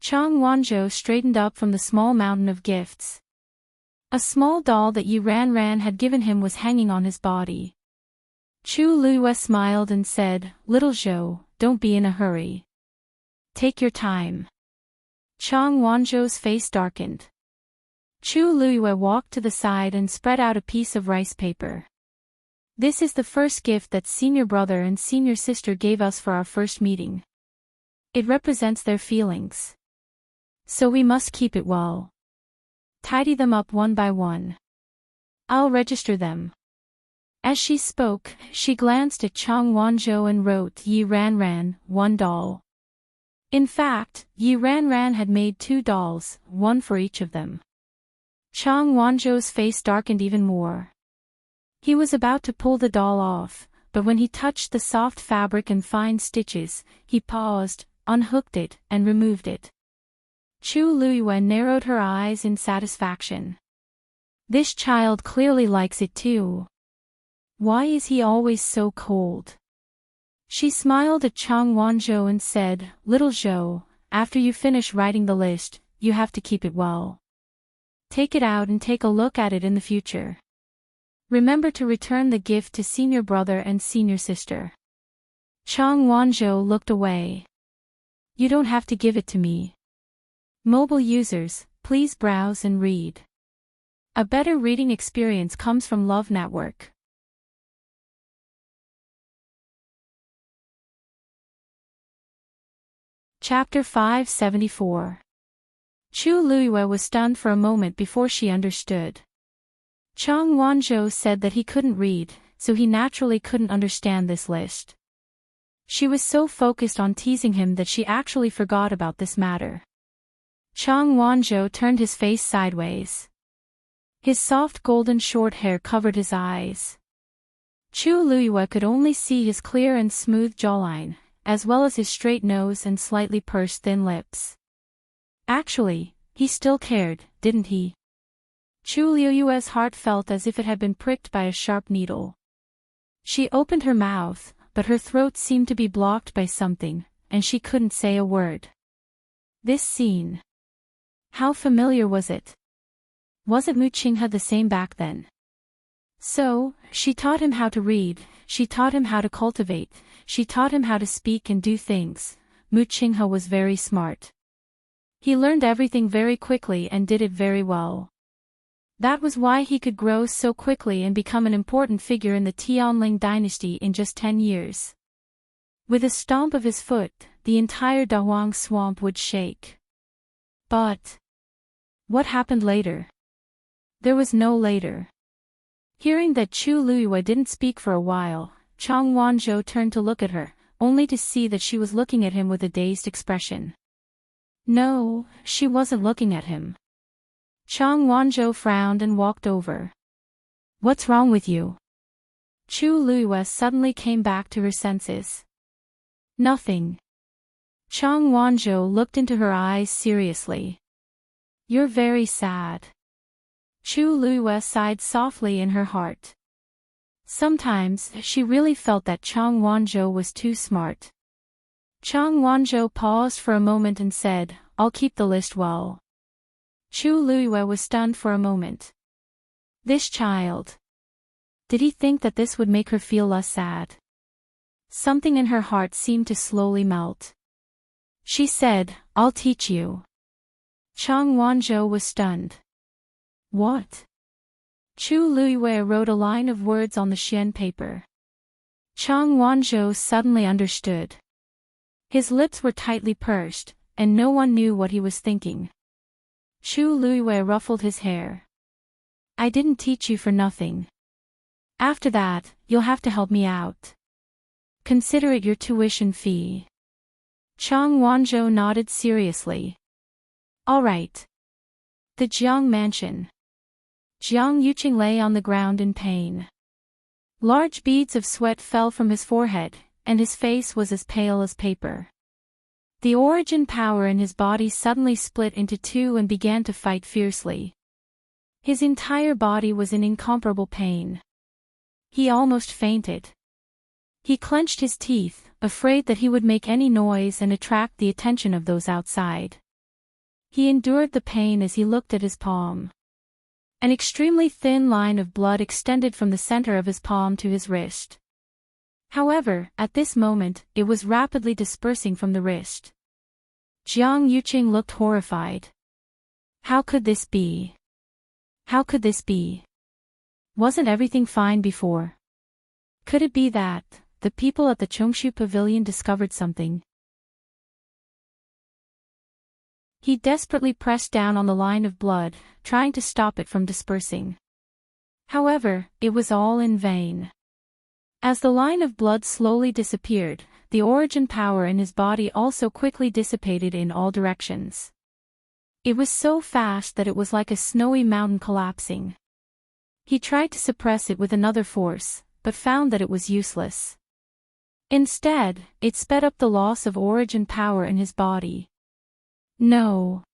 Chang Wanzhou straightened up from the small mountain of gifts. A small doll that Yi Ranran had given him was hanging on his body. Chu Luiyue smiled and said, "Little Zhou, don't be in a hurry. Take your time." Chang Wanzhou's face darkened. Chu Luiyue walked to the side and spread out a piece of rice paper. "This is the first gift that senior brother and senior sister gave us for our first meeting. It represents their feelings. So we must keep it well. Tidy them up one by one. I'll register them." As she spoke, she glanced at Chang Wanzhou and wrote Yi Ranran, 1 doll. In fact, Yi Ranran had made 2 dolls, 1 for each of them. Chang Wanzhou's face darkened even more. He was about to pull the doll off, but when he touched the soft fabric and fine stitches, he paused, unhooked it, and removed it. Chu Luiyue narrowed her eyes in satisfaction. This child clearly likes it too. Why is he always so cold? She smiled at Chang Wanzhou and said, "Little Zhou, after you finish writing the list, you have to keep it well. Take it out and take a look at it in the future. Remember to return the gift to senior brother and senior sister." Chang Wanzhou looked away. "You don't have to give it to me. Mobile users, please browse and read. A better reading experience comes from Love Network. Chapter 574. Chu Luiyue was stunned for a moment before she understood. Chang Wanzhou said that he couldn't read, so he naturally couldn't understand this list. She was so focused on teasing him that she actually forgot about this matter. Chang Wanzhou turned his face sideways. His soft golden short hair covered his eyes. Chu Luiyue could only see his clear and smooth jawline, as well as his straight nose and slightly pursed thin lips. Actually, he still cared, didn't he? Chu Luiyue's heart felt as if it had been pricked by a sharp needle. She opened her mouth, but her throat seemed to be blocked by something, and she couldn't say a word. This scene. How familiar was it? Wasn't Mu Qinghe the same back then? So, she taught him how to read, she taught him how to cultivate, she taught him how to speak and do things. Mu Qinghe was very smart. He learned everything very quickly and did it very well. That was why he could grow so quickly and become an important figure in the Tianling dynasty in just 10 years. With a stomp of his foot, the entire Dahuang swamp would shake. But what happened later? There was no later. Hearing that Chu Luiyue didn't speak for a while, Chang Wanzhou turned to look at her, only to see that she was looking at him with a dazed expression. No, she wasn't looking at him. Chang Wanzhou frowned and walked over. What's wrong with you? Chu Luiyue suddenly came back to her senses. Nothing. Chang Wanzhou looked into her eyes seriously. You're very sad. Chu Luiyue sighed softly in her heart. Sometimes she really felt that Chang Wanzhou was too smart. Chang Wanzhou paused for a moment and said, I'll keep the list well. Chu Luiyue was stunned for a moment. This child. Did he think that this would make her feel less sad? Something in her heart seemed to slowly melt. She said, I'll teach you. Chang Wanzhou was stunned. What? Chu Luiyue wrote a line of words on the xian paper. Chang Wanzhou suddenly understood. His lips were tightly pursed, and no one knew what he was thinking. Chu Luiyue ruffled his hair. I didn't teach you for nothing. After that, you'll have to help me out. Consider it your tuition fee. Chang Wanzhou nodded seriously. All right. The Jiang Mansion. Jiang Yuqing lay on the ground in pain. Large beads of sweat fell from his forehead, and his face was as pale as paper. The origin power in his body suddenly split into two and began to fight fiercely. His entire body was in incomparable pain. He almost fainted. He clenched his teeth, afraid that he would make any noise and attract the attention of those outside. He endured the pain as he looked at his palm. An extremely thin line of blood extended from the center of his palm to his wrist. However, at this moment, it was rapidly dispersing from the wrist. Jiang Yuqing looked horrified. How could this be? How could this be? Wasn't everything fine before? Could it be that the people at the Chongshu Pavilion discovered something? He desperately pressed down on the line of blood, trying to stop it from dispersing. However, it was all in vain. As the line of blood slowly disappeared, the origin power in his body also quickly dissipated in all directions. It was so fast that it was like a snowy mountain collapsing. He tried to suppress it with another force, but found that it was useless. Instead, it sped up the loss of origin power in his body. No.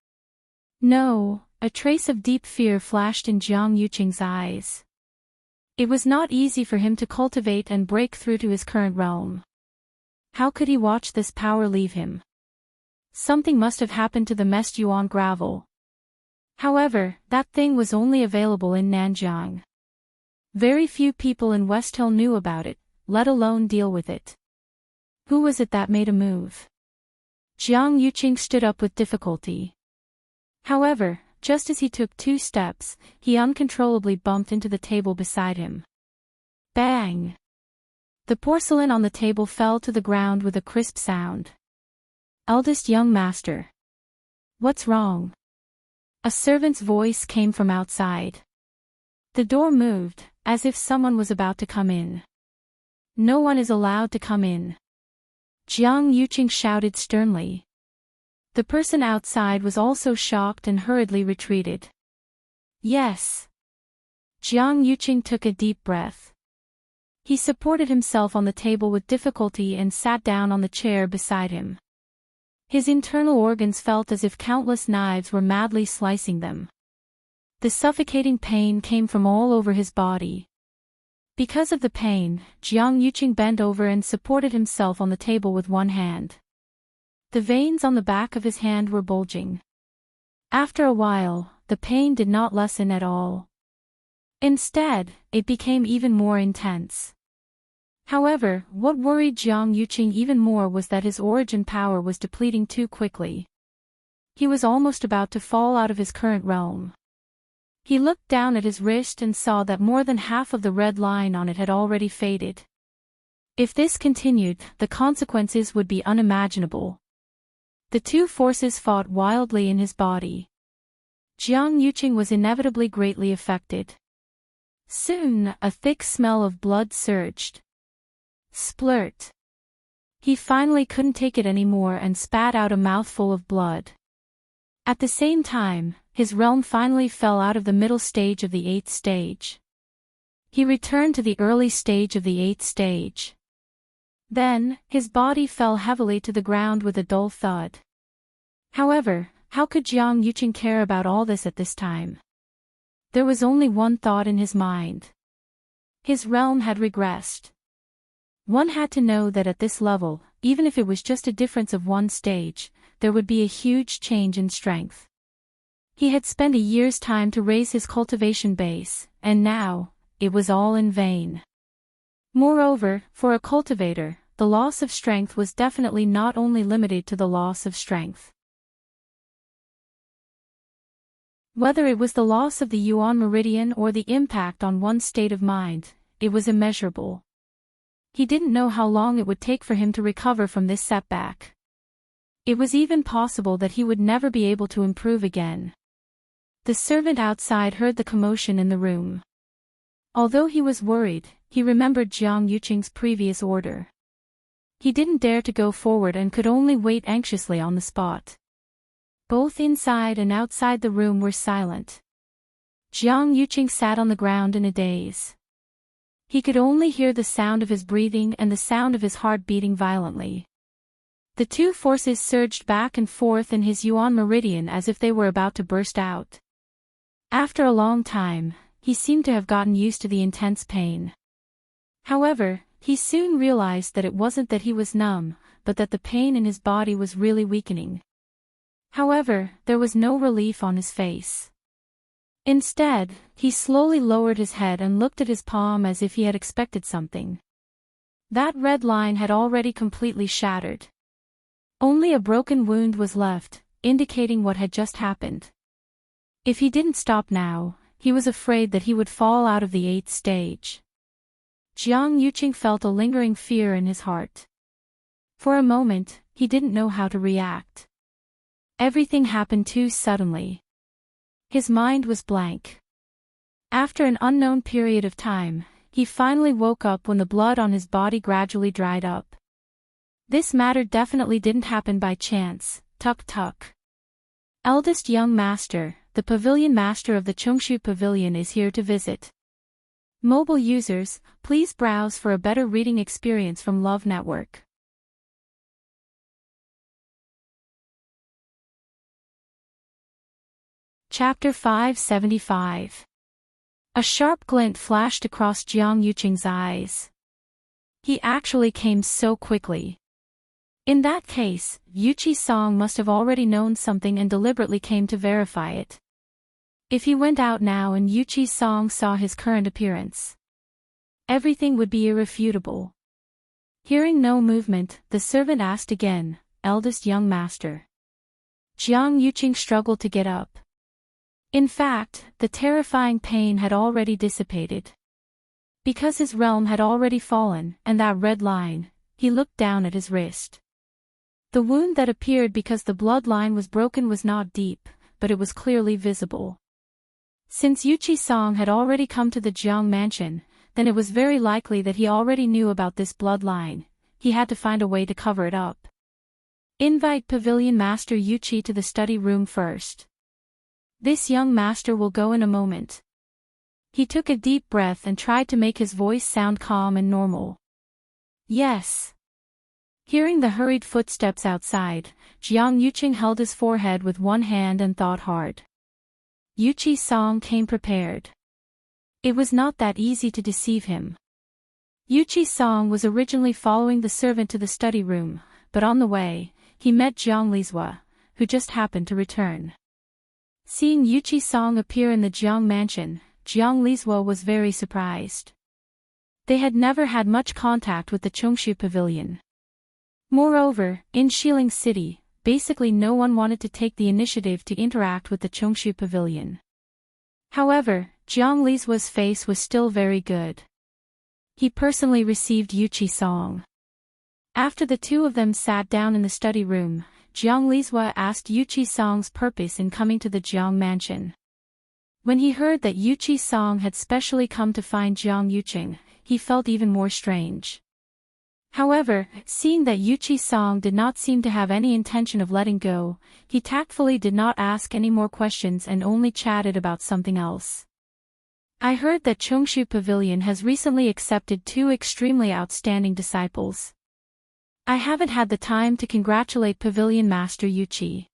No, a trace of deep fear flashed in Jiang Yuqing's eyes. It was not easy for him to cultivate and break through to his current realm. How could he watch this power leave him? Something must have happened to the Mest Yuan gravel. However, that thing was only available in Nanjiang. Very few people in West Hill knew about it, let alone deal with it. Who was it that made a move? Jiang Yuqing stood up with difficulty. However, just as he took 2 steps, he uncontrollably bumped into the table beside him. Bang! The porcelain on the table fell to the ground with a crisp sound. Eldest young master. What's wrong? A servant's voice came from outside. The door moved, as if someone was about to come in. No one is allowed to come in. Jiang Yuqing shouted sternly. The person outside was also shocked and hurriedly retreated. Yes. Jiang Yuqing took a deep breath. He supported himself on the table with difficulty and sat down on the chair beside him. His internal organs felt as if countless knives were madly slicing them. The suffocating pain came from all over his body. Because of the pain, Jiang Yuqing bent over and supported himself on the table with one hand. The veins on the back of his hand were bulging. After a while, the pain did not lessen at all. Instead, it became even more intense. However, what worried Jiang Yuqing even more was that his origin power was depleting too quickly. He was almost about to fall out of his current realm. He looked down at his wrist and saw that more than half of the red line on it had already faded. If this continued, the consequences would be unimaginable. The two forces fought wildly in his body. Jiang Yuqing was inevitably greatly affected. Soon, a thick smell of blood surged. Splurt. He finally couldn't take it anymore and spat out a mouthful of blood. At the same time, his realm finally fell out of the middle stage of the 8th stage. He returned to the early stage of the 8th stage. Then, his body fell heavily to the ground with a dull thud. However, how could Jiang Yuqing care about all this at this time? There was only one thought in his mind. His realm had regressed. One had to know that at this level, even if it was just a difference of one stage, there would be a huge change in strength. He had spent a year's time to raise his cultivation base, and now, it was all in vain. Moreover, for a cultivator, the loss of strength was definitely not only limited to the loss of strength. Whether it was the loss of the Yuan meridian or the impact on one's state of mind, it was immeasurable. He didn't know how long it would take for him to recover from this setback. It was even possible that he would never be able to improve again. The servant outside heard the commotion in the room. Although he was worried, he remembered Jiang Yuqing's previous order. He didn't dare to go forward and could only wait anxiously on the spot. Both inside and outside the room were silent. Jiang Yuqing sat on the ground in a daze. He could only hear the sound of his breathing and the sound of his heart beating violently. The two forces surged back and forth in his Yuan meridian as if they were about to burst out. After a long time, he seemed to have gotten used to the intense pain. However, he soon realized that it wasn't that he was numb, but that the pain in his body was really weakening. However, there was no relief on his face. Instead, he slowly lowered his head and looked at his palm as if he had expected something. That red line had already completely shattered. Only a broken wound was left, indicating what had just happened. If he didn't stop now, he was afraid that he would fall out of the 8th stage. Jiang Yuqing felt a lingering fear in his heart. For a moment, he didn't know how to react. Everything happened too suddenly. His mind was blank. After an unknown period of time, he finally woke up when the blood on his body gradually dried up. This matter definitely didn't happen by chance. Tuk tuk. Eldest young master, the pavilion master of the Chongshu Pavilion is here to visit. Mobile users, please browse for a better reading experience from Love Network. Chapter 575. A sharp glint flashed across Jiang Yuqing's eyes. He actually came so quickly. In that case, Yuqi Song must have already known something and deliberately came to verify it. If he went out now and Yuqi Song saw his current appearance, everything would be irrefutable. Hearing no movement, the servant asked again, "Eldest young master." Jiang Yuqing struggled to get up. In fact, the terrifying pain had already dissipated. Because his realm had already fallen, and that red line, he looked down at his wrist. The wound that appeared because the bloodline was broken was not deep, but it was clearly visible. Since Yuqi Song had already come to the Jiang mansion, then it was very likely that he already knew about this bloodline. He had to find a way to cover it up. Invite Pavilion Master Yuqi to the study room first. This young master will go in a moment. He took a deep breath and tried to make his voice sound calm and normal. Yes. Hearing the hurried footsteps outside, Jiang Yuqing held his forehead with one hand and thought hard. Yuqi Song came prepared. It was not that easy to deceive him. Yuqi Song was originally following the servant to the study room, but on the way, he met Jiang Lizhua, who just happened to return. Seeing Yuqi Song appear in the Jiang mansion, Jiang Lizhua was very surprised. They had never had much contact with the Chongshu Pavilion. Moreover, in Xiling City, basically no one wanted to take the initiative to interact with the Chongshu Pavilion. However, Jiang Lizhua's face was still very good. He personally received Yuqi Song. After the two of them sat down in the study room, Jiang Lizhua asked Yuqi Song's purpose in coming to the Jiang mansion. When he heard that Yuqi Song had specially come to find Jiang Yuqing, he felt even more strange. However, seeing that Yuchi Song did not seem to have any intention of letting go, he tactfully did not ask any more questions and only chatted about something else. I heard that Chongshu Pavilion has recently accepted 2 extremely outstanding disciples. I haven't had the time to congratulate Pavilion Master Yuchi.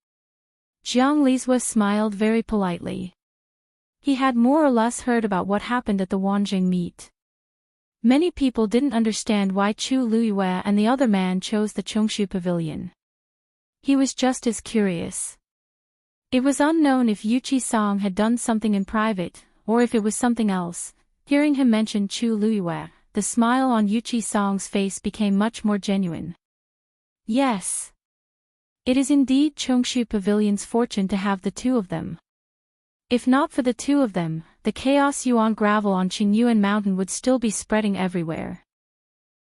Jiang Lizhua smiled very politely. He had more or less heard about what happened at the Wanjing meet. Many people didn't understand why Chu Luiyue and the other man chose the Chongshu Pavilion. He was just as curious. It was unknown if Yuchi Song had done something in private, or if it was something else. Hearing him mention Chu Luiyue, the smile on Yuchi Song's face became much more genuine. Yes. It is indeed Chongshu Pavilion's fortune to have the 2 of them. If not for the 2 of them, the chaos yuan gravel on Qingyuan Mountain would still be spreading everywhere.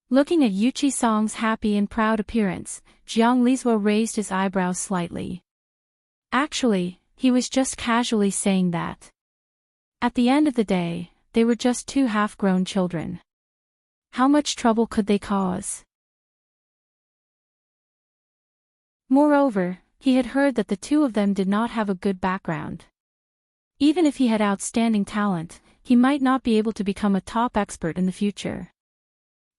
Looking at Yuchi Song's happy and proud appearance, Jiang Lizhua raised his eyebrows slightly. Actually, he was just casually saying that. At the end of the day, they were just 2 half-grown children. How much trouble could they cause? Moreover, he had heard that the 2 of them did not have a good background. Even if he had outstanding talent, he might not be able to become a top expert in the future.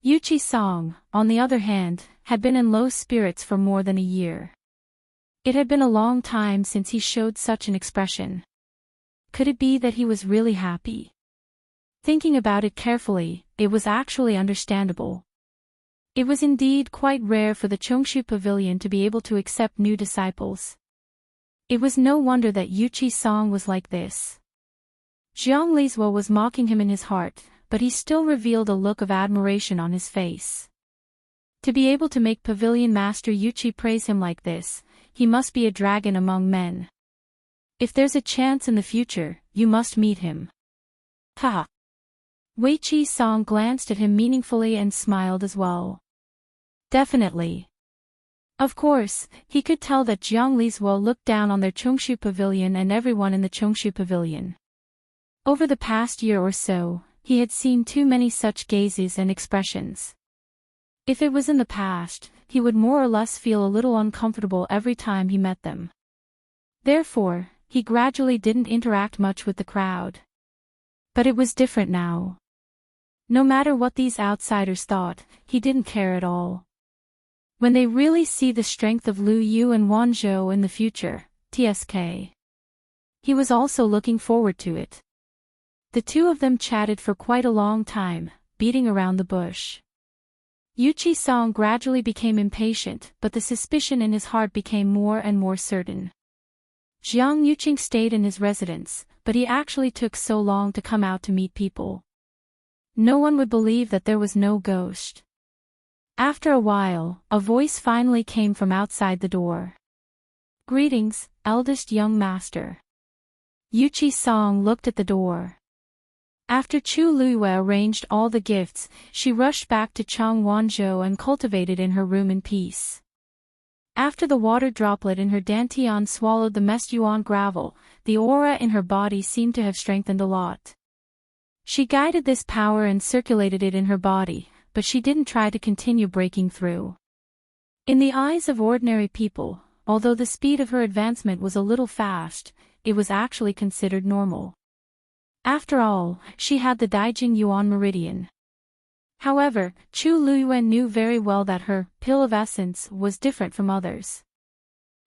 Yuchi Song, on the other hand, had been in low spirits for more than a year. It had been a long time since he showed such an expression. Could it be that he was really happy? Thinking about it carefully, it was actually understandable. It was indeed quite rare for the Chongshu Pavilion to be able to accept new disciples. It was no wonder that Yuchi Song was like this. Jiang Lizhua was mocking him in his heart, but he still revealed a look of admiration on his face. To be able to make Pavilion Master Yuchi praise him like this, he must be a dragon among men. If there's a chance in the future, you must meet him. Ha! Weiqi Song glanced at him meaningfully and smiled as well. Definitely. Of course, he could tell that Jiang Lizhua looked down on their Chongshu Pavilion and everyone in the Chongshu Pavilion. Over the past year or so, he had seen too many such gazes and expressions. If it was in the past, he would more or less feel a little uncomfortable every time he met them. Therefore, he gradually didn't interact much with the crowd. But it was different now. No matter what these outsiders thought, he didn't care at all. When they really see the strength of Lu Yu and Wan Zhou in the future, TSK. He was also looking forward to it. The 2 of them chatted for quite a long time, beating around the bush. Yuchi Song gradually became impatient, but the suspicion in his heart became more and more certain. Jiang Yuqing stayed in his residence, but he actually took so long to come out to meet people. No one would believe that there was no ghost. After a while, a voice finally came from outside the door. Greetings, eldest young master. Yuchi Song looked at the door. After Chu Luiyue arranged all the gifts, she rushed back to Chang Wanzhou and cultivated in her room in peace. After the water droplet in her dantian swallowed the messed yuan gravel, the aura in her body seemed to have strengthened a lot. She guided this power and circulated it in her body, but she didn't try to continue breaking through. In the eyes of ordinary people, although the speed of her advancement was a little fast, it was actually considered normal. After all, she had the Daijing Yuan Meridian. However, Chu Luiyue knew very well that her pill of essence was different from others.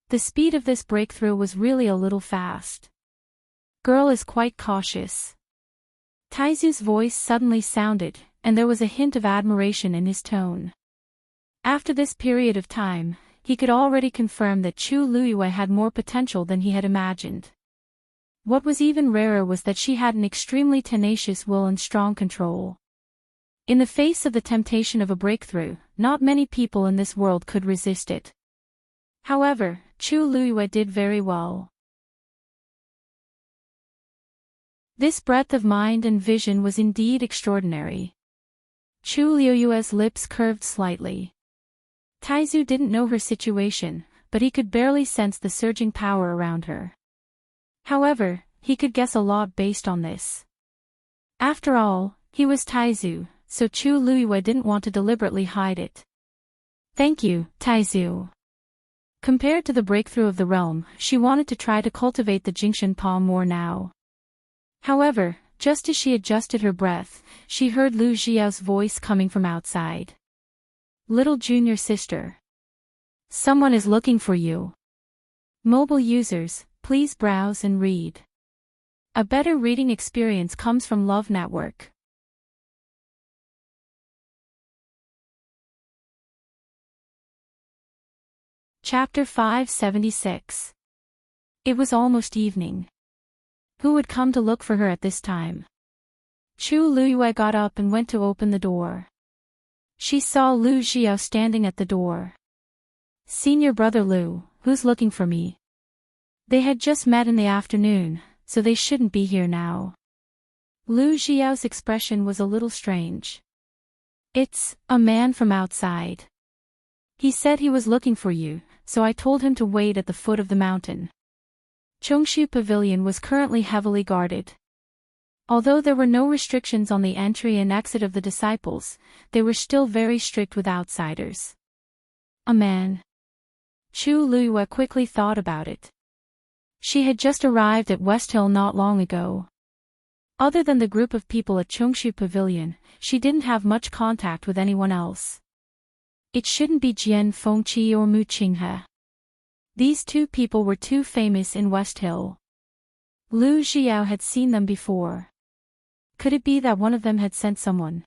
The speed of this breakthrough was really a little fast. Girl is quite cautious. Taizu's voice suddenly sounded, and there was a hint of admiration in his tone. After this period of time, he could already confirm that Chu Luiyue had more potential than he had imagined. What was even rarer was that she had an extremely tenacious will and strong control. In the face of the temptation of a breakthrough, not many people in this world could resist it. However, Chu Luiyue did very well. This breadth of mind and vision was indeed extraordinary. Chu Luiyue's lips curved slightly. Taizu didn't know her situation, but he could barely sense the surging power around her. However, he could guess a lot based on this. After all, he was Taizu, so Chu Luiyue didn't want to deliberately hide it. Thank you, Taizu. Compared to the breakthrough of the realm, she wanted to try to cultivate the Jingshan Pa more now. However, just as she adjusted her breath, she heard Lu Xiao's voice coming from outside. Little junior sister. Someone is looking for you. Mobile users, please browse and read. A better reading experience comes from Love Network. Chapter 576. It was almost evening. Who would come to look for her at this time? Chu Luyue got up and went to open the door. She saw Lu Xiao standing at the door. Senior brother Lu, who's looking for me? They had just met in the afternoon, so they shouldn't be here now. Lu Xiao's expression was a little strange. It's a man from outside. He said he was looking for you, so I told him to wait at the foot of the mountain. Chongshu Pavilion was currently heavily guarded. Although there were no restrictions on the entry and exit of the disciples, they were still very strict with outsiders. A man. Chu Luyue quickly thought about it. She had just arrived at West Hill not long ago. Other than the group of people at Chongshu Pavilion, she didn't have much contact with anyone else. It shouldn't be Jian Fengqi or Mu Qinghe. These two people were too famous in West Hill. Lu Xiao had seen them before. Could it be that one of them had sent someone?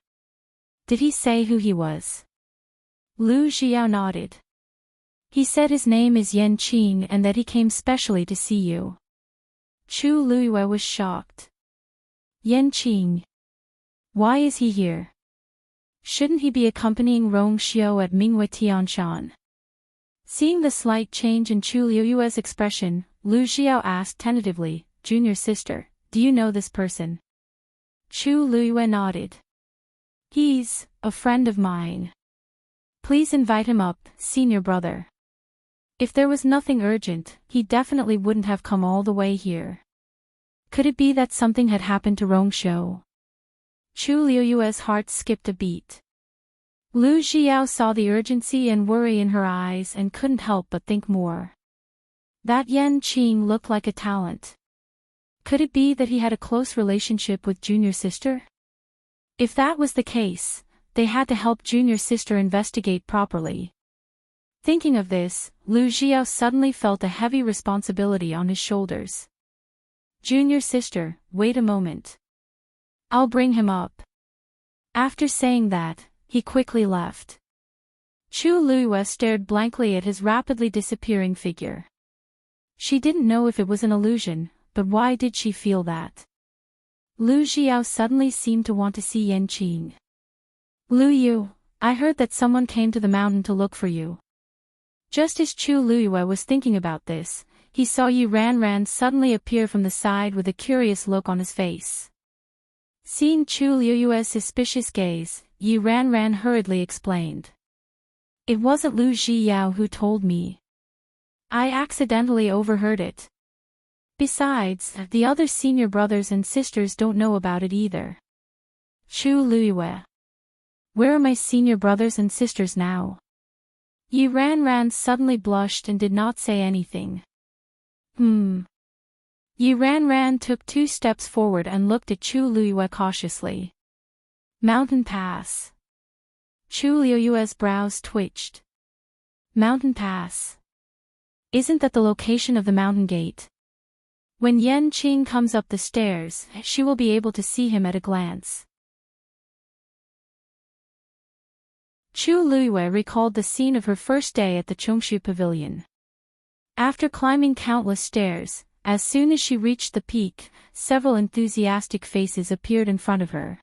Did he say who he was? Lu Xiao nodded. He said his name is Enchanting and that he came specially to see you. Chu Luyue was shocked. Enchanting. Why is he here? Shouldn't he be accompanying Rong Xiao at Minghui Tianshan? Seeing the slight change in Chu Luyue's expression, Lu Xiao asked tentatively, Junior sister, do you know this person? Chu Luyue nodded. He's a friend of mine. Please invite him up, senior brother. If there was nothing urgent, he definitely wouldn't have come all the way here. Could it be that something had happened to Rong Xiao? Chu Luyue's heart skipped a beat. Lu Xiao saw the urgency and worry in her eyes and couldn't help but think more. That Enchanting looked like a talent. Could it be that he had a close relationship with junior sister? If that was the case, they had to help junior sister investigate properly. Thinking of this, Lu Xiao suddenly felt a heavy responsibility on his shoulders. Junior sister, wait a moment. I'll bring him up. After saying that, he quickly left. Chu Luyue stared blankly at his rapidly disappearing figure. She didn't know if it was an illusion, but why did she feel that? Lu Xiao suddenly seemed to want to see Enchanting. Lu Yu, I heard that someone came to the mountain to look for you. Just as Chu Luyue was thinking about this, he saw Yi Ranran suddenly appear from the side with a curious look on his face. Seeing Chu Luyue's suspicious gaze, Yi Ranran hurriedly explained. It wasn't Lu Xiao who told me. I accidentally overheard it. Besides, the other senior brothers and sisters don't know about it either. Chu Luyue. Where are my senior brothers and sisters now? Yi Ranran suddenly blushed and did not say anything. Yi Ranran took 2 steps forward and looked at Chu Luyue cautiously. Mountain Pass. Chu Luyue's brows twitched. Mountain Pass. Isn't that the location of the mountain gate? When Enchanting comes up the stairs, she will be able to see him at a glance. Chu Luyue recalled the scene of her first day at the Chongshu Pavilion. After climbing countless stairs, as soon as she reached the peak, several enthusiastic faces appeared in front of her.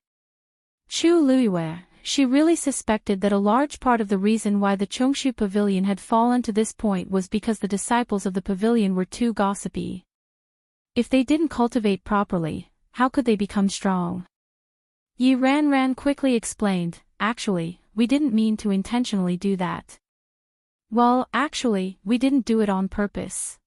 Chu Luyue, she really suspected that a large part of the reason why the Chongshu Pavilion had fallen to this point was because the disciples of the pavilion were too gossipy. If they didn't cultivate properly, how could they become strong? Yi Ranran quickly explained, actually, we didn't mean to intentionally do that. Well, actually, we didn't do it on purpose.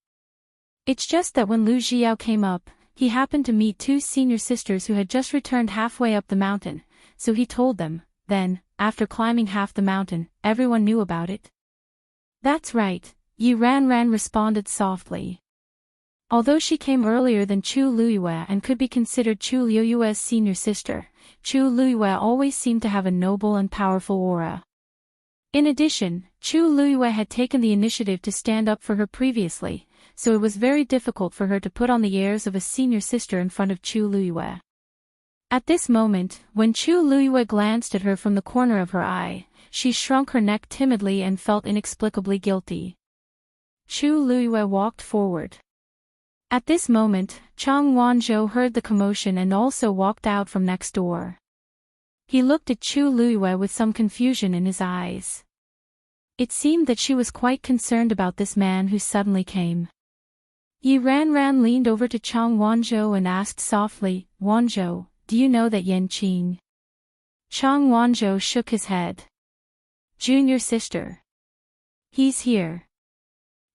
It's just that when Lu Xiao came up, he happened to meet 2 senior sisters who had just returned halfway up the mountain, so he told them, then, after climbing half the mountain, everyone knew about it? That's right, Yi Ran responded softly. Although she came earlier than Chu Luiyue and could be considered Chu Liuyue's senior sister, Chu Luiyue always seemed to have a noble and powerful aura. In addition, Chu Luiyue had taken the initiative to stand up for her previously, so it was very difficult for her to put on the airs of a senior sister in front of Chu Luiyue. At this moment, when Chu Luiyue glanced at her from the corner of her eye, she shrunk her neck timidly and felt inexplicably guilty. Chu Luiyue walked forward. At this moment, Chang Wanzhou heard the commotion and also walked out from next door. He looked at Chu Luiyue with some confusion in his eyes. It seemed that she was quite concerned about this man who suddenly came. Yi Ran leaned over to Chang Wanzhou and asked softly, "Wanzhou, do you know that Enchanting?" Chang Wanzhou shook his head. "Junior sister. He's here."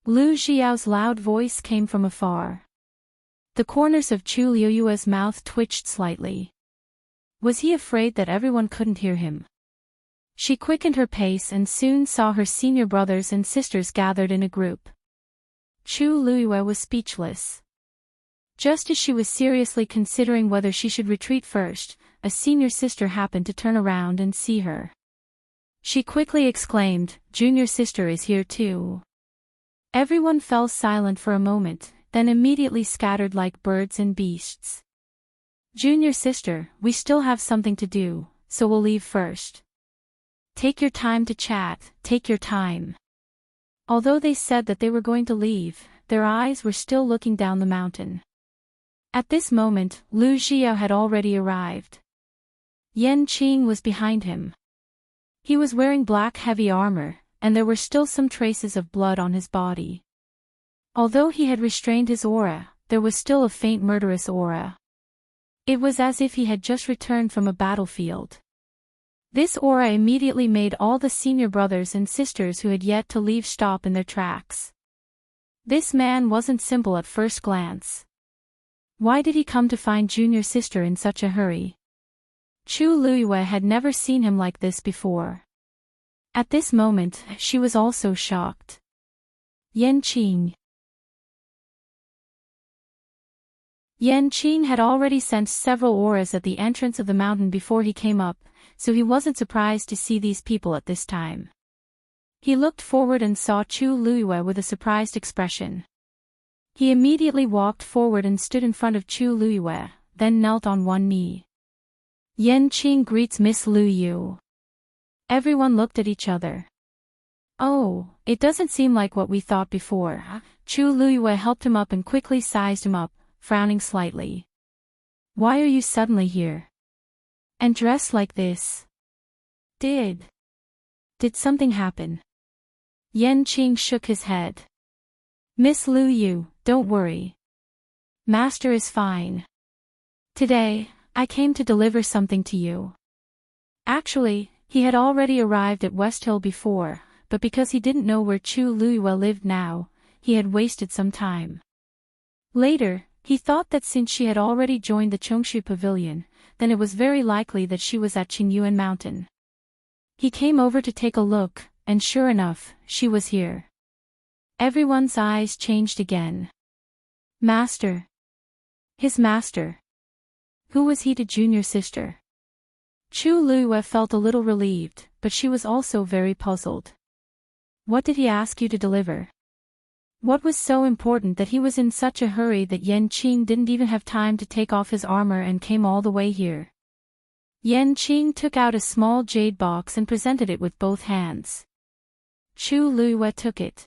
Lu Xiao's loud voice came from afar. The corners of Chu Liuyue's mouth twitched slightly. Was he afraid that everyone couldn't hear him? She quickened her pace and soon saw her senior brothers and sisters gathered in a group. Chu Luiyue was speechless. Just as she was seriously considering whether she should retreat first, a senior sister happened to turn around and see her. She quickly exclaimed, "Junior sister is here too." Everyone fell silent for a moment, then immediately scattered like birds and beasts. "Junior sister, we still have something to do, so we'll leave first. Take your time to chat, take your time." Although they said that they were going to leave, their eyes were still looking down the mountain. At this moment, Lu Xiao had already arrived. Enchanting was behind him. He was wearing black heavy armor, and there were still some traces of blood on his body. Although he had restrained his aura, there was still a faint murderous aura. It was as if he had just returned from a battlefield. This aura immediately made all the senior brothers and sisters who had yet to leave stop in their tracks. This man wasn't simple at first glance. Why did he come to find junior sister in such a hurry? Chu Luiyue had never seen him like this before. At this moment, she was also shocked. Enchanting had already sensed several auras at the entrance of the mountain before he came up, so he wasn't surprised to see these people at this time. He looked forward and saw Chu Luiyue with a surprised expression. He immediately walked forward and stood in front of Chu Luiyue, then knelt on one knee. "Enchanting greets Miss Lu Yu." Everyone looked at each other. "Oh, it doesn't seem like what we thought before." Chu Luiyue helped him up and quickly sized him up, frowning slightly. "Why are you suddenly here? And dressed like this? Did something happen?" Enchanting shook his head. "Miss Lu Yu, don't worry. Master is fine. Today, I came to deliver something to you." Actually, he had already arrived at West Hill before, but because he didn't know where Chu Luiyue lived now, he had wasted some time. Later, he thought that since she had already joined the Chongshu Pavilion, then it was very likely that she was at Qingyuan Mountain. He came over to take a look, and sure enough, she was here. Everyone's eyes changed again. Master. His master. Who was he to junior sister? Chu Luiyue felt a little relieved, but she was also very puzzled. What did he ask you to deliver? What was so important that he was in such a hurry that Enchanting didn't even have time to take off his armor and came all the way here? Enchanting took out a small jade box and presented it with both hands. Chu Luiyue took it.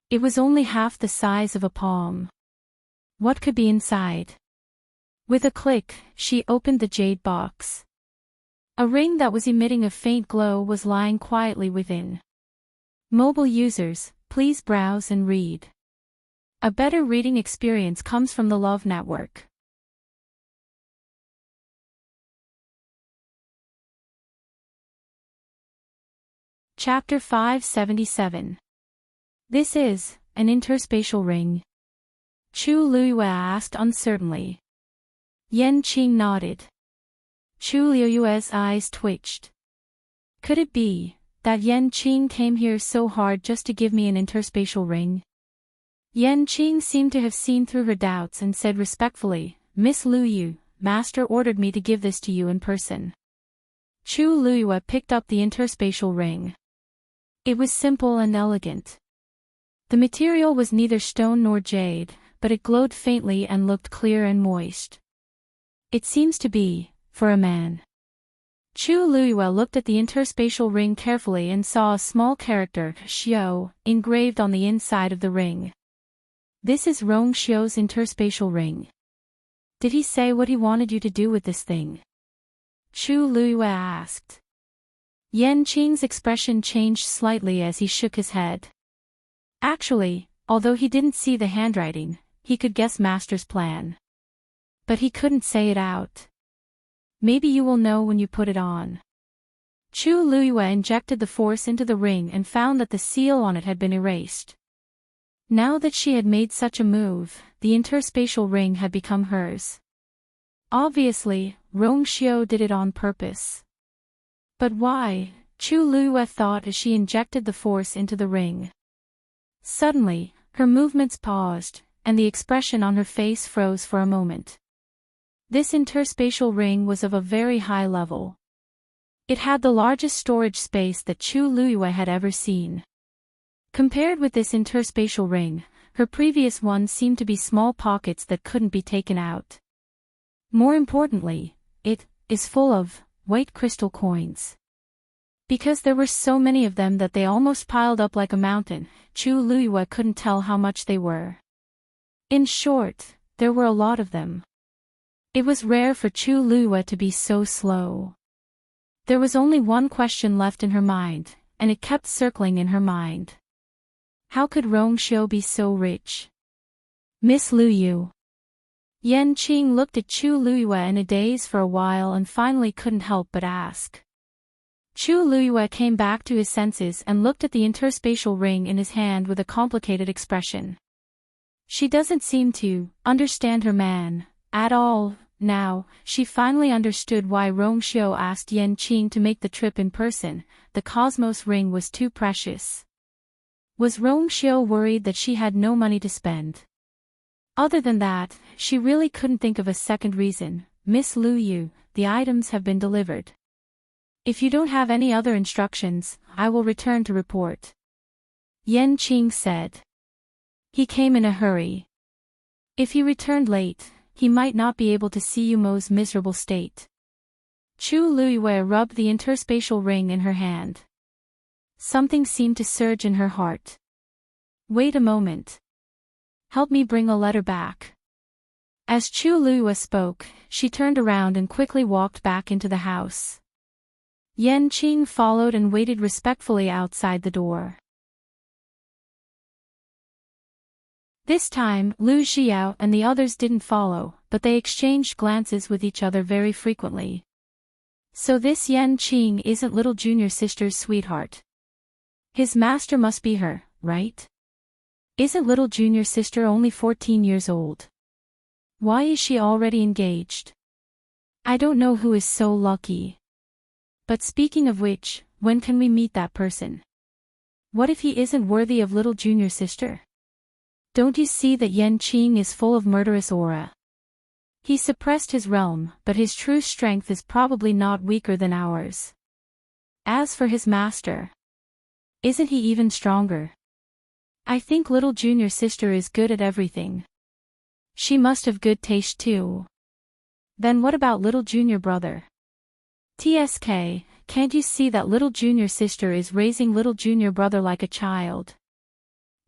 It was only half the size of a palm. What could be inside? With a click, she opened the jade box. A ring that was emitting a faint glow was lying quietly within. Mobile users, please browse and read. A better reading experience comes from the Love Network. Chapter 577. This is an interspatial ring. Chu Luiyue asked uncertainly. Enchanting nodded. Chu Liuyue's eyes twitched. Could it be that Enchanting came here so hard just to give me an interspatial ring? Enchanting seemed to have seen through her doubts and said respectfully, Miss Luyu, Master ordered me to give this to you in person. Chu Luyue picked up the interspatial ring. It was simple and elegant. The material was neither stone nor jade, but it glowed faintly and looked clear and moist. It seems to be, for a man. Chu Luyue looked at the interspatial ring carefully and saw a small character, Xiao, engraved on the inside of the ring. This is Rong Xiao's interspatial ring. Did he say what he wanted you to do with this thing? Chu Luyue asked. Enchanting's expression changed slightly as he shook his head. Actually, although he didn't see the handwriting, he could guess Master's plan. But he couldn't say it out. Maybe you will know when you put it on. Chu Luyue injected the force into the ring and found that the seal on it had been erased. Now that she had made such a move, the interspatial ring had become hers. Obviously, Rong Xiao did it on purpose. But why? Chu Luyue thought as she injected the force into the ring. Suddenly, her movements paused, and the expression on her face froze for a moment. This interspatial ring was of a very high level. It had the largest storage space that Chu Luyue had ever seen. Compared with this interspatial ring, her previous one seemed to be small pockets that couldn't be taken out. More importantly, it is full of white crystal coins. Because there were so many of them that they almost piled up like a mountain, Chu Luyue couldn't tell how much they were. In short, there were a lot of them. It was rare for Chu Luyue to be so slow. There was only one question left in her mind, and it kept circling in her mind. How could Rong Xiao be so rich? Miss Luyu. Enchanting looked at Chu Luyue in a daze for a while and finally couldn't help but ask. Chu Luyue came back to his senses and looked at the interspatial ring in his hand with a complicated expression. She doesn't seem to understand her man at all. Now, she finally understood why Rong Xiao asked Enchanting to make the trip in person. The Cosmos ring was too precious. Was Rong Xiao worried that she had no money to spend? Other than that, she really couldn't think of a second reason. Miss Luyu, the items have been delivered. If you don't have any other instructions, I will return to report. Enchanting said. He came in a hurry. If he returned late, he might not be able to see Yumo's miserable state. Chu Luyue rubbed the interspatial ring in her hand. Something seemed to surge in her heart. Wait a moment. Help me bring a letter back. As Chu Luyue spoke, she turned around and quickly walked back into the house. Enchanting followed and waited respectfully outside the door. This time, Lu Xiao and the others didn't follow, but they exchanged glances with each other very frequently. So this Enchanting isn't little junior sister's sweetheart. His master must be her, right? Isn't little junior sister only 14 years old? Why is she already engaged? I don't know who is so lucky. But speaking of which, when can we meet that person? What if he isn't worthy of little junior sister? Don't you see that Enchanting is full of murderous aura? He suppressed his realm, but his true strength is probably not weaker than ours. As for his master, isn't he even stronger? I think little junior sister is good at everything. She must have good taste too. Then what about little junior brother? TSK, can't you see that little junior sister is raising little junior brother like a child?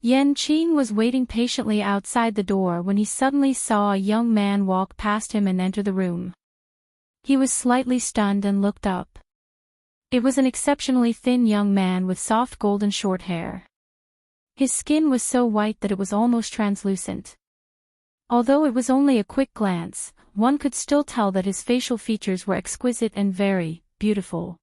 Enchanting was waiting patiently outside the door when he suddenly saw a young man walk past him and enter the room. He was slightly stunned and looked up. It was an exceptionally thin young man with soft golden short hair. His skin was so white that it was almost translucent. Although it was only a quick glance, one could still tell that his facial features were exquisite and very beautiful.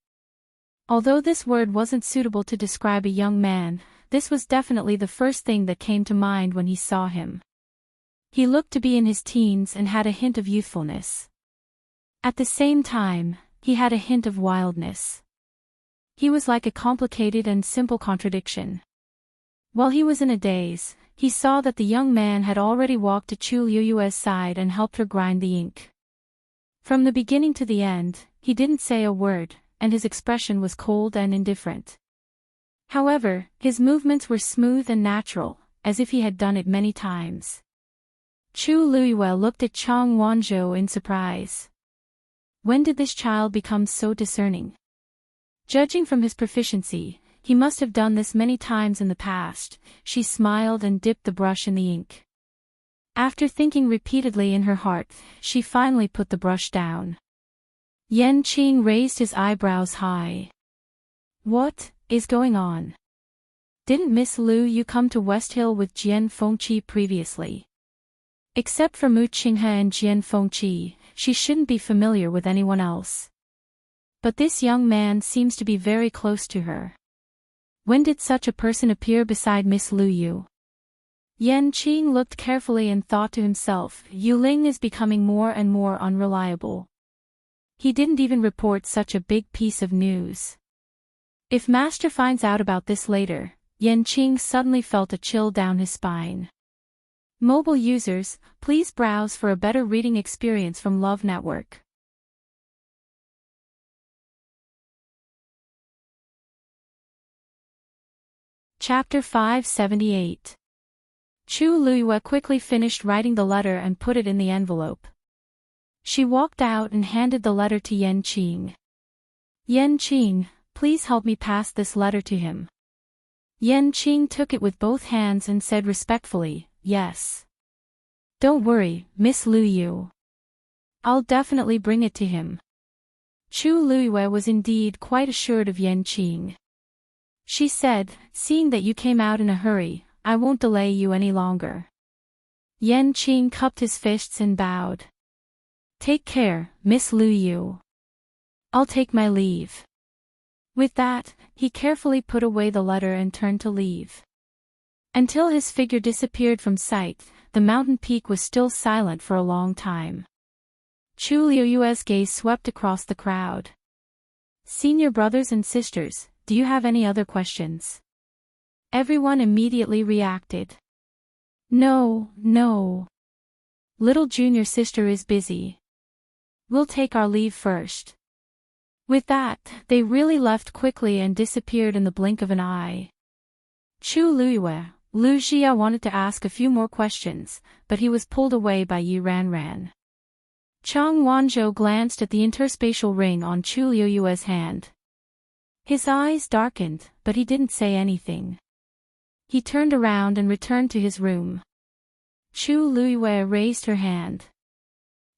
Although this word wasn't suitable to describe a young man, this was definitely the first thing that came to mind when he saw him. He looked to be in his teens and had a hint of youthfulness. At the same time, he had a hint of wildness. He was like a complicated and simple contradiction. While he was in a daze, he saw that the young man had already walked to Chu Liuyue's side and helped her grind the ink. From the beginning to the end, he didn't say a word, and his expression was cold and indifferent. However, his movements were smooth and natural, as if he had done it many times. Chu Liyue looked at Chang Wanzhou in surprise. When did this child become so discerning? Judging from his proficiency, he must have done this many times in the past. She smiled and dipped the brush in the ink. After thinking repeatedly in her heart, she finally put the brush down. Yan Qing raised his eyebrows high. What is going on? Didn't Miss Lu Yu come to West Hill with Jian Fengqi previously? Except for Mu Qinghe and Jian Fengqi, she shouldn't be familiar with anyone else. But this young man seems to be very close to her. When did such a person appear beside Miss Lu Yu? Yan Qing looked carefully and thought to himself, Yu Ling is becoming more and more unreliable. He didn't even report such a big piece of news. If Master finds out about this later, Yan Qing suddenly felt a chill down his spine. Mobile users, please browse for a better reading experience from Love Network. Chapter 578. Chu Liyue quickly finished writing the letter and put it in the envelope. She walked out and handed the letter to Yan Qing. Yan Qing, please help me pass this letter to him. Yan Qing took it with both hands and said respectfully, yes. Don't worry, Miss Lu Yu. I'll definitely bring it to him. Chu Liyue was indeed quite assured of Yan Qing. She said, seeing that you came out in a hurry, I won't delay you any longer. Yan Qing cupped his fists and bowed. Take care, Miss Lu Yu. I'll take my leave. With that, he carefully put away the letter and turned to leave. Until his figure disappeared from sight, the mountain peak was still silent for a long time. Chu Liyue's gaze swept across the crowd. Senior brothers and sisters, do you have any other questions? Everyone immediately reacted. No, no. Little junior sister is busy. We'll take our leave first. With that, they really left quickly and disappeared in the blink of an eye. Chu Liyue, Lu Jia wanted to ask a few more questions, but he was pulled away by Yi Ranran. Chang Wanzhou glanced at the interspatial ring on Chu Liyue's hand. His eyes darkened, but he didn't say anything. He turned around and returned to his room. Chu Liyue raised her hand.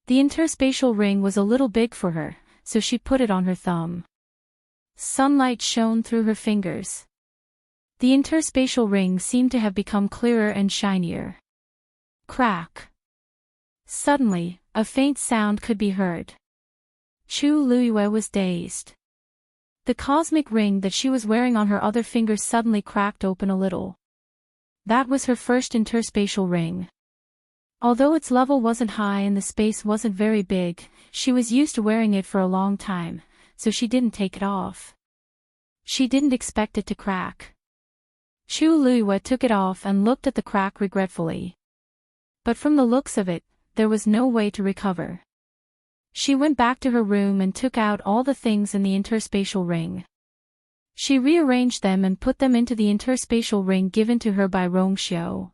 The interspatial ring was a little big for her, so she put it on her thumb. Sunlight shone through her fingers. The interspatial ring seemed to have become clearer and shinier. Crack. Suddenly, a faint sound could be heard. Chu Liyue was dazed. The cosmic ring that she was wearing on her other finger suddenly cracked open a little. That was her first interspatial ring. Although its level wasn't high and the space wasn't very big, she was used to wearing it for a long time, so she didn't take it off. She didn't expect it to crack. Chu Liyue took it off and looked at the crack regretfully. But from the looks of it, there was no way to recover. She went back to her room and took out all the things in the interspatial ring. She rearranged them and put them into the interspatial ring given to her by Rongxiu.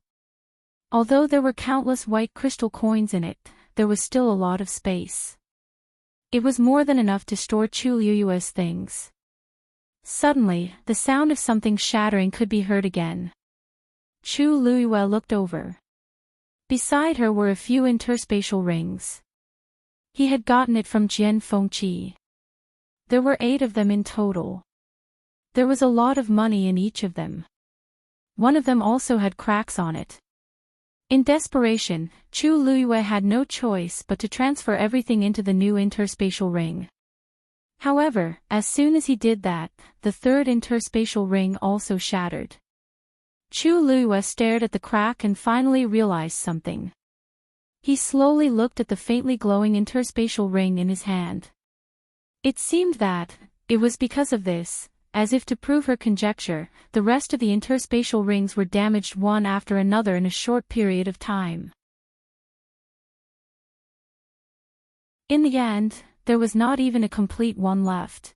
Although there were countless white crystal coins in it, there was still a lot of space. It was more than enough to store Chu Liyue's things. Suddenly, the sound of something shattering could be heard again. Chu Liyue looked over. Beside her were a few interspatial rings. He had gotten it from Jian Fengqi. There were 8 of them in total. There was a lot of money in each of them. One of them also had cracks on it. In desperation, Chu Liyue had no choice but to transfer everything into the new interspatial ring. However, as soon as he did that, the third interspatial ring also shattered. Chu Liyue stared at the crack and finally realized something. He slowly looked at the faintly glowing interspatial ring in his hand. It seemed that, it was because of this, as if to prove her conjecture, the rest of the interspatial rings were damaged one after another in a short period of time. In the end, there was not even a complete one left.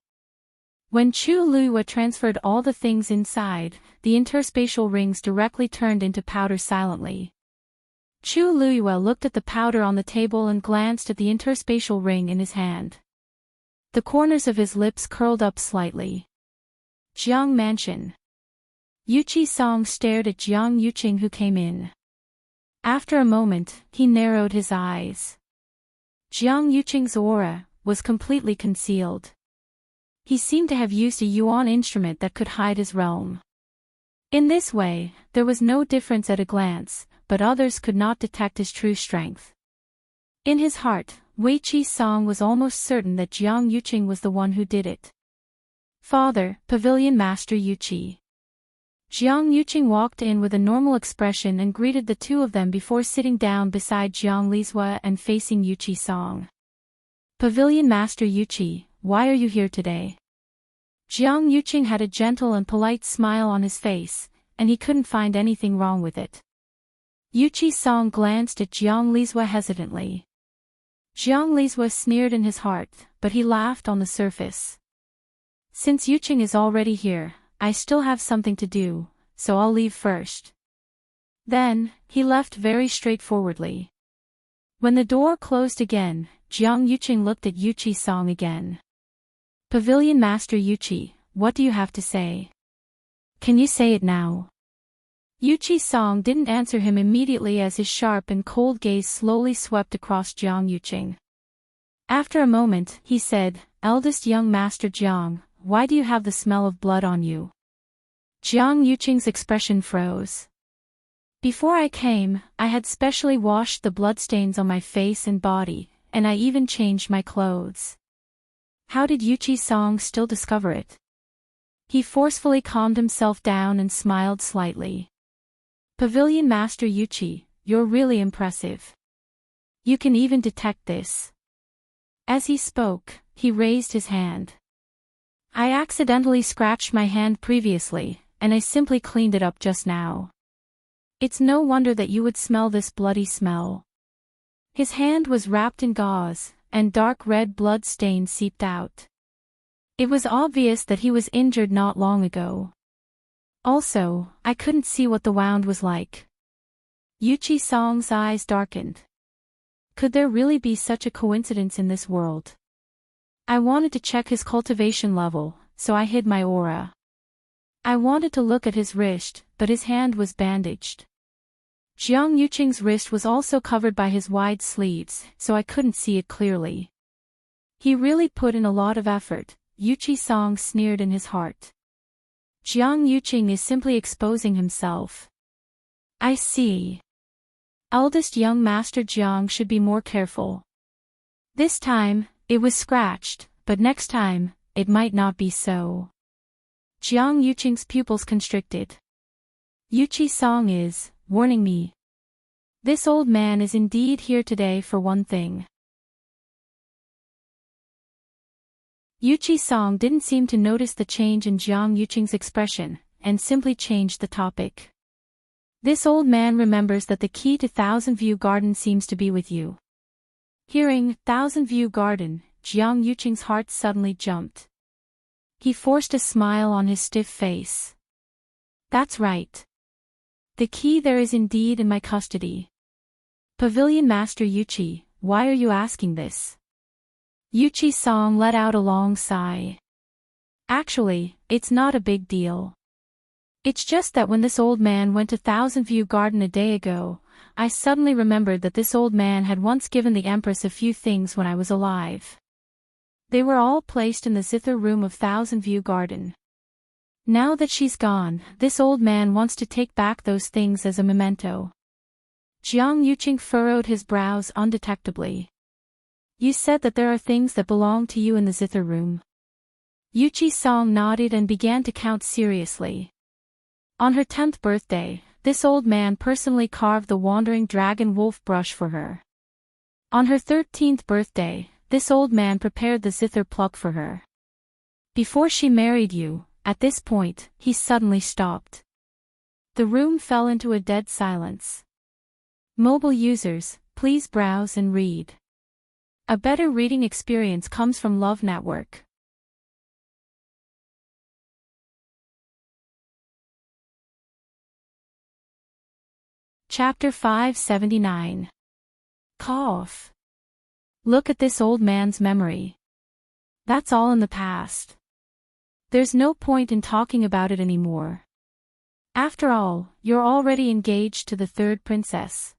When Chu Luihua transferred all the things inside, the interspatial rings directly turned into powder silently. Chu Luihua looked at the powder on the table and glanced at the interspatial ring in his hand. The corners of his lips curled up slightly. Jiang Mansion. Yuqi Song stared at Jiang Yuqing, who came in. After a moment, he narrowed his eyes. Jiang Yuqing's aura was completely concealed. He seemed to have used a yuan instrument that could hide his realm. In this way, there was no difference at a glance, but others could not detect his true strength. In his heart, Weiqi Song was almost certain that Jiang Yuqing was the one who did it. Father, Pavilion Master Yuqi. Jiang Yuqing walked in with a normal expression and greeted the two of them before sitting down beside Jiang Lizhua and facing Yuqi Song. Pavilion Master Yuqi, why are you here today? Jiang Yuqing had a gentle and polite smile on his face, and he couldn't find anything wrong with it. Yuqi Song glanced at Jiang Lizhua hesitantly. Jiang Lizhua sneered in his heart, but he laughed on the surface. Since Yuqing is already here, I still have something to do, so I'll leave first. Then, he left very straightforwardly. When the door closed again, Jiang Yuqing looked at Yuqi Song again. Pavilion Master Yuqi, what do you have to say? Can you say it now? Yuqi Song didn't answer him immediately as his sharp and cold gaze slowly swept across Jiang Yuqing. After a moment, he said, Eldest young Master Jiang, why do you have the smell of blood on you? Jiang Yuqing's expression froze. Before I came, I had specially washed the bloodstains on my face and body, and I even changed my clothes. How did Yuqi Song still discover it? He forcefully calmed himself down and smiled slightly. Pavilion Master Yuqi, you're really impressive. You can even detect this. As he spoke, he raised his hand. I accidentally scratched my hand previously, and I simply cleaned it up just now. It's no wonder that you would smell this bloody smell. His hand was wrapped in gauze, and dark red blood stains seeped out. It was obvious that he was injured not long ago. Also, I couldn't see what the wound was like. Yuqi Song's eyes darkened. Could there really be such a coincidence in this world? I wanted to check his cultivation level, so I hid my aura. I wanted to look at his wrist, but his hand was bandaged. Jiang Yuqing's wrist was also covered by his wide sleeves, so I couldn't see it clearly. He really put in a lot of effort, Yuqi Song sneered in his heart. Jiang Yuqing is simply exposing himself. I see. Eldest young Master Jiang should be more careful. This time, it was scratched, but next time, it might not be so. Jiang Yuqing's pupils constricted. Yuqi Song is warning me. This old man is indeed here today for one thing. Yuqi Song didn't seem to notice the change in Jiang Yuqing's expression, and simply changed the topic. This old man remembers that the key to Thousand View Garden seems to be with you. Hearing Thousand View Garden, Jiang Yuqing's heart suddenly jumped. He forced a smile on his stiff face. That's right. The key there is indeed in my custody. Pavilion Master Yuqi, why are you asking this? Yuqi Song let out a long sigh. Actually, it's not a big deal. It's just that when this old man went to Thousand View Garden a day ago, I suddenly remembered that this old man had once given the Empress a few things when I was alive. They were all placed in the zither room of Thousand View Garden. Now that she's gone, this old man wants to take back those things as a memento. Jiang Yuqing furrowed his brows undetectably. You said that there are things that belong to you in the zither room. Yuqi Song nodded and began to count seriously. On her 10th birthday, this old man personally carved the wandering dragon wolf brush for her. On her 13th birthday, this old man prepared the zither plug for her. Before she married you, At this point, he suddenly stopped. The room fell into a dead silence. Mobile users, please browse and read. A better reading experience comes from Love Network. Chapter 579. Cough. Look at this old man's memory. That's all in the past. There's no point in talking about it anymore. After all, you're already engaged to the third princess.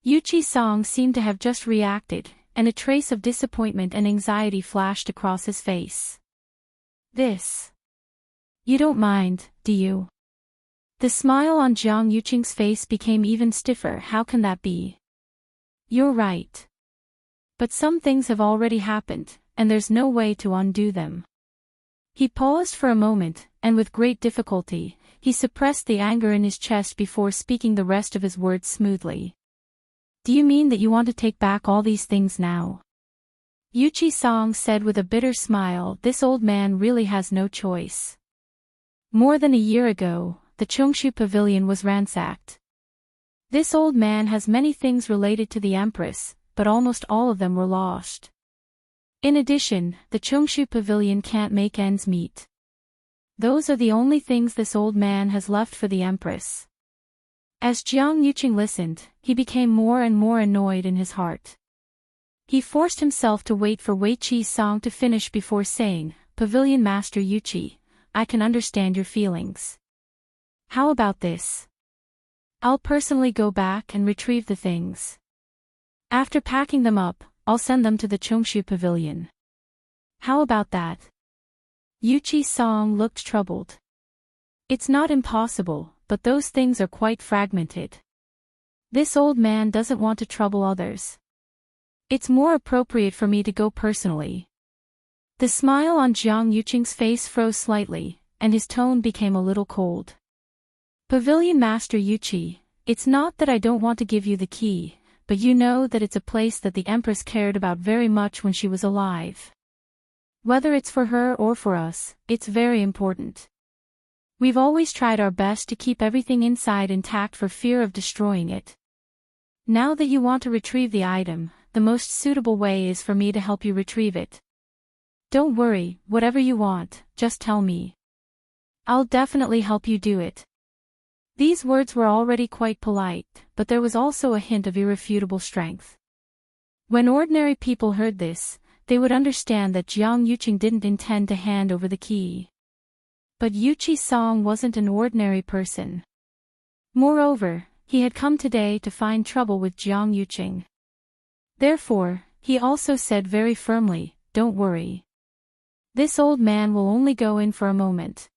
Yuchi-san seemed to have just reacted, and a trace of disappointment and anxiety flashed across his face. This. You don't mind, do you? The smile on Jiang Yuqing's face became even stiffer. How can that be? You're right. But some things have already happened, and there's no way to undo them. He paused for a moment, and with great difficulty, he suppressed the anger in his chest before speaking the rest of his words smoothly. Do you mean that you want to take back all these things now? Yuchi-san said with a bitter smile. This old man really has no choice. More than a year ago, the Chongshu Pavilion was ransacked. This old man has many things related to the Empress, but almost all of them were lost. In addition, the Chongshu Pavilion can't make ends meet. Those are the only things this old man has left for the Empress. As Jiang Yuqing listened, he became more and more annoyed in his heart. He forced himself to wait for Wei Qi's song to finish before saying, Pavilion Master Yuqi, I can understand your feelings. How about this? I'll personally go back and retrieve the things. After packing them up, I'll send them to the Chongshu Pavilion. How about that? Yuchi-san looked troubled. It's not impossible, but those things are quite fragmented. This old man doesn't want to trouble others. It's more appropriate for me to go personally. The smile on Jiang Yuqing's face froze slightly, and his tone became a little cold. Pavilion Master Yuqi, it's not that I don't want to give you the key, but you know that it's a place that the Empress cared about very much when she was alive. Whether it's for her or for us, it's very important. We've always tried our best to keep everything inside intact for fear of destroying it. Now that you want to retrieve the item, the most suitable way is for me to help you retrieve it. Don't worry, whatever you want, just tell me. I'll definitely help you do it. These words were already quite polite, but there was also a hint of irrefutable strength. When ordinary people heard this, they would understand that Jiang Yuqing didn't intend to hand over the key. But Yuchi-san wasn't an ordinary person. Moreover, he had come today to find trouble with Jiang Yuqing. Therefore, he also said very firmly, don't worry. This old man will only go in for a moment.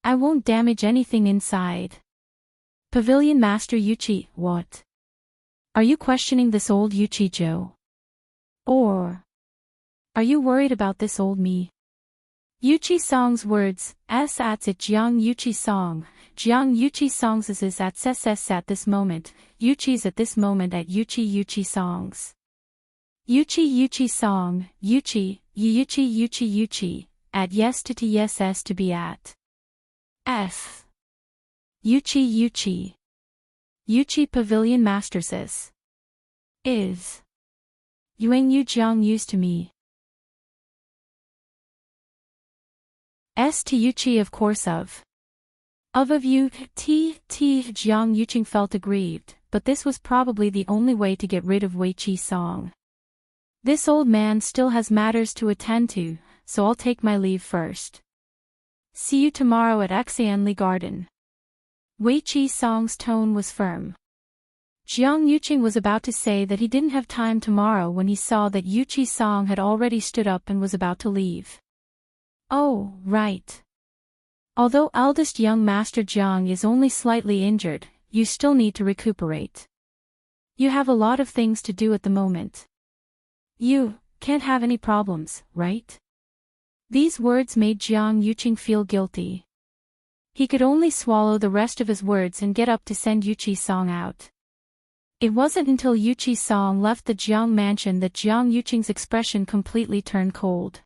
I won't damage anything inside. Pavilion Master Yuqi, what? Are you questioning this old Yuchi-jo? Or are you worried about this old me? Yuchi-sang's words, at it Jiang Yuchi-sang, Jiang Yuchi-sang's is at ses at this moment, Yuchi's at this moment at Yuchi-sang. Yuchi-sang, Yuchi, at yes to be at. F. Yuchi. Yuchi Pavilion Master says. Is. Yuang Yu Jiang used to me. S to Yuchi of course of. Of you, Jiang Yuqing felt aggrieved, but this was probably the only way to get rid of Wei Qi-song. This old man still has matters to attend to, so I'll take my leave first. See you tomorrow at Xianli Garden. Wei Qi-song's tone was firm. Jiang Yuqing was about to say that he didn't have time tomorrow when he saw that Yuchi-song had already stood up and was about to leave. Oh, right. Although eldest young Master Jiang is only slightly injured, you still need to recuperate. You have a lot of things to do at the moment. You can't have any problems, right? These words made Jiang Yuqing feel guilty. He could only swallow the rest of his words and get up to send Yuchi-song out. It wasn't until Yuchi-song left the Jiang mansion that Jiang Yuqing's expression completely turned cold.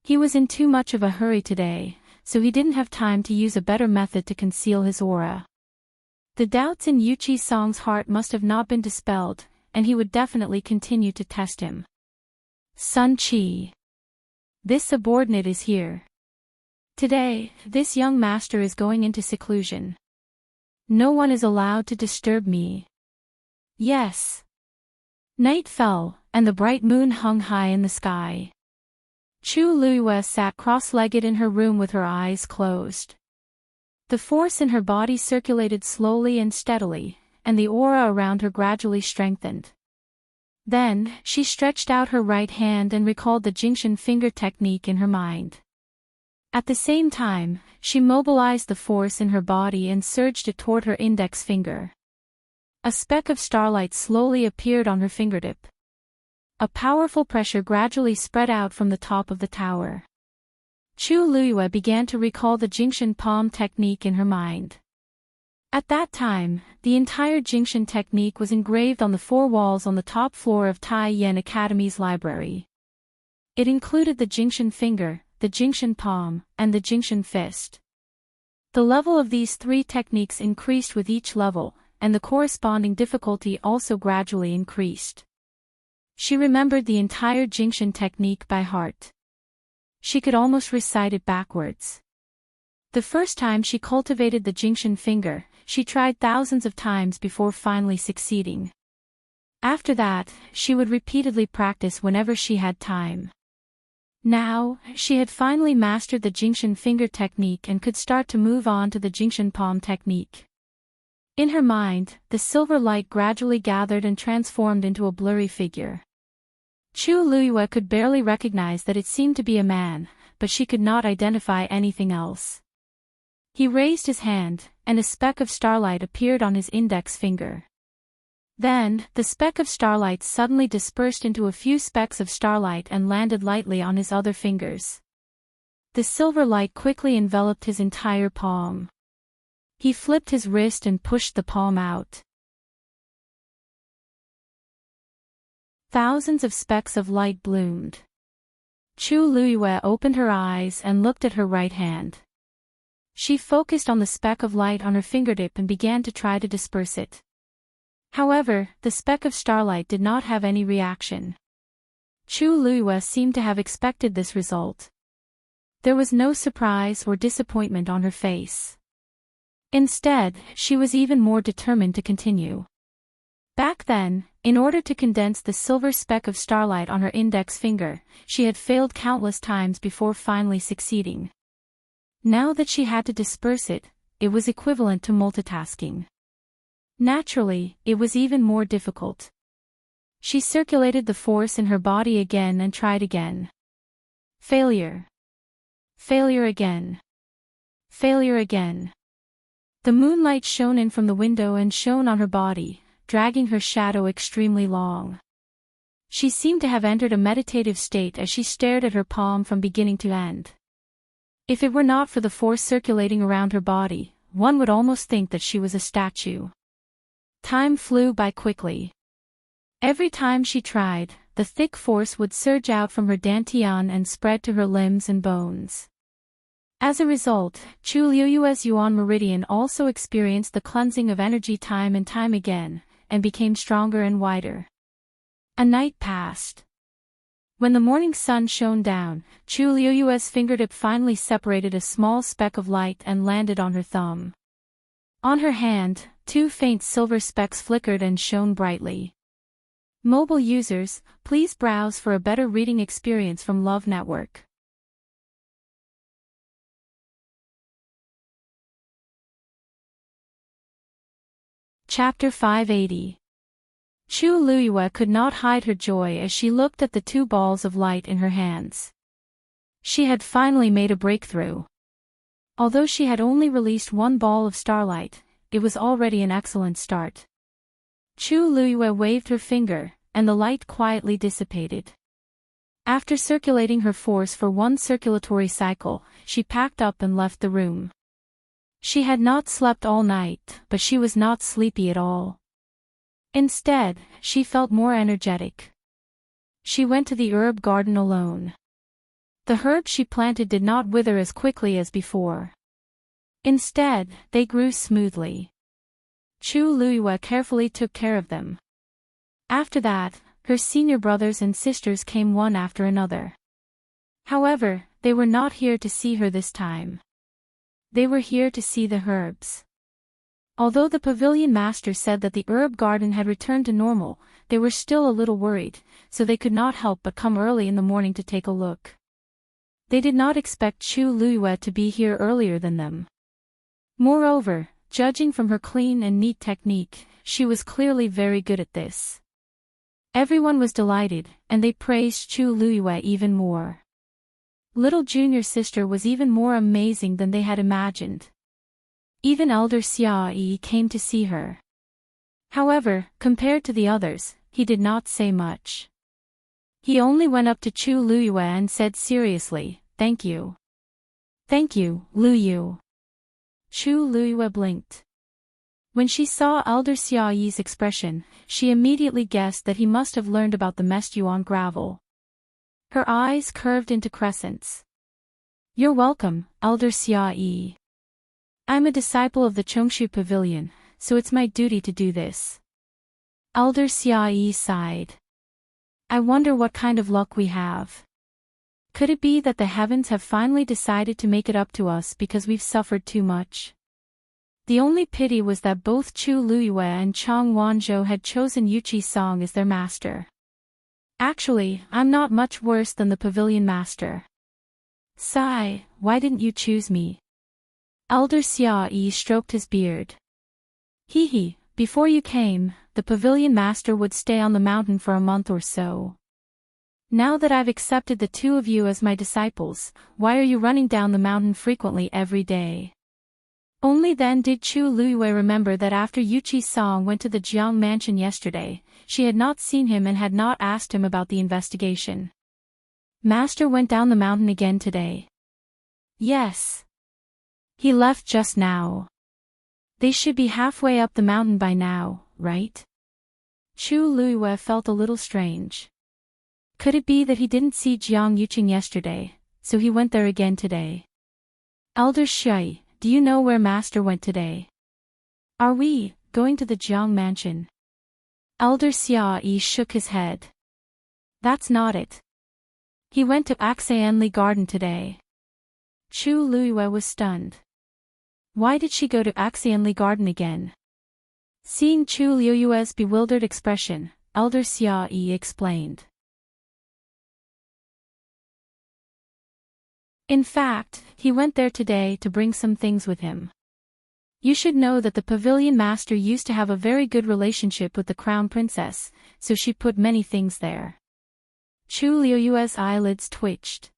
He was in too much of a hurry today, so he didn't have time to use a better method to conceal his aura. The doubts in Yu Chi-song's heart must have not been dispelled, and he would definitely continue to test him. Sun Chi. This subordinate is here. Today, this young master is going into seclusion. No one is allowed to disturb me. Yes. Night fell, and the bright moon hung high in the sky. Chu Luiyue sat cross-legged in her room with her eyes closed. The force in her body circulated slowly and steadily, and the aura around her gradually strengthened. Then, she stretched out her right hand and recalled the Jingxin finger technique in her mind. At the same time, she mobilized the force in her body and surged it toward her index finger. A speck of starlight slowly appeared on her fingertip. A powerful pressure gradually spread out from the top of the tower. Chu Luiyue began to recall the Jingxin palm technique in her mind. At that time, the entire Jingxin technique was engraved on the 4 walls on the top floor of Tai Yan Academy's library. It included the Jingxin finger, the Jingxin palm, and the Jingxin fist. The level of these 3 techniques increased with each level, and the corresponding difficulty also gradually increased. She remembered the entire Jingxin technique by heart. She could almost recite it backwards. The first time she cultivated the Jingxin finger, she tried thousands of times before finally succeeding. After that, she would repeatedly practice whenever she had time. Now, she had finally mastered the Jingxin finger technique and could start to move on to the Jingxin palm technique. In her mind, the silver light gradually gathered and transformed into a blurry figure. Chu Luiyue could barely recognize that it seemed to be a man, but she could not identify anything else. He raised his hand, and a speck of starlight appeared on his index finger. Then, the speck of starlight suddenly dispersed into a few specks of starlight and landed lightly on his other fingers. The silver light quickly enveloped his entire palm. He flipped his wrist and pushed the palm out. Thousands of specks of light bloomed. Chu Luiyue opened her eyes and looked at her right hand. She focused on the speck of light on her fingertip and began to try to disperse it. However, the speck of starlight did not have any reaction. Chu Luiyue seemed to have expected this result. There was no surprise or disappointment on her face. Instead, she was even more determined to continue. Back then, in order to condense the silver speck of starlight on her index finger, she had failed countless times before finally succeeding. Now that she had to disperse it, it was equivalent to multitasking. Naturally, it was even more difficult. She circulated the force in her body again and tried again. Failure. Failure again. Failure again. The moonlight shone in from the window and shone on her body, dragging her shadow extremely long. She seemed to have entered a meditative state as she stared at her palm from beginning to end. If it were not for the force circulating around her body, one would almost think that she was a statue. Time flew by quickly. Every time she tried, the thick force would surge out from her dantian and spread to her limbs and bones. As a result, Chu Luiyue's Yuan meridian also experienced the cleansing of energy time and time again, and became stronger and wider. A night passed. When the morning sun shone down, Chu Luiyue's fingertip finally separated a small speck of light and landed on her thumb. On her hand, 2 faint silver specks flickered and shone brightly. Mobile users, please browse for a better reading experience from Love Network. Chapter 580. Chu Luiyue could not hide her joy as she looked at the 2 balls of light in her hands. She had finally made a breakthrough. Although she had only released 1 ball of starlight, it was already an excellent start. Chu Luiyue waved her finger, and the light quietly dissipated. After circulating her force for 1 circulatory cycle, she packed up and left the room. She had not slept all night, but she was not sleepy at all. Instead, she felt more energetic. She went to the herb garden alone. The herbs she planted did not wither as quickly as before. Instead, they grew smoothly. Chu Luiyue carefully took care of them. After that, her senior brothers and sisters came one after another. However, they were not here to see her this time. They were here to see the herbs. Although the pavilion master said that the herb garden had returned to normal, they were still a little worried, so they could not help but come early in the morning to take a look. They did not expect Chu Luiyue to be here earlier than them. Moreover, judging from her clean and neat technique, she was clearly very good at this. Everyone was delighted, and they praised Chu Luiyue even more. Little junior sister was even more amazing than they had imagined. Even elder Xiaoyi came to see her. However, compared to the others, he did not say much. He only went up to Chu Luiyue and said seriously, "Thank you." "Thank you, Luyu." Chu Luiyue blinked. When she saw elder Xiaoyi's expression, she immediately guessed that he must have learned about the Mestuan gravel. Her eyes curved into crescents. "You're welcome, elder Xiaoyi. I'm a disciple of the Chongshu Pavilion, so it's my duty to do this." Elder Xiaoyi sighed. "I wonder what kind of luck we have. Could it be that the heavens have finally decided to make it up to us because we've suffered too much?" The only pity was that both Chu Luiyue and Chang Wanzhou had chosen Yuqi Song as their master. "Actually, I'm not much worse than the pavilion master." "Sigh, why didn't you choose me?" Elder Xiaoyi stroked his beard. "Hee, before you came, the pavilion master would stay on the mountain for a month or so. Now that I've accepted the two of you as my disciples, why are you running down the mountain frequently every day?" Only then did Chu Luiyue remember that after Yuqi Song went to the Jiang mansion yesterday, she had not seen him and had not asked him about the investigation. "Master went down the mountain again today?" "Yes. He left just now. They should be halfway up the mountain by now, right?" Chu Luiyue felt a little strange. Could it be that he didn't see Jiang Yuqing yesterday, so he went there again today? "Elder Shui, do you know where Master went today?" "Are we going to the Jiang mansion?" Elder Xiaoyi shook his head. "That's not it. He went to Axianli Garden today." Chu Luiyue was stunned. Why did she go to Axianli Garden again? Seeing Chu Luiyue's bewildered expression, Elder Xiaoyi explained. "In fact, he went there today to bring some things with him. You should know that the pavilion master used to have a very good relationship with the crown princess, so she put many things there." Chu Luiyue's eyelids twitched.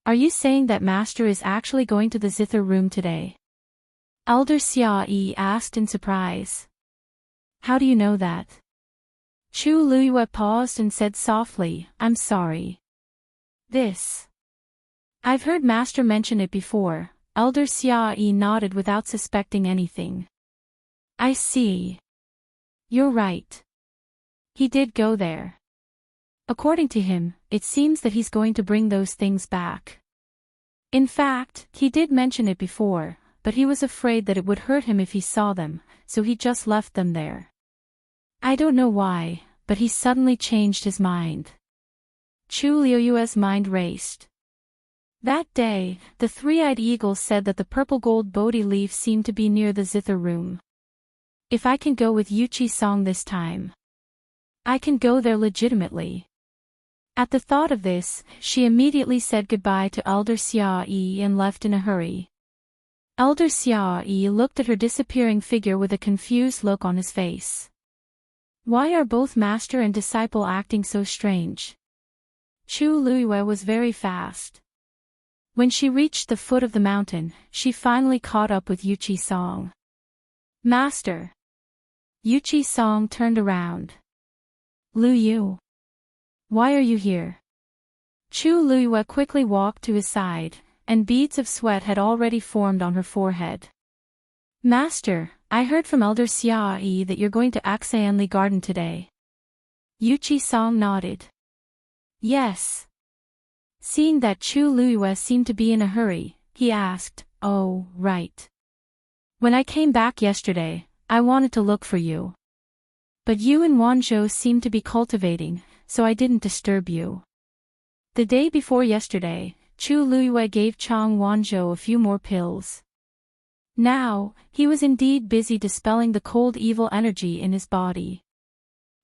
"Are you saying that master is actually going to the zither room today?" Elder Xiaoyi asked in surprise. "How do you know that?" Chu Luiyue paused and said softly, "I'm sorry. I've heard master mention it before." Elder Xiaoyi nodded without suspecting anything. "I see. You're right. He did go there. According to him, it seems that he's going to bring those things back. In fact, he did mention it before, but he was afraid that it would hurt him if he saw them, so he just left them there. I don't know why, but he suddenly changed his mind." Chu Luiyue's mind raced. That day, the three-eyed eagle said that the purple gold Bodhi leaf seemed to be near the zither room. If I can go with Yuqi Song this time, I can go there legitimately. At the thought of this, she immediately said goodbye to Elder Xiaoyi and left in a hurry. Elder Xiaoyi looked at her disappearing figure with a confused look on his face. Why are both master and disciple acting so strange? Chu Luiyue was very fast. When she reached the foot of the mountain, she finally caught up with Yuqi Song. "Master!" Yuqi Song turned around. "Luyu. Why are you here?" Chu Luiyue quickly walked to his side, and beads of sweat had already formed on her forehead. "Master, I heard from Elder Xiaoyi that you're going to Axianli Garden today." Yuqi Song nodded. "Yes. Seeing that Chu Luiyue seemed to be in a hurry, he asked, "Oh, right. When I came back yesterday, I wanted to look for you. But you and Wanzhou seemed to be cultivating, so I didn't disturb you." The day before yesterday, Chu Luiyue gave Chang Wanzhou a few more pills. Now, he was indeed busy dispelling the cold evil energy in his body.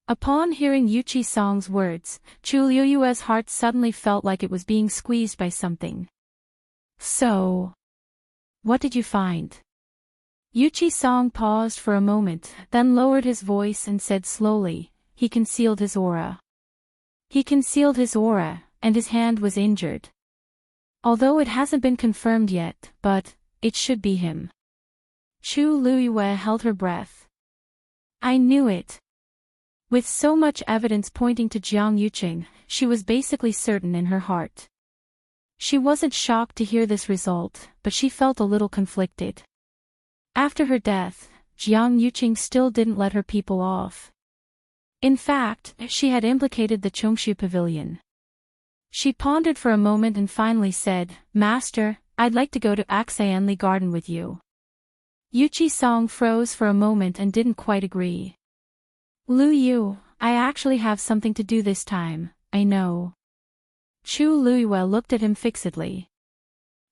Upon hearing Yuqi Song's words, Chu Luiyue's heart suddenly felt like it was being squeezed by something. "So, what did you find?" Yuqi Song paused for a moment, then lowered his voice and said slowly, "He concealed his aura. He concealed his aura, and his hand was injured. Although it hasn't been confirmed yet, but it should be him." Chu Luiyue held her breath. "I knew it." With so much evidence pointing to Jiang Yuqing, she was basically certain in her heart. She wasn't shocked to hear this result, but she felt a little conflicted. After her death, Jiang Yuqing still didn't let her people off. In fact, she had implicated the Chongshu Pavilion. She pondered for a moment and finally said, "Master, I'd like to go to Axayanli Garden with you." Yuqi Song froze for a moment and didn't quite agree. "Lu Yu, I actually have something to do this time, I know." Chu Luiyue looked at him fixedly.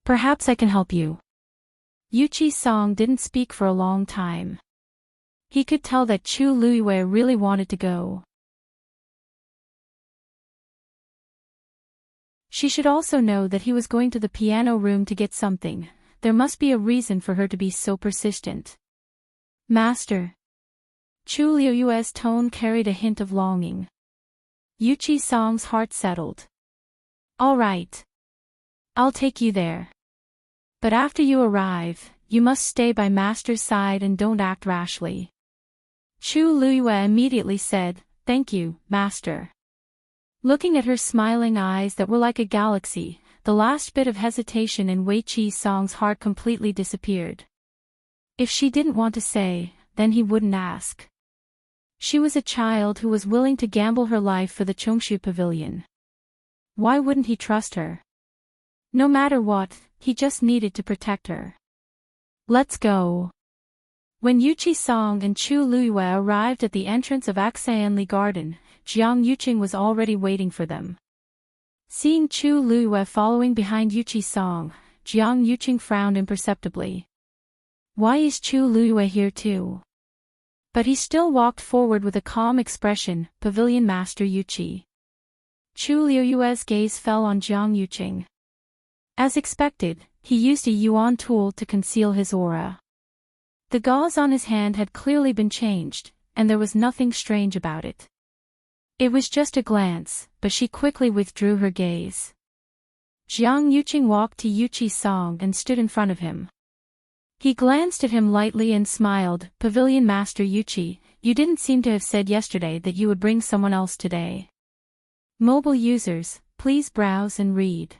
"Perhaps I can help you." Yuqi Song didn't speak for a long time. He could tell that Chu Luiyue really wanted to go. She should also know that he was going to the piano room to get something. There must be a reason for her to be so persistent. "Master." Chu Luiyue's tone carried a hint of longing. Yuqi Song's heart settled. "All right. I'll take you there. But after you arrive, you must stay by Master's side and don't act rashly." Chu Luiyue immediately said, "Thank you, Master." Looking at her smiling eyes that were like a galaxy, the last bit of hesitation in Yuqi Song's heart completely disappeared. If she didn't want to say, then he wouldn't ask. She was a child who was willing to gamble her life for the Chongshu Pavilion. Why wouldn't he trust her? No matter what, he just needed to protect her. "Let's go." When Yuqi Song and Chu Luiyue arrived at the entrance of Axayanli Garden, Jiang Yuqing was already waiting for them. Seeing Chu Luiyue following behind Yuqi Song, Jiang Yuqing frowned imperceptibly. Why is Chu Luiyue here too? But he still walked forward with a calm expression, "Pavilion Master Yuqi." Chu Luiyue's gaze fell on Jiang Yuqing. As expected, he used a yuan tool to conceal his aura. The gauze on his hand had clearly been changed, and there was nothing strange about it. It was just a glance, but she quickly withdrew her gaze. Jiang Yuqing walked to Yuqi Song and stood in front of him. He glanced at him lightly and smiled, "Pavilion Master Yuqi, you didn't seem to have said yesterday that you would bring someone else today." Mobile users, please browse and read.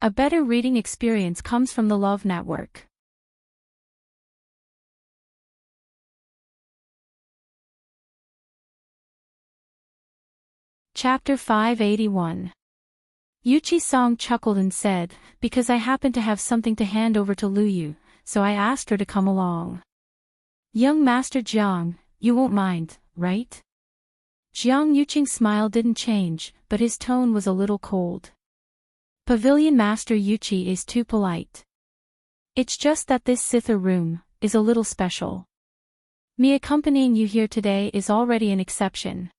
A better reading experience comes from the Love Network. Chapter 581. Yuqi Song chuckled and said, "Because I happen to have something to hand over to Lu Yu, so I asked her to come along." "Young Master Jiang, you won't mind, right?" Jiang Yuqing's smile didn't change, but his tone was a little cold. "Pavilion Master Yuqi is too polite. It's just that this Sitha room is a little special. Me accompanying you here today is already an exception.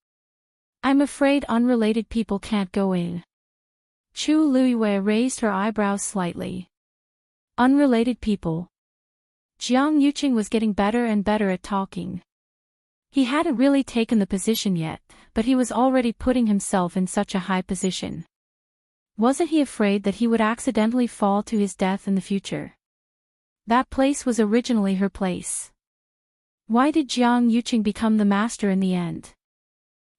I'm afraid unrelated people can't go in." Chu Luiyue raised her eyebrows slightly. Unrelated people. Jiang Yuqing was getting better and better at talking. He hadn't really taken the position yet, but he was already putting himself in such a high position. Wasn't he afraid that he would accidentally fall to his death in the future? That place was originally her place. Why did Jiang Yuqing become the master in the end?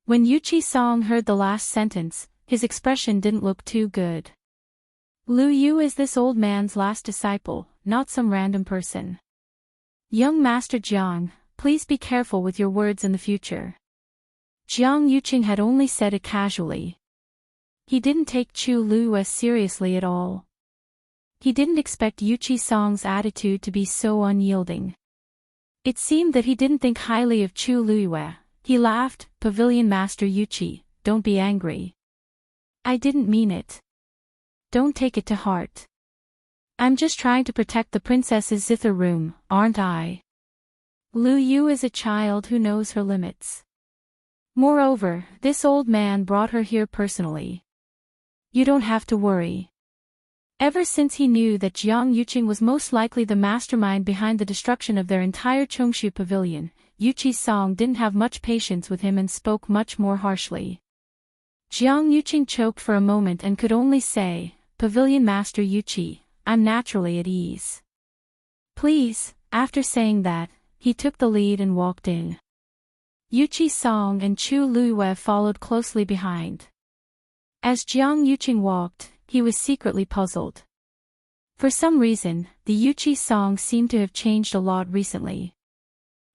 When Yuqi Song heard the last sentence, his expression didn't look too good. Lu Yu is this old man's last disciple, not some random person. "Young Master Jiang, please be careful with your words in the future." Jiang Yuqing had only said it casually. He didn't take Chu Luiyue seriously at all. He didn't expect Yuchi Song's attitude to be so unyielding. It seemed that he didn't think highly of Chu Luiyue. He laughed, "Pavilion Master Yuchi, don't be angry. I didn't mean it. Don't take it to heart. I'm just trying to protect the princess's zither room, aren't I? Lu Yu is a child who knows her limits. Moreover, this old man brought her here personally. You don't have to worry." Ever since he knew that Jiang Yuqing was most likely the mastermind behind the destruction of their entire Chongshu pavilion, Yuchi Song didn't have much patience with him and spoke much more harshly. Jiang Yuqing choked for a moment and could only say, "Pavilion Master Yuchi, I'm naturally at ease. Please." After saying that, he took the lead and walked in. Yuchi Song and Chu Luiyue followed closely behind. As Jiang Yuqing walked, he was secretly puzzled. For some reason, the Yuchi Song seemed to have changed a lot recently.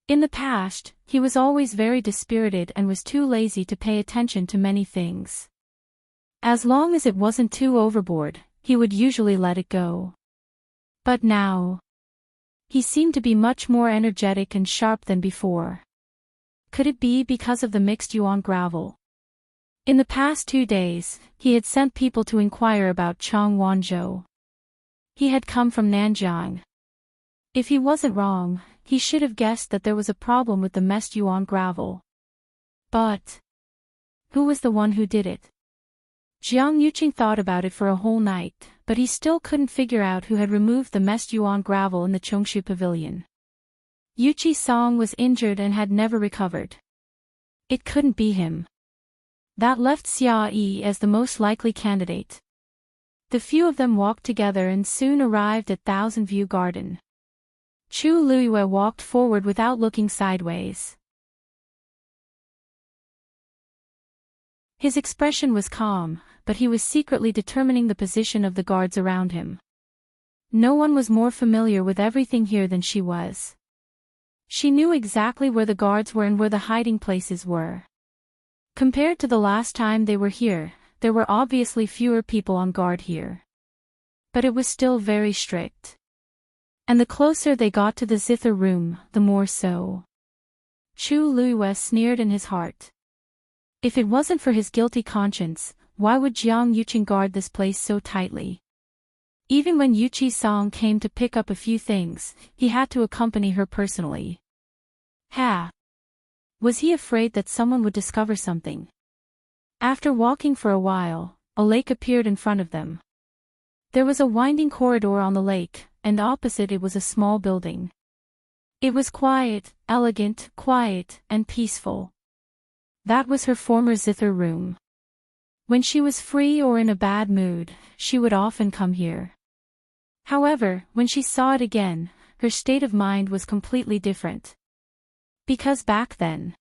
In the past, he was always very dispirited and was too lazy to pay attention to many things. As long as it wasn't too overboard, he would usually let it go. But now, he seemed to be much more energetic and sharp than before. Could it be because of the mixed yuan gravel? In the past 2 days, he had sent people to inquire about Chang Wanzhou. He had come from Nanjiang. If he wasn't wrong, he should have guessed that there was a problem with the mixed yuan gravel. But who was the one who did it? Jiang Yuqing thought about it for a whole night, but he still couldn't figure out who had removed the mixed yuan gravel in the Chongshu pavilion. Yuchi Song was injured and had never recovered. It couldn't be him. That left Xia Yi as the most likely candidate. The few of them walked together and soon arrived at Thousand View Garden. Chu Luiyue walked forward without looking sideways. His expression was calm, but he was secretly determining the position of the guards around him. No one was more familiar with everything here than she was. She knew exactly where the guards were and where the hiding places were. Compared to the last time they were here, there were obviously fewer people on guard here. But it was still very strict. And the closer they got to the zither room, the more so. Chu Luiyue sneered in his heart. If it wasn't for his guilty conscience, why would Jiang Yuqing guard this place so tightly? Even when Yuchi Song came to pick up a few things, he had to accompany her personally. Was he afraid that someone would discover something? After walking for a while, a lake appeared in front of them. There was a winding corridor on the lake, and opposite it was a small building. It was quiet, elegant, and peaceful. That was her former zither room. When she was free or in a bad mood, she would often come here. However, when she saw it again, her state of mind was completely different. Because back then,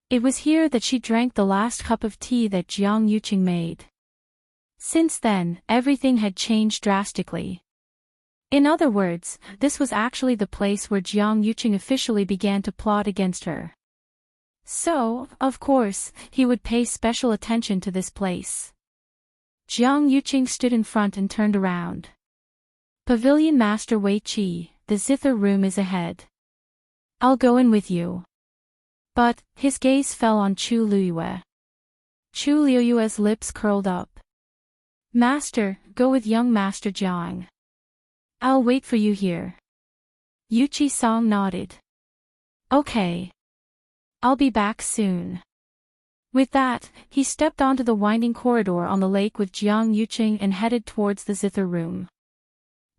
it was here that she drank the last cup of tea that Jiang Yuqing made. Since then, everything had changed drastically. In other words, this was actually the place where Jiang Yuqing officially began to plot against her. So, of course, he would pay special attention to this place. Jiang Yuqing stood in front and turned around. "Pavilion Master Wei Qi, the zither room is ahead. I'll go in with you." But his gaze fell on Chu Luiyue. Chu Luiyue's lips curled up. "Master, go with young Master Jiang. I'll wait for you here." Yuchi Song nodded. "Okay. I'll be back soon." With that, he stepped onto the winding corridor on the lake with Jiang Yuqing and headed towards the zither room.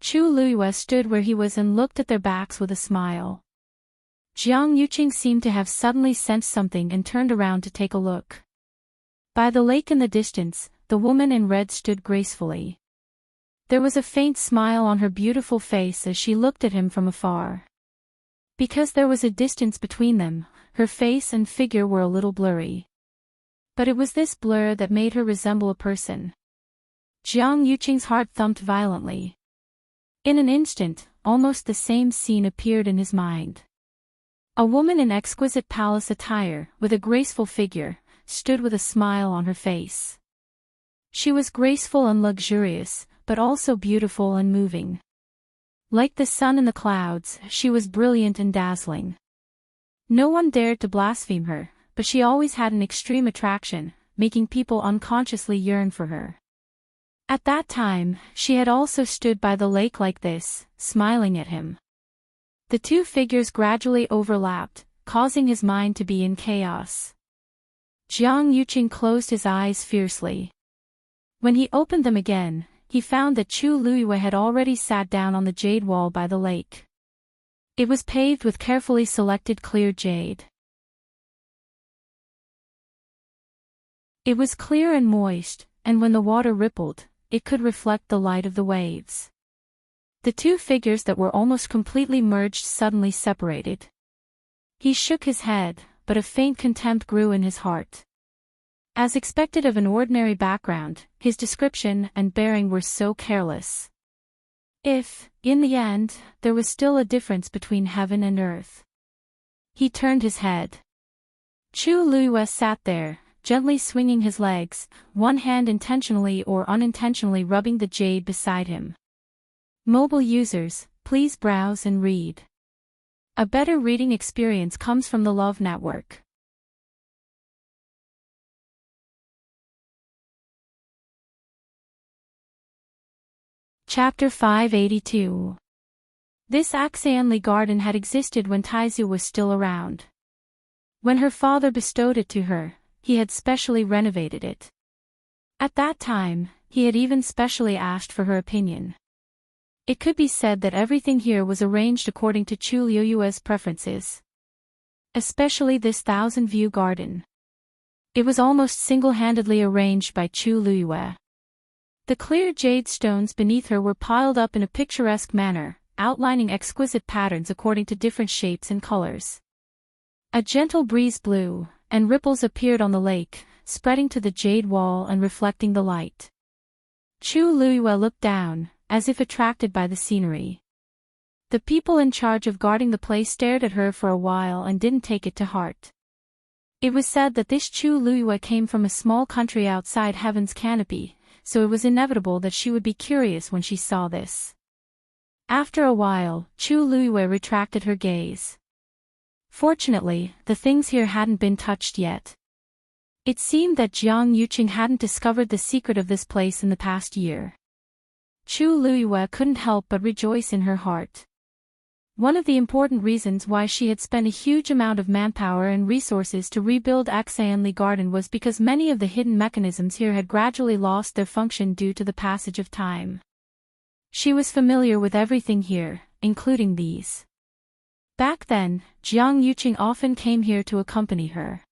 Chu Luiyue stood where he was and looked at their backs with a smile. Jiang Yuqing seemed to have suddenly sensed something and turned around to take a look. By the lake in the distance, the woman in red stood gracefully. There was a faint smile on her beautiful face as she looked at him from afar. Because there was a distance between them, her face and figure were a little blurry. But it was this blur that made her resemble a person. Jiang Yuqing's heart thumped violently. In an instant, almost the same scene appeared in his mind. A woman in exquisite palace attire, with a graceful figure, stood with a smile on her face. She was graceful and luxurious, but also beautiful and moving. Like the sun in the clouds, she was brilliant and dazzling. No one dared to blaspheme her, but she always had an extreme attraction, making people unconsciously yearn for her. At that time, she had also stood by the lake like this, smiling at him. The two figures gradually overlapped, causing his mind to be in chaos. Jiang Yuqing closed his eyes fiercely. When he opened them again, he found that Chu Luiyue had already sat down on the jade wall by the lake. It was paved with carefully selected clear jade. It was clear and moist, and when the water rippled, it could reflect the light of the waves. The two figures that were almost completely merged suddenly separated. He shook his head, but a faint contempt grew in his heart. As expected of an ordinary background, his description and bearing were so careless. If, in the end, there was still a difference between heaven and earth. He turned his head. Chu Luiyue sat there, gently swinging his legs, one hand intentionally or unintentionally rubbing the jade beside him. Mobile users, please browse and read. A better reading experience comes from the Love Network. Chapter 582. This Axianli garden had existed when Taizu was still around. When her father bestowed it to her, he had specially renovated it. At that time, he had even specially asked for her opinion. It could be said that everything here was arranged according to Chu Luiyue's preferences. Especially this 1,000-view garden. It was almost single-handedly arranged by Chu Luiyue. The clear jade stones beneath her were piled up in a picturesque manner, outlining exquisite patterns according to different shapes and colors. A gentle breeze blew, and ripples appeared on the lake, spreading to the jade wall and reflecting the light. Chu Luiyue looked down, as if attracted by the scenery. The people in charge of guarding the place stared at her for a while and didn't take it to heart. It was said that this Chu Luiyue came from a small country outside heaven's canopy, so it was inevitable that she would be curious when she saw this. After a while, Chu Luiyue retracted her gaze. Fortunately, the things here hadn't been touched yet. It seemed that Jiang Yuqing hadn't discovered the secret of this place in the past year. Chu Luiyue couldn't help but rejoice in her heart. One of the important reasons why she had spent a huge amount of manpower and resources to rebuild Axianli Garden was because many of the hidden mechanisms here had gradually lost their function due to the passage of time. She was familiar with everything here, including these. Back then, Jiang Yuqing often came here to accompany her.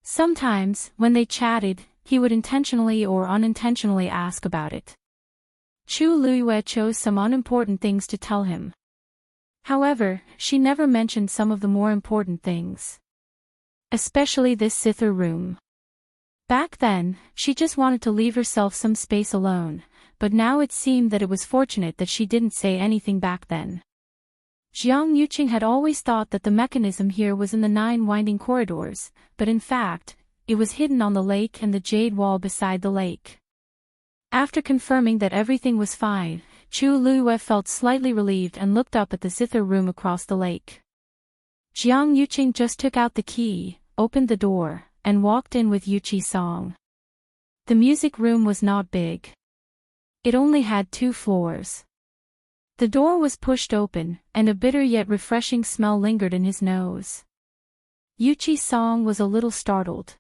Sometimes, when they chatted, he would intentionally or unintentionally ask about it. Chu Luiyue chose some unimportant things to tell him. However, she never mentioned some of the more important things. Especially this zither room. Back then, she just wanted to leave herself some space alone, but now it seemed that it was fortunate that she didn't say anything back then. Jiang Yuqing had always thought that the mechanism here was in the 9 winding corridors, but in fact, it was hidden on the lake and the jade wall beside the lake. After confirming that everything was fine, Chu Luiyue felt slightly relieved and looked up at the zither room across the lake. Jiang Yuqing just took out the key, opened the door, and walked in with Yuqi Song. The music room was not big. It only had 2 floors. The door was pushed open, and a bitter yet refreshing smell lingered in his nose. Yuqi Song was a little startled.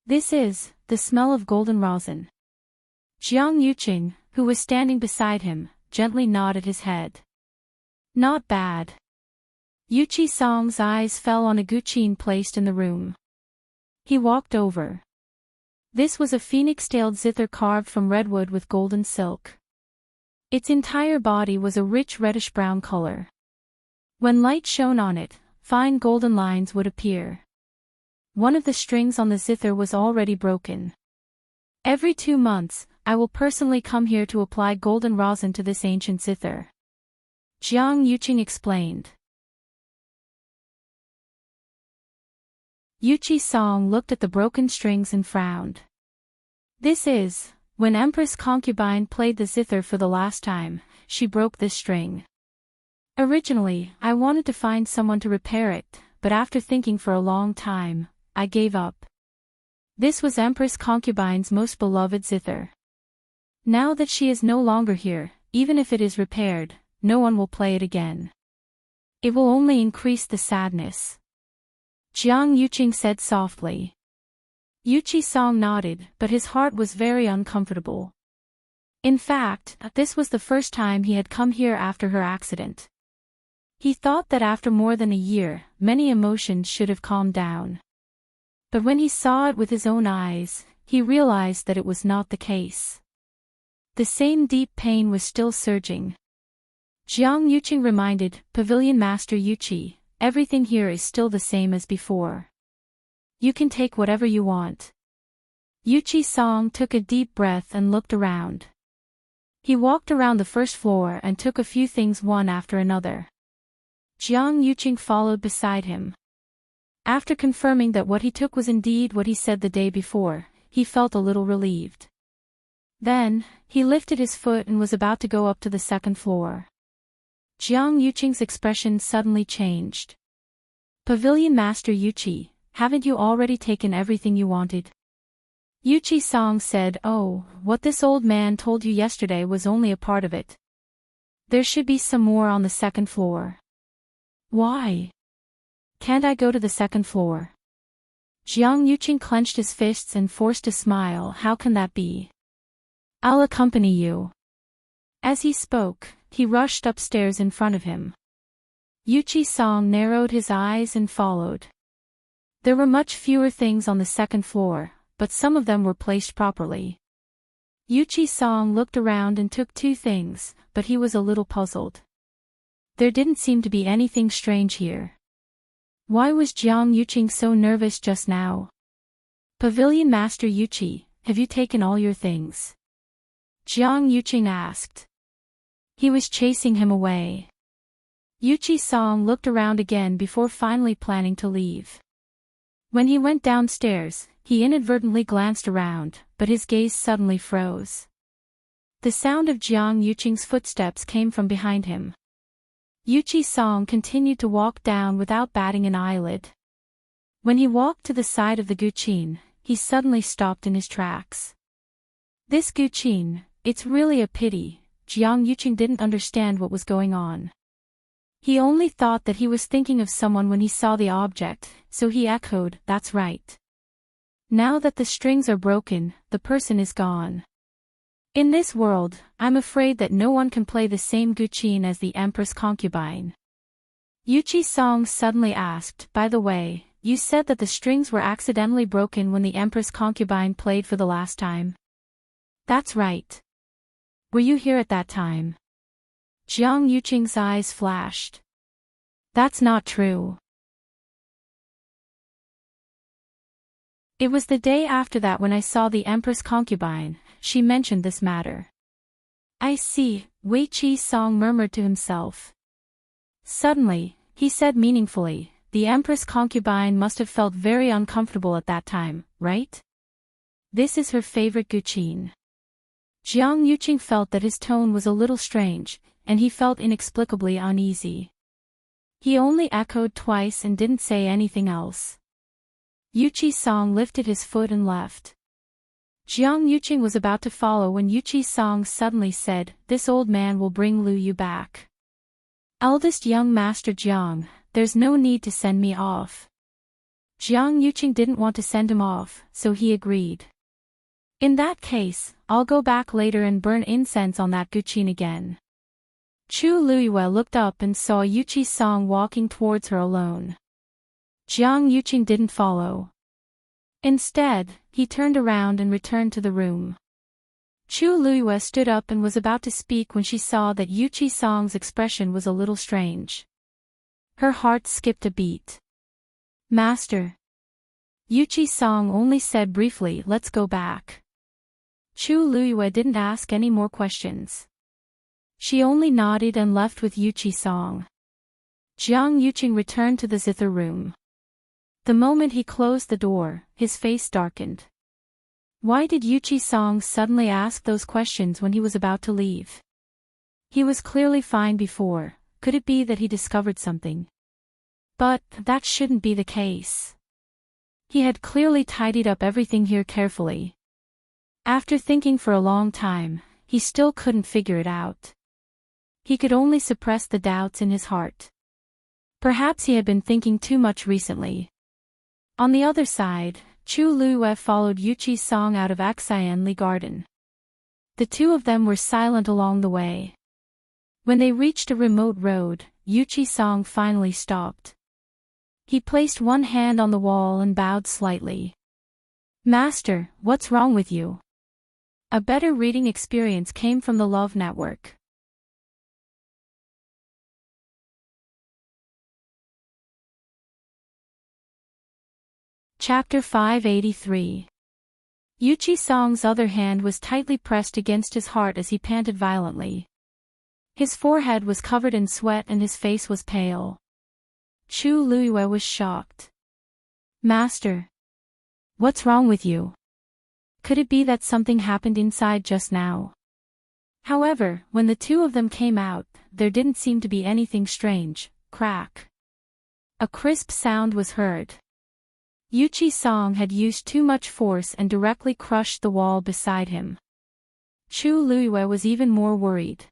"This is the smell of golden rosin." Jiang Yuqing, who was standing beside him, gently nodded his head. "Not bad." Yuqi Song's eyes fell on a guqin placed in the room. He walked over. This was a phoenix-tailed zither carved from redwood with golden silk. Its entire body was a rich reddish-brown color. When light shone on it, fine golden lines would appear. One of the strings on the zither was already broken. "Every 2 months, I will personally come here to apply golden rosin to this ancient zither," Jiang Yuqing explained. Yuqi Song looked at the broken strings and frowned. This is, when Empress Concubine played the zither for the last time, she broke this string. Originally, I wanted to find someone to repair it, but after thinking for a long time, I gave up. This was Empress Concubine's most beloved zither. Now that she is no longer here, even if it is repaired, no one will play it again. It will only increase the sadness. Jiang Yuqing said softly. Yuqi-song nodded, but his heart was very uncomfortable. In fact, this was the first time he had come here after her accident. He thought that after more than a year, many emotions should have calmed down. But when he saw it with his own eyes, he realized that it was not the case. The same deep pain was still surging. Jiang Yuqing reminded Pavilion Master Yuqi, everything here is still the same as before. You can take whatever you want. Yuqi-song took a deep breath and looked around. He walked around the first floor and took a few things one after another. Jiang Yuqing followed beside him. After confirming that what he took was indeed what he said the day before, he felt a little relieved. Then, he lifted his foot and was about to go up to the second floor. Jiang Yuqing's expression suddenly changed. Pavilion Master Yuqi, haven't you already taken everything you wanted? Yuqi-song said, oh, what this old man told you yesterday was only a part of it. There should be some more on the second floor. Why? Can't I go to the second floor? Jiang Yuqing clenched his fists and forced a smile. How can that be? I'll accompany you. As he spoke, he rushed upstairs in front of him. Yuqi-song narrowed his eyes and followed. There were much fewer things on the second floor, but some of them were placed properly. Yuqi-song looked around and took two things, but he was a little puzzled. There didn't seem to be anything strange here. Why was Jiang Yuqing so nervous just now? Pavilion Master Yuqi, have you taken all your things? Jiang Yuqing asked. He was chasing him away. Yuqi-song looked around again before finally planning to leave. When he went downstairs, he inadvertently glanced around, but his gaze suddenly froze. The sound of Jiang Yuqing's footsteps came from behind him. Yuqi-song continued to walk down without batting an eyelid. When he walked to the side of the guqin, he suddenly stopped in his tracks. This guqin, it's really a pity, Jiang Yuqing didn't understand what was going on. He only thought that he was thinking of someone when he saw the object, so he echoed, that's right. Now that the strings are broken, the person is gone. In this world, I'm afraid that no one can play the same guqin as the Empress Concubine. Yuqi-song suddenly asked, by the way, you said that the strings were accidentally broken when the Empress Concubine played for the last time. That's right. Were you here at that time? Jiang Yuqing's eyes flashed. That's not true. It was the day after that when I saw the Empress Concubine, she mentioned this matter. I see, Wei Qi-song murmured to himself. Suddenly, he said meaningfully, the Empress Concubine must have felt very uncomfortable at that time, right? This is her favorite guqin. Jiang Yuqing felt that his tone was a little strange, and he felt inexplicably uneasy. He only echoed twice and didn't say anything else. Yuqi-song lifted his foot and left. Jiang Yuqing was about to follow when Yuqi-song suddenly said, this old man will bring Lu Yu back. Eldest young Master Jiang, there's no need to send me off. Jiang Yuqing didn't want to send him off, so he agreed. In that case, I'll go back later and burn incense on that guqin again. Chu Luiyue looked up and saw Yuqi-song walking towards her alone. Jiang Yuqing didn't follow. Instead, he turned around and returned to the room. Chu Luiyue stood up and was about to speak when she saw that Yuqi-song's expression was a little strange. Her heart skipped a beat. Master. Yuqi-song only said briefly, let's go back. Chu Luiyue didn't ask any more questions. She only nodded and left with Yuqi-song. Jiang Yuqing returned to the zither room. The moment he closed the door, his face darkened. Why did Yuchi Song suddenly ask those questions when he was about to leave? He was clearly fine before. Could it be that he discovered something? But that shouldn't be the case. He had clearly tidied up everything here carefully. After thinking for a long time, he still couldn't figure it out. He could only suppress the doubts in his heart. Perhaps he had been thinking too much recently. On the other side, Chu Luiyue followed Yuchi Song out of Axianli Garden. The two of them were silent along the way. When they reached a remote road, Yuchi Song finally stopped. He placed one hand on the wall and bowed slightly. "Master, what's wrong with you?" A better reading experience came from the Love Network. Chapter 583. Yuchi Song's other hand was tightly pressed against his heart as he panted violently. His forehead was covered in sweat and his face was pale. Chu Luiyue was shocked. "Master, what's wrong with you? Could it be that something happened inside just now?" However, when the two of them came out, there didn't seem to be anything strange. Crack. A crisp sound was heard. Yuchi Song had used too much force and directly crushed the wall beside him. Chu Luiyue was even more worried.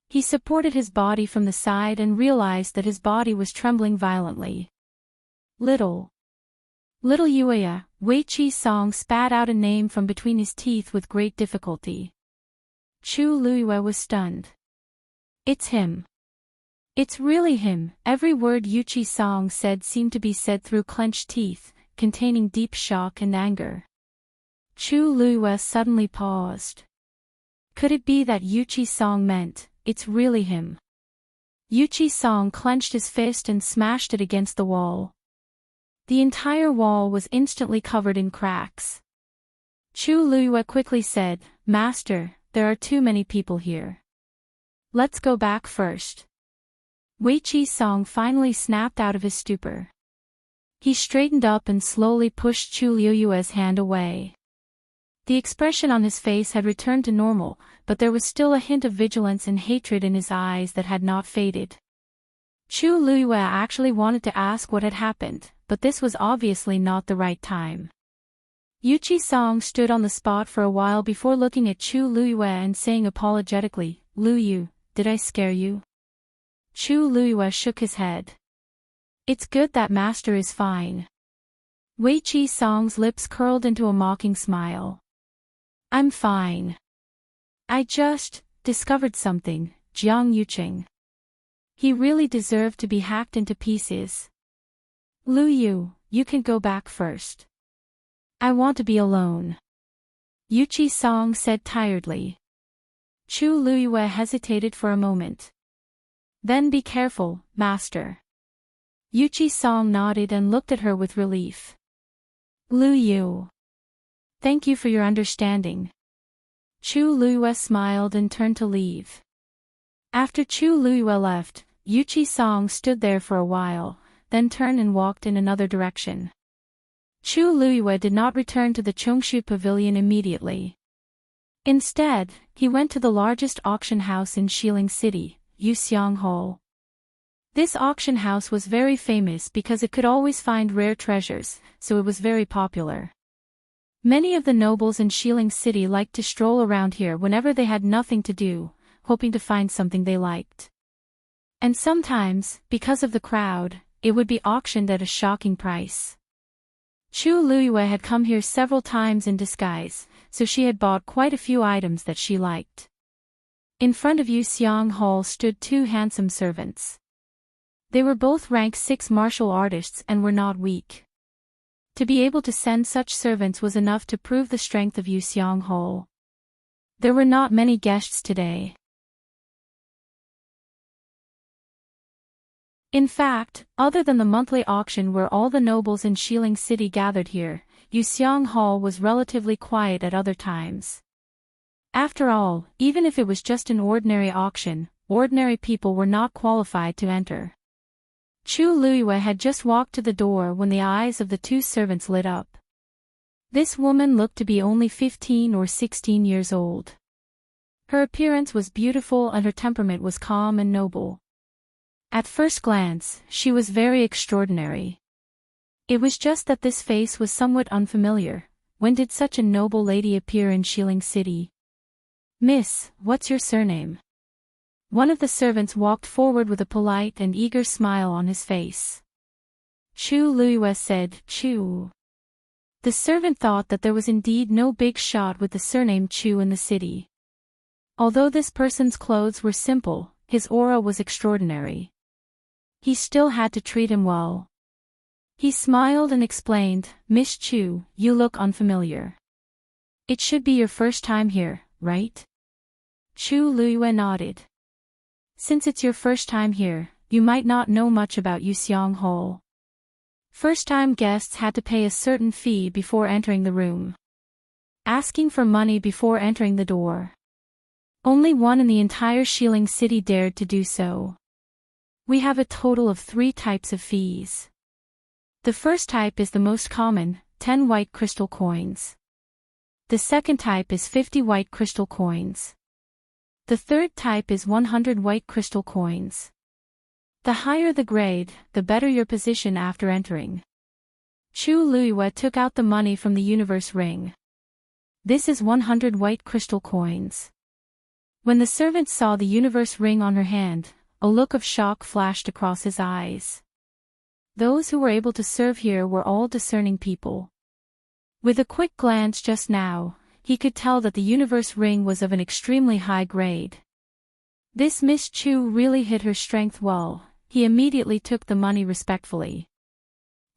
He supported his body from the side and realized that his body was trembling violently. Little Yuya, Yuchi Song spat out a name from between his teeth with great difficulty. Chu Luiyue was stunned. "It's him. It's really him." Every word Yuchi Song said seemed to be said through clenched teeth, containing deep shock and anger. Chu Luiyue suddenly paused. Could it be that Yuchi Song meant, "It's really him"? Yuchi Song clenched his fist and smashed it against the wall. The entire wall was instantly covered in cracks. Chu Luiyue quickly said, "Master, there are too many people here. Let's go back first." Yuchi Song finally snapped out of his stupor. He straightened up and slowly pushed Chu Luiyue's hand away. The expression on his face had returned to normal, but there was still a hint of vigilance and hatred in his eyes that had not faded. Chu Luiyue actually wanted to ask what had happened, but this was obviously not the right time. Yuchi Song stood on the spot for a while before looking at Chu Luiyue and saying apologetically, "Luiyue, did I scare you?" Chu Luiyue shook his head. "It's good that master is fine." Yuchi Song's lips curled into a mocking smile. "I'm fine. I just discovered something, Jiang Yuqing. He really deserved to be hacked into pieces. Luiyue, you can go back first. I want to be alone." Yuchi Song said tiredly. Chu Luiyue hesitated for a moment. "Then be careful, master." Yuchi Song nodded and looked at her with relief. "Luiyue. Thank you for your understanding." Chu Luiyue smiled and turned to leave. After Chu Luiyue left, Yuchi Song stood there for a while, then turned and walked in another direction. Chu Luiyue did not return to the Chongshu Pavilion immediately. Instead, he went to the largest auction house in Xiling City, Yuxiang Hall. This auction house was very famous because it could always find rare treasures, so it was very popular. Many of the nobles in Xiling City liked to stroll around here whenever they had nothing to do, hoping to find something they liked. And sometimes, because of the crowd, it would be auctioned at a shocking price. Chu Luiyue had come here several times in disguise, so she had bought quite a few items that she liked. In front of Yuxiang Hall stood two handsome servants. They were both rank 6 martial artists and were not weak. To be able to send such servants was enough to prove the strength of Yuxiang Hall. There were not many guests today. In fact, other than the monthly auction where all the nobles in Xiling City gathered here, Yuxiang Hall was relatively quiet at other times. After all, even if it was just an ordinary auction, ordinary people were not qualified to enter. Chu Luiyue had just walked to the door when the eyes of the two servants lit up. This woman looked to be only 15 or 16 years old. Her appearance was beautiful and her temperament was calm and noble. At first glance, she was very extraordinary. It was just that this face was somewhat unfamiliar. When did such a noble lady appear in Shilling City? "Miss, what's your surname?" One of the servants walked forward with a polite and eager smile on his face. Chu Luiyue said, "Chu." The servant thought that there was indeed no big shot with the surname Chu in the city. Although this person's clothes were simple, his aura was extraordinary. He still had to treat him well. He smiled and explained, "Miss Chu, you look unfamiliar. It should be your first time here, right?" Chu Luiyue nodded. "Since it's your first time here, you might not know much about Yuxiang Hall. First-time guests had to pay a certain fee before entering the room. Asking for money before entering the door. Only one in the entire Shilling City dared to do so. We have a total of 3 types of fees. The first type is the most common, 10 white crystal coins. The second type is 50 white crystal coins. The third type is 100 white crystal coins. The higher the grade, the better your position after entering. Chu Luiyue took out the money from the universe ring. This is 100 white crystal coins. When the servant saw the universe ring on her hand, a look of shock flashed across his eyes. Those who were able to serve here were all discerning people. With a quick glance just now, he could tell that the universe ring was of an extremely high grade. This Miss Chu really hit her strength well. He immediately took the money respectfully.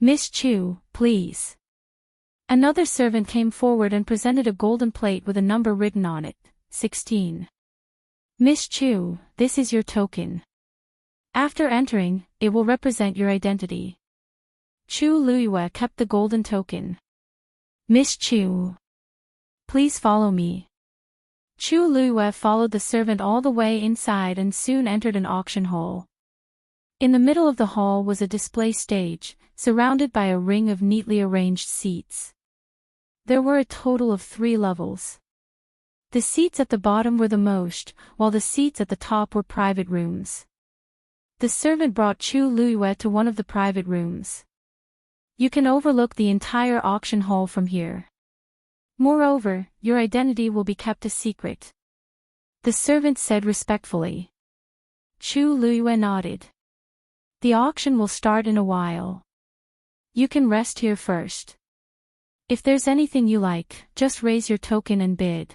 "Miss Chu, please." Another servant came forward and presented a golden plate with a number written on it, 16. "Miss Chu, this is your token. After entering, it will represent your identity." Chu Luiyue kept the golden token. "Miss Chu, please follow me." Chu Luiyue followed the servant all the way inside and soon entered an auction hall. In the middle of the hall was a display stage, surrounded by a ring of neatly arranged seats. There were a total of 3 levels. The seats at the bottom were the most, while the seats at the top were private rooms. The servant brought Chu Luiyue to one of the private rooms. "You can overlook the entire auction hall from here. Moreover, your identity will be kept a secret," the servant said respectfully. Chu Luiyue nodded. "The auction will start in a while. You can rest here first. If there's anything you like, just raise your token and bid.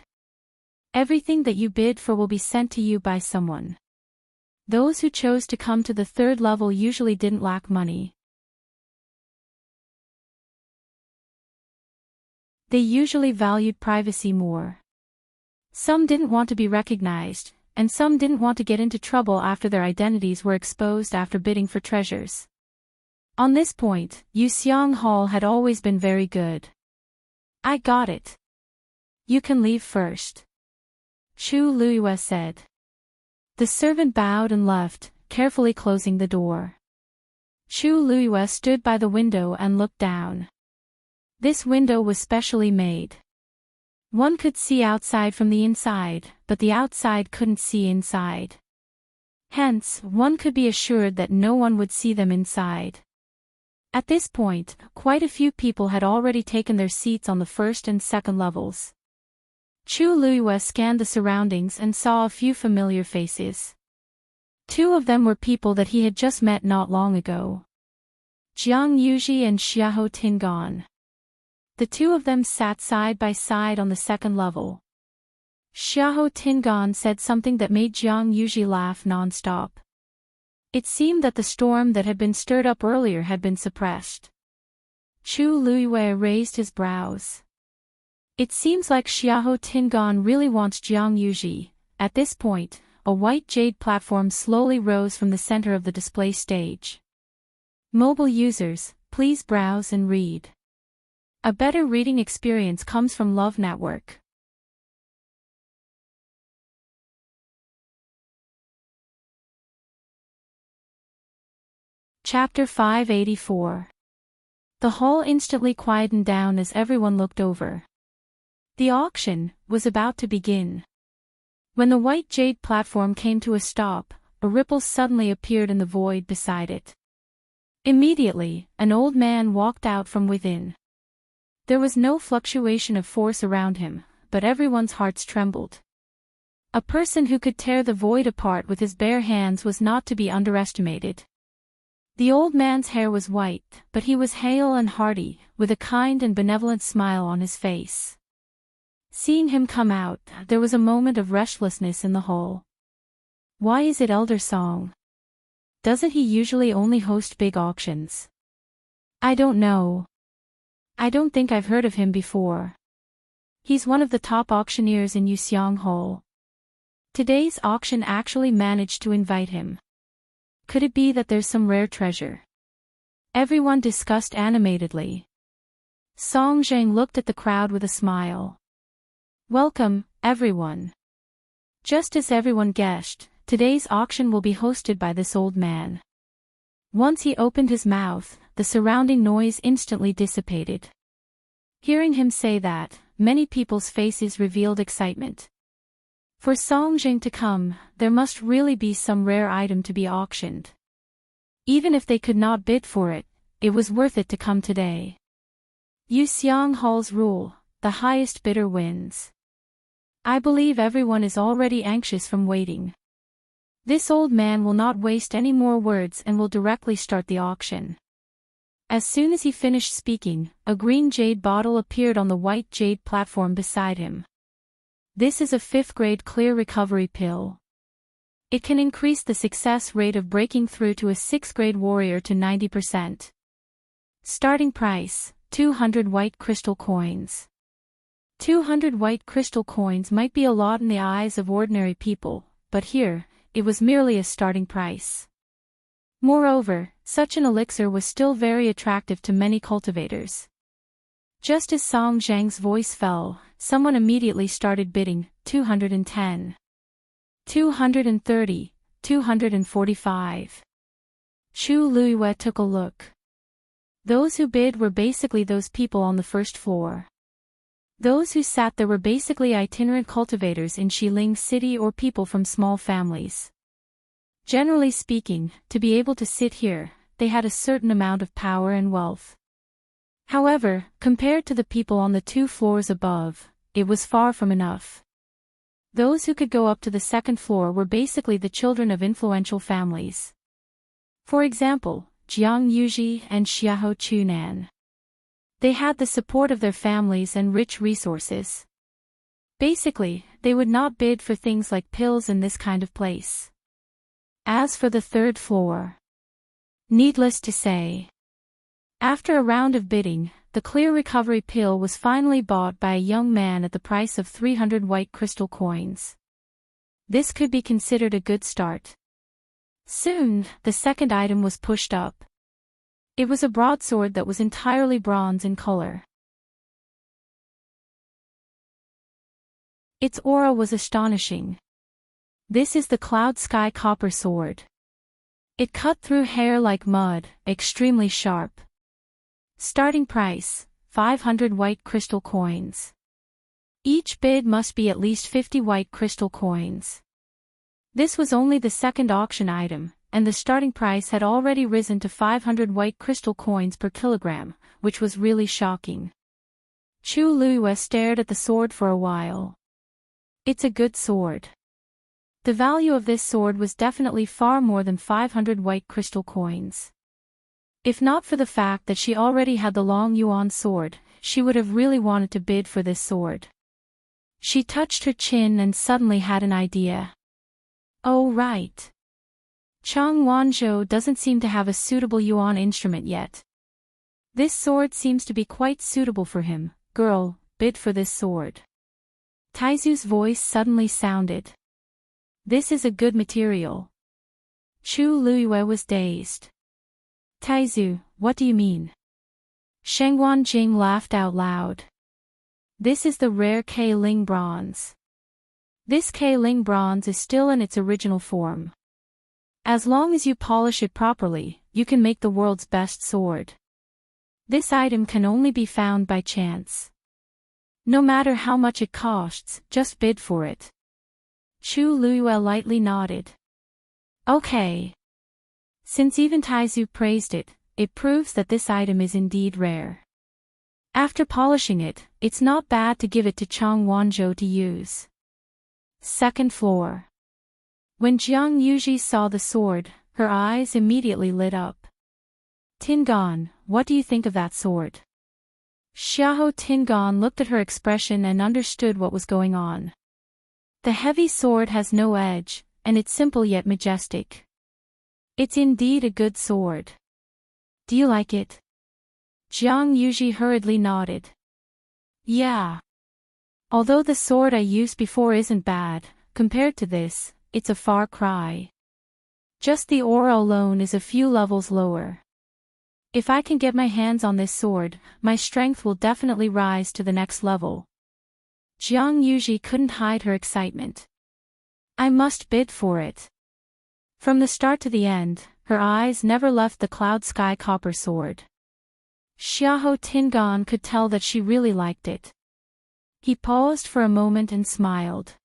Everything that you bid for will be sent to you by someone." Those who chose to come to the 3rd level usually didn't lack money. They usually valued privacy more. Some didn't want to be recognized, and some didn't want to get into trouble after their identities were exposed after bidding for treasures. On this point, Yuxiang Hall had always been very good. "I got it. You can leave first," Chu Luiyue said. The servant bowed and left, carefully closing the door. Chu Luiyue stood by the window and looked down. This window was specially made. One could see outside from the inside, but the outside couldn't see inside. Hence, one could be assured that no one would see them inside. At this point, quite a few people had already taken their seats on the 1st and 2nd levels. Chu Luiyue scanned the surroundings and saw a few familiar faces. 2 of them were people that he had just met not long ago. Jiang Yuji and Xiahou Tingan. The 2 of them sat side by side on the 2nd level. Xiahou Tingan said something that made Jiang Yuji laugh non-stop. It seemed that the storm that had been stirred up earlier had been suppressed. Chu Luiyue raised his brows. It seems like Xiahou Tingan really wants Jiang Yuji. At this point, a white jade platform slowly rose from the center of the display stage. Mobile users, please browse and read. A better reading experience comes from Love Network. Chapter 584. The hall instantly quietened down as everyone looked over. The auction was about to begin. When the white jade platform came to a stop, a ripple suddenly appeared in the void beside it. Immediately, an old man walked out from within. There was no fluctuation of force around him, but everyone's hearts trembled. A person who could tear the void apart with his bare hands was not to be underestimated. The old man's hair was white, but he was hale and hearty, with a kind and benevolent smile on his face. Seeing him come out, there was a moment of restlessness in the hall. Why is it Elder Song? Doesn't he usually only host big auctions? I don't know. I don't think I've heard of him before. He's one of the top auctioneers in Yuseong Hall. Today's auction actually managed to invite him. Could it be that there's some rare treasure? Everyone discussed animatedly. Song Zhang looked at the crowd with a smile. Welcome, everyone. Just as everyone guessed, today's auction will be hosted by this old man. Once he opened his mouth, the surrounding noise instantly dissipated. Hearing him say that, many people's faces revealed excitement. For Song Jing to come, there must really be some rare item to be auctioned. Even if they could not bid for it, it was worth it to come today. Yuseong Hall's rule, the highest bidder wins. I believe everyone is already anxious from waiting. This old man will not waste any more words and will directly start the auction. As soon as he finished speaking, a green jade bottle appeared on the white jade platform beside him. This is a 5th grade clear recovery pill. It can increase the success rate of breaking through to a 6th grade warrior to 90%. Starting price, 200 white crystal coins. 200 white crystal coins might be a lot in the eyes of ordinary people, but here, it was merely a starting price. Moreover, such an elixir was still very attractive to many cultivators. Just as Song Zhang's voice fell, someone immediately started bidding, 210. 230, 245. Chu Luiyue took a look. Those who bid were basically those people on the first floor. Those who sat there were basically itinerant cultivators in Xiling City or people from small families. Generally speaking, to be able to sit here, they had a certain amount of power and wealth. However, compared to the people on the 2 floors above, it was far from enough. Those who could go up to the 2nd floor were basically the children of influential families. For example, Jiang Yuji and Xiahou Chunan. They had the support of their families and rich resources. Basically, they would not bid for things like pills in this kind of place. As for the 3rd floor, needless to say, after a round of bidding, the clear recovery pill was finally bought by a young man at the price of 300 white crystal coins. This could be considered a good start. Soon, the 2nd item was pushed up. It was a broadsword that was entirely bronze in color. Its aura was astonishing. This is the Cloud Sky Copper Sword. It cut through hair like mud, extremely sharp. Starting price, 500 white crystal coins. Each bid must be at least 50 white crystal coins. This was only the 2nd auction item, and the starting price had already risen to 500 white crystal coins per kilogram, which was really shocking. Chu Luiyue stared at the sword for a while. It's a good sword. The value of this sword was definitely far more than 500 white crystal coins. If not for the fact that she already had the long yuan sword, she would have really wanted to bid for this sword. She touched her chin and suddenly had an idea. Oh right. Chang Wanzhou doesn't seem to have a suitable yuan instrument yet. This sword seems to be quite suitable for him. Girl, bid for this sword. Taizu's voice suddenly sounded. This is a good material. Chu Luiyue was dazed. Taizu, what do you mean? Shengguan Jing laughed out loud. This is the rare K-Ling bronze. This K-Ling bronze is still in its original form. As long as you polish it properly, you can make the world's best sword. This item can only be found by chance. No matter how much it costs, just bid for it. Chu Luiyue lightly nodded. Okay. Since even Taizu praised it, it proves that this item is indeed rare. After polishing it, it's not bad to give it to Chang Wanzhou to use. Second floor. When Jiang Yuji saw the sword, her eyes immediately lit up. Tingan, what do you think of that sword? Xiahou Tingan looked at her expression and understood what was going on. The heavy sword has no edge, and it's simple yet majestic. It's indeed a good sword. Do you like it? Jiang Yuji hurriedly nodded. Yeah. Although the sword I used before isn't bad, compared to this, it's a far cry. Just the aura alone is a few levels lower. If I can get my hands on this sword, my strength will definitely rise to the next level. Jiang Yuji couldn't hide her excitement. I must bid for it. From the start to the end, her eyes never left the cloud sky copper sword. Xiahou Tingan could tell that she really liked it. He paused for a moment and smiled.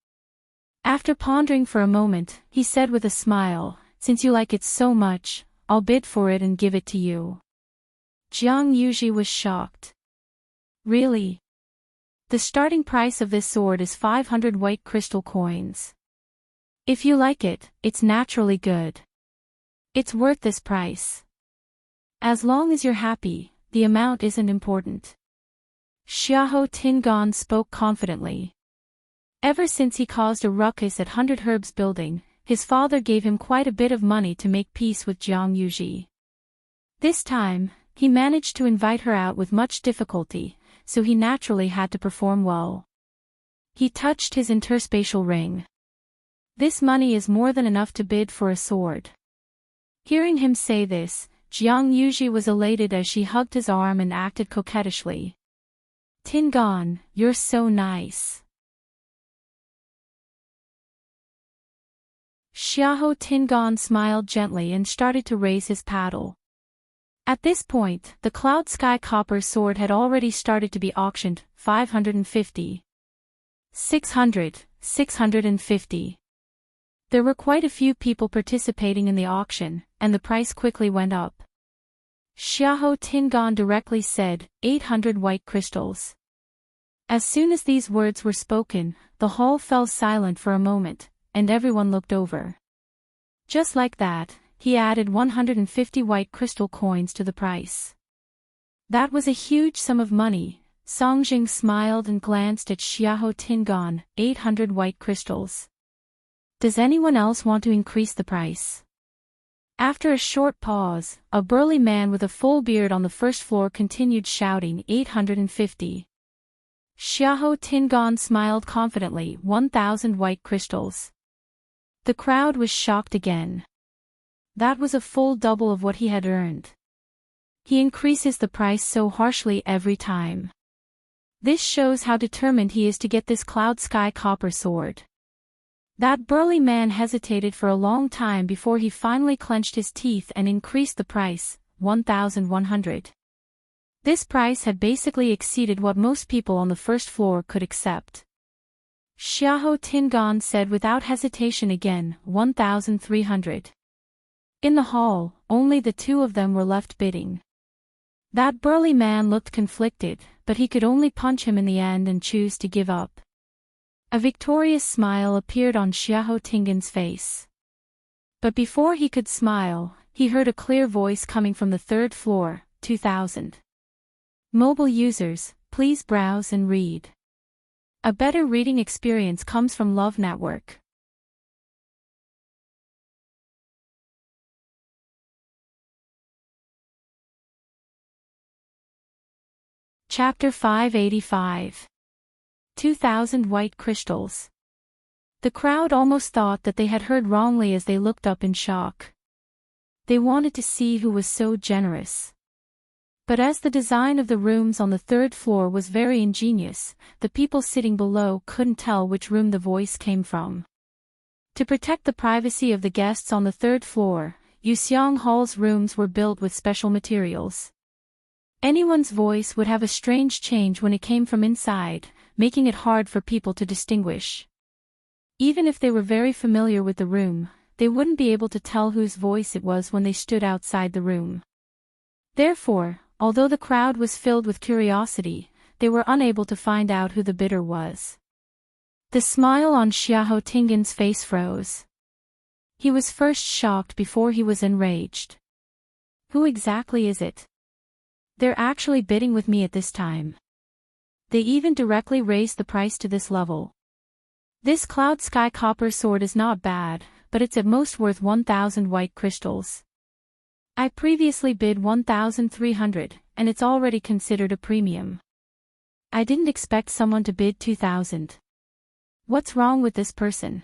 After pondering for a moment, he said with a smile, "Since you like it so much, I'll bid for it and give it to you." Jiang Yuji was shocked. Really? The starting price of this sword is 500 white crystal coins. If you like it, it's naturally good. It's worth this price. As long as you're happy, the amount isn't important. Xiahou Tingan spoke confidently. Ever since he caused a ruckus at 100 Herbs building, his father gave him quite a bit of money to make peace with Jiang Yuji. This time, he managed to invite her out with much difficulty, so he naturally had to perform well. He touched his interspatial ring. This money is more than enough to bid for a sword. Hearing him say this, Jiang Yuji was elated as she hugged his arm and acted coquettishly. Tingan, you're so nice. Xiahou Tingan smiled gently and started to raise his paddle. At this point, the cloud sky copper sword had already started to be auctioned, 550. 600, 650. There were quite a few people participating in the auction, and the price quickly went up. Xiahou Tingan directly said, 800 white crystals. As soon as these words were spoken, the hall fell silent for a moment, and everyone looked over. Just like that, he added 150 white crystal coins to the price. That was a huge sum of money. Songjing smiled and glanced at Xiahou Tingan, 800 white crystals. Does anyone else want to increase the price? After a short pause, a burly man with a full beard on the first floor continued shouting 850. Xiahou Tingan smiled confidently, 1,000 white crystals. The crowd was shocked again. That was a full double of what he had earned. He increases the price so harshly every time. This shows how determined he is to get this cloud sky copper sword. That burly man hesitated for a long time before he finally clenched his teeth and increased the price, 1,100. This price had basically exceeded what most people on the first floor could accept. Xiahou Tingan said without hesitation again, 1,300. In the hall, only the two of them were left bidding. That burly man looked conflicted, but he could only punch him in the end and choose to give up. A victorious smile appeared on Xiahou Tingan's face. But before he could smile, he heard a clear voice coming from the third floor, 2,000. Mobile users, please browse and read. A better reading experience comes from Love Network. Chapter 585. 2,000 white crystals. The crowd almost thought that they had heard wrongly as they looked up in shock. They wanted to see who was so generous. But as the design of the rooms on the third floor was very ingenious, the people sitting below couldn't tell which room the voice came from. To protect the privacy of the guests on the third floor, Yuxiang Hall's rooms were built with special materials. Anyone's voice would have a strange change when it came from inside, making it hard for people to distinguish. Even if they were very familiar with the room, they wouldn't be able to tell whose voice it was when they stood outside the room. Therefore, although the crowd was filled with curiosity, they were unable to find out who the bidder was. The smile on Xiahou Tingan's face froze. He was first shocked before he was enraged. Who exactly is it? They're actually bidding with me at this time. They even directly raised the price to this level. This cloud sky copper sword is not bad, but it's at most worth 1,000 white crystals. I previously bid 1,300, and it's already considered a premium. I didn't expect someone to bid 2,000. What's wrong with this person?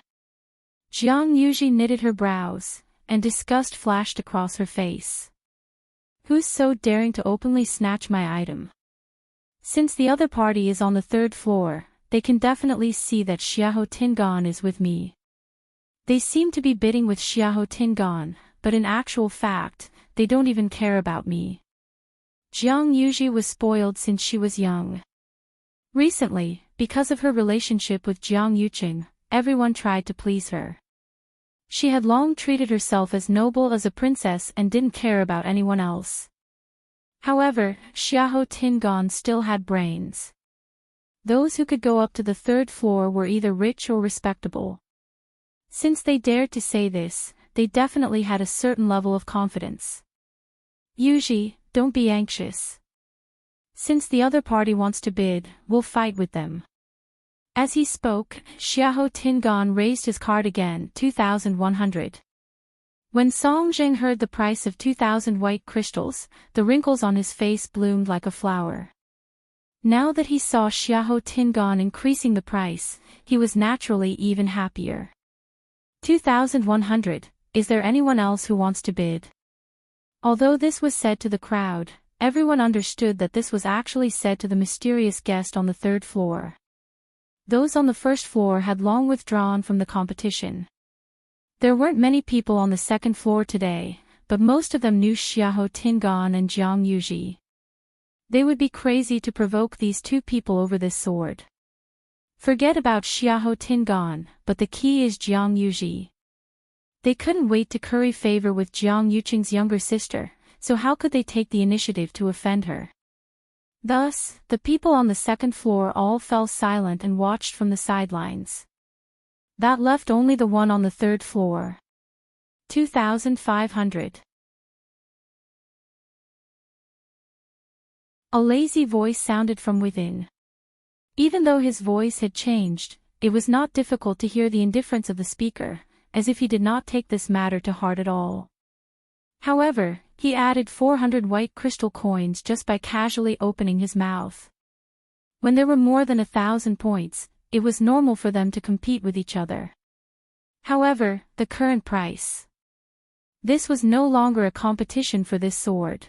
Jiang Yuji knitted her brows, and disgust flashed across her face. Who's so daring to openly snatch my item? Since the other party is on the 3rd floor, they can definitely see that Xiahou Tingan is with me. They seem to be bidding with Xiahou Tingan, but in actual fact, they don't even care about me. Jiang Yuji was spoiled since she was young. Recently, because of her relationship with Jiang Yuqing, everyone tried to please her. She had long treated herself as noble as a princess and didn't care about anyone else. However, Xiahou Tingan still had brains. Those who could go up to the 3rd floor were either rich or respectable. Since they dared to say this, they definitely had a certain level of confidence. Yuji, don't be anxious. Since the other party wants to bid, we'll fight with them. As he spoke, Xiahou Tingan raised his card again, 2,100. When Song Zheng heard the price of 2,000 white crystals, the wrinkles on his face bloomed like a flower. Now that he saw Xiahou Tingan increasing the price, he was naturally even happier. 2,100, is there anyone else who wants to bid? Although this was said to the crowd, everyone understood that this was actually said to the mysterious guest on the 3rd floor. Those on the 1st floor had long withdrawn from the competition. There weren't many people on the 2nd floor today, but most of them knew Xiahou Tingan and Jiang Yuji. They would be crazy to provoke these two people over this sword. Forget about Xiahou Tingan, but the key is Jiang Yuji. They couldn't wait to curry favor with Jiang Yuqing's younger sister, so how could they take the initiative to offend her? Thus, the people on the 2nd floor all fell silent and watched from the sidelines. That left only the one on the 3rd floor. 2,500. A lazy voice sounded from within. Even though his voice had changed, it was not difficult to hear the indifference of the speaker, as if he did not take this matter to heart at all. However, he added 400 white crystal coins just by casually opening his mouth. When there were more than 1,000 points, it was normal for them to compete with each other. However, the current price. This was no longer a competition for this sword.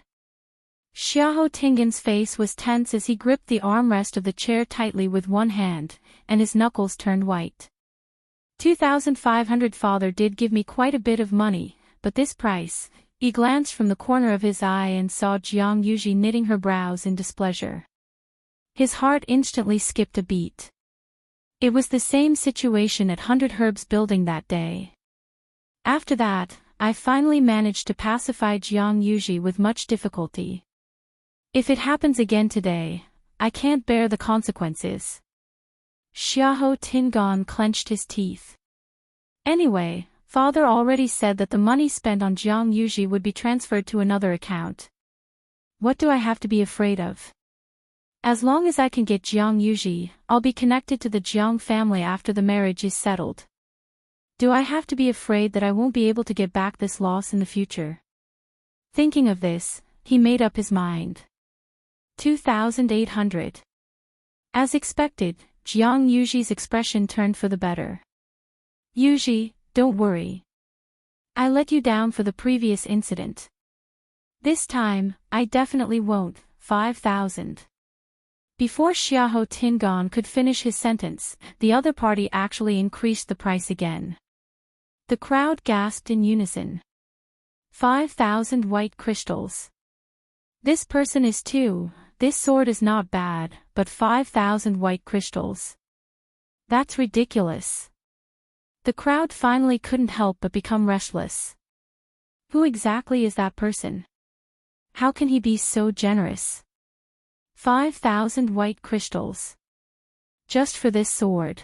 Xiahou Tingan's face was tense as he gripped the armrest of the chair tightly with one hand, and his knuckles turned white. 2,500 father did give me quite a bit of money, but this price. He glanced from the corner of his eye and saw Jiang Yuji knitting her brows in displeasure. His heart instantly skipped a beat. It was the same situation at 100 Herbs Building that day. After that, I finally managed to pacify Jiang Yuji with much difficulty. If it happens again today, I can't bear the consequences. Xiahou Tingan clenched his teeth. Anyway, father already said that the money spent on Jiang Yuji would be transferred to another account. What do I have to be afraid of? As long as I can get Jiang Yuji, I'll be connected to the Jiang family after the marriage is settled. Do I have to be afraid that I won't be able to get back this loss in the future? Thinking of this, he made up his mind. 2,800. As expected, Jiang Yuji's expression turned for the better. Yuji, don't worry. I let you down for the previous incident. This time, I definitely won't. 5,000. Before Xiahou Tingan could finish his sentence, the other party actually increased the price again. The crowd gasped in unison. 5,000 white crystals. This person is too. This sword is not bad, but 5,000 white crystals. That's ridiculous. The crowd finally couldn't help but become restless. Who exactly is that person? How can he be so generous? 5,000 white crystals. Just for this sword.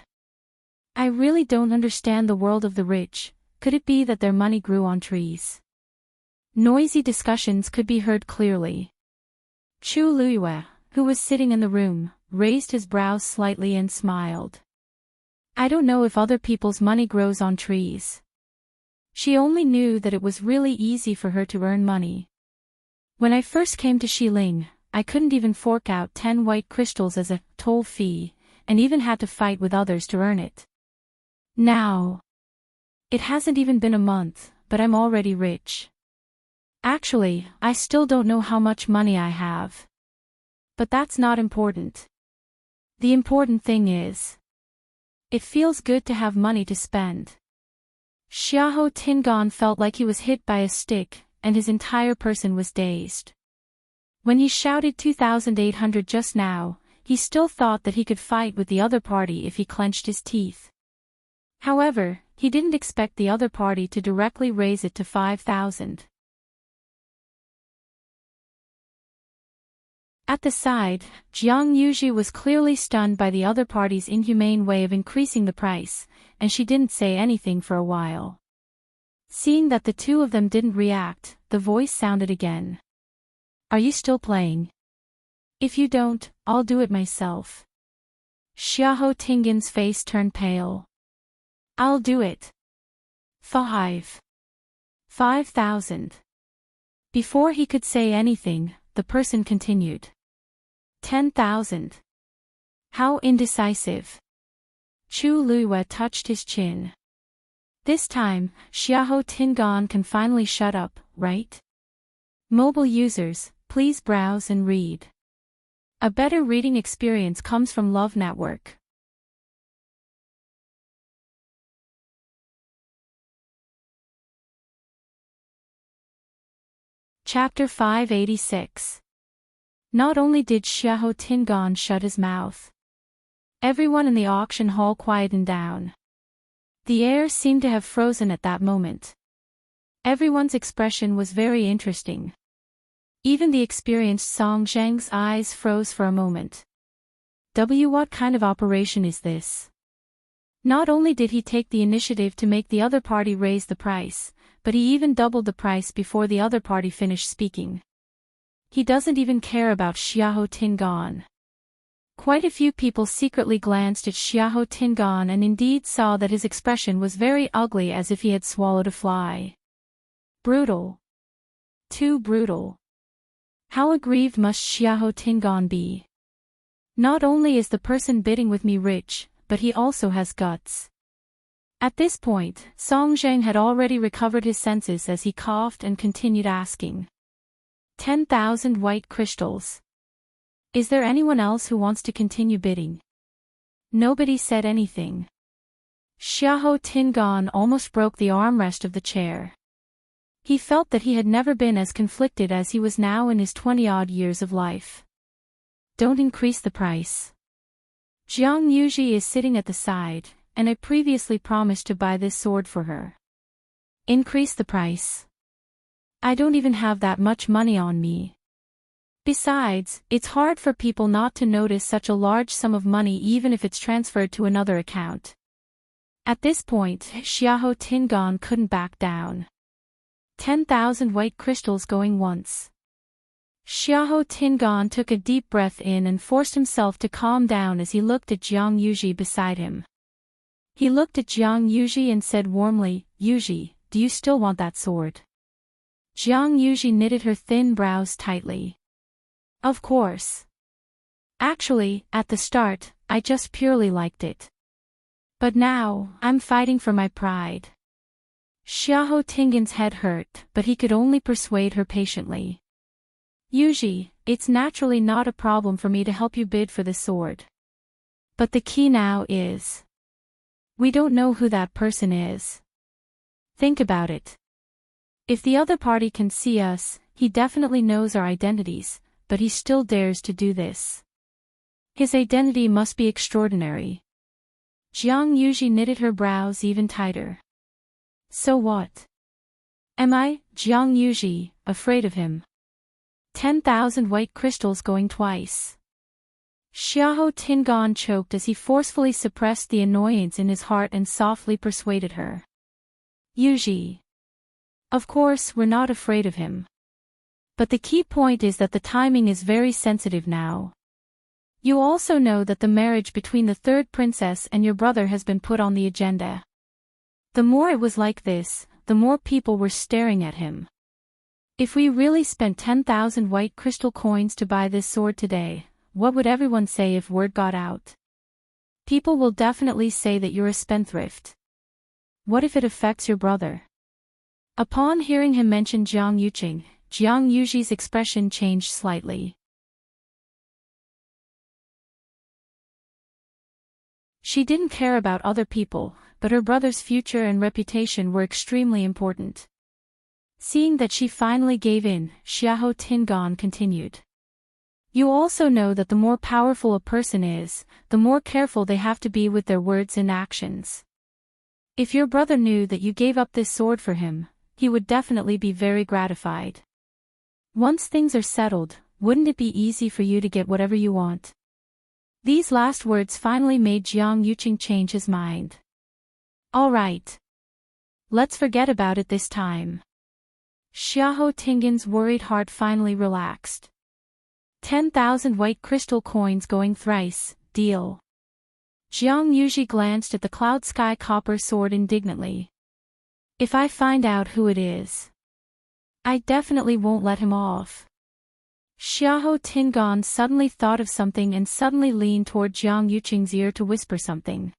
I really don't understand the world of the rich. Could it be that their money grew on trees? Noisy discussions could be heard clearly. Chu Luiyue, who was sitting in the room, raised his brows slightly and smiled. I don't know if other people's money grows on trees. She only knew that it was really easy for her to earn money. When I first came to Xiling, I couldn't even fork out 10 white crystals as a toll fee, and even had to fight with others to earn it. Now, it hasn't even been a month, but I'm already rich. Actually, I still don't know how much money I have. But that's not important. The important thing is, it feels good to have money to spend. Xiahou Tingan felt like he was hit by a stick, and his entire person was dazed. When he shouted 2,800 just now, he still thought that he could fight with the other party if he clenched his teeth. However, he didn't expect the other party to directly raise it to 5,000. At the side, Jiang Yuji was clearly stunned by the other party's inhumane way of increasing the price, and she didn't say anything for a while. Seeing that the two of them didn't react, the voice sounded again. Are you still playing? If you don't, I'll do it myself. Xiahou Tingan's face turned pale. I'll do it. 5,000. Before he could say anything, the person continued. 10,000. How indecisive. Chu Luiyue touched his chin. This time, Xiahou Tingan can finally shut up, right? Mobile users, please browse and read. A better reading experience comes from Love Network. Chapter 586. Not only did Xiahou Tingan shut his mouth. Everyone in the auction hall quietened down. The air seemed to have frozen at that moment. Everyone's expression was very interesting. Even the experienced Song Zheng's eyes froze for a moment. What kind of operation is this? Not only did he take the initiative to make the other party raise the price, but he even doubled the price before the other party finished speaking. He doesn't even care about Xiahou Tingan. Quite a few people secretly glanced at Xiahou Tingan and indeed saw that his expression was very ugly, as if he had swallowed a fly. Brutal. Too brutal. How aggrieved must Xiahou Tingan be? Not only is the person bidding with me rich, but he also has guts. At this point, Song Zheng had already recovered his senses as he coughed and continued asking. 10,000 white crystals. Is there anyone else who wants to continue bidding? Nobody said anything. Xiahou Tingan almost broke the armrest of the chair. He felt that he had never been as conflicted as he was now in his 20-odd years of life. Don't increase the price. Jiang Yuji is sitting at the side, and I previously promised to buy this sword for her. Increase the price. I don't even have that much money on me. Besides, it's hard for people not to notice such a large sum of money even if it's transferred to another account. At this point, Xiahou Tingan couldn't back down. 10,000 white crystals going once. Xiahou Tingan took a deep breath in and forced himself to calm down as he looked at Jiang Yuji beside him. He looked at Jiang Yuji and said warmly, Yuji, do you still want that sword? Jiang Yuji knitted her thin brows tightly. Of course. Actually, at the start, I just purely liked it. But now, I'm fighting for my pride. Xiahou Tingan's head hurt, but he could only persuade her patiently. Yuji, it's naturally not a problem for me to help you bid for the sword. But the key now is, we don't know who that person is. Think about it. If the other party can see us, he definitely knows our identities, but he still dares to do this. His identity must be extraordinary. Jiang Yuji knitted her brows even tighter. So what? Am I, Jiang Yuji, afraid of him? 10,000 white crystals going twice. Xiahou Tingan choked as he forcefully suppressed the annoyance in his heart and softly persuaded her. Yuji. Of course, we're not afraid of him. But the key point is that the timing is very sensitive now. You also know that the marriage between the third princess and your brother has been put on the agenda. The more it was like this, the more people were staring at him. If we really spent 10,000 white crystal coins to buy this sword today, what would everyone say if word got out? People will definitely say that you're a spendthrift. What if it affects your brother? Upon hearing him mention Jiang Yuqing, Jiang Yuji's expression changed slightly. She didn't care about other people, but her brother's future and reputation were extremely important. Seeing that she finally gave in, Xiahou Tingan continued. You also know that the more powerful a person is, the more careful they have to be with their words and actions. If your brother knew that you gave up this sword for him, he would definitely be very gratified. Once things are settled, wouldn't it be easy for you to get whatever you want? These last words finally made Jiang Yuqing change his mind. All right. Let's forget about it this time. Xiahou Tingan's worried heart finally relaxed. 10,000 white crystal coins going thrice, deal. Jiang Yuji glanced at the cloud sky copper sword indignantly. If I find out who it is, I definitely won't let him off. Xiahou Tingan suddenly thought of something and suddenly leaned toward Jiang Yuqing's ear to whisper something.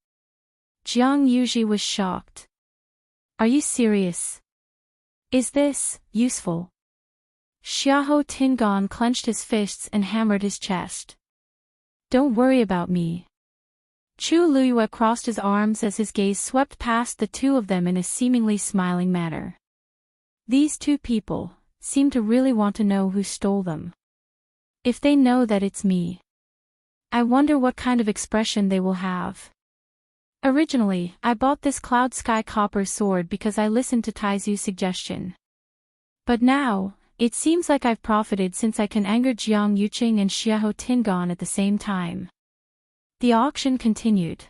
Jiang Yuji was shocked. Are you serious? Is this useful? Xiahou Tingan clenched his fists and hammered his chest. Don't worry about me. Chu Luyue crossed his arms as his gaze swept past the two of them in a seemingly smiling manner. These two people seem to really want to know who stole them. If they know that it's me, I wonder what kind of expression they will have. Originally, I bought this cloud sky copper sword because I listened to Taizu's suggestion. But now, it seems like I've profited since I can anger Jiang Yuqing and Xiahou Tingan at the same time. The auction continued.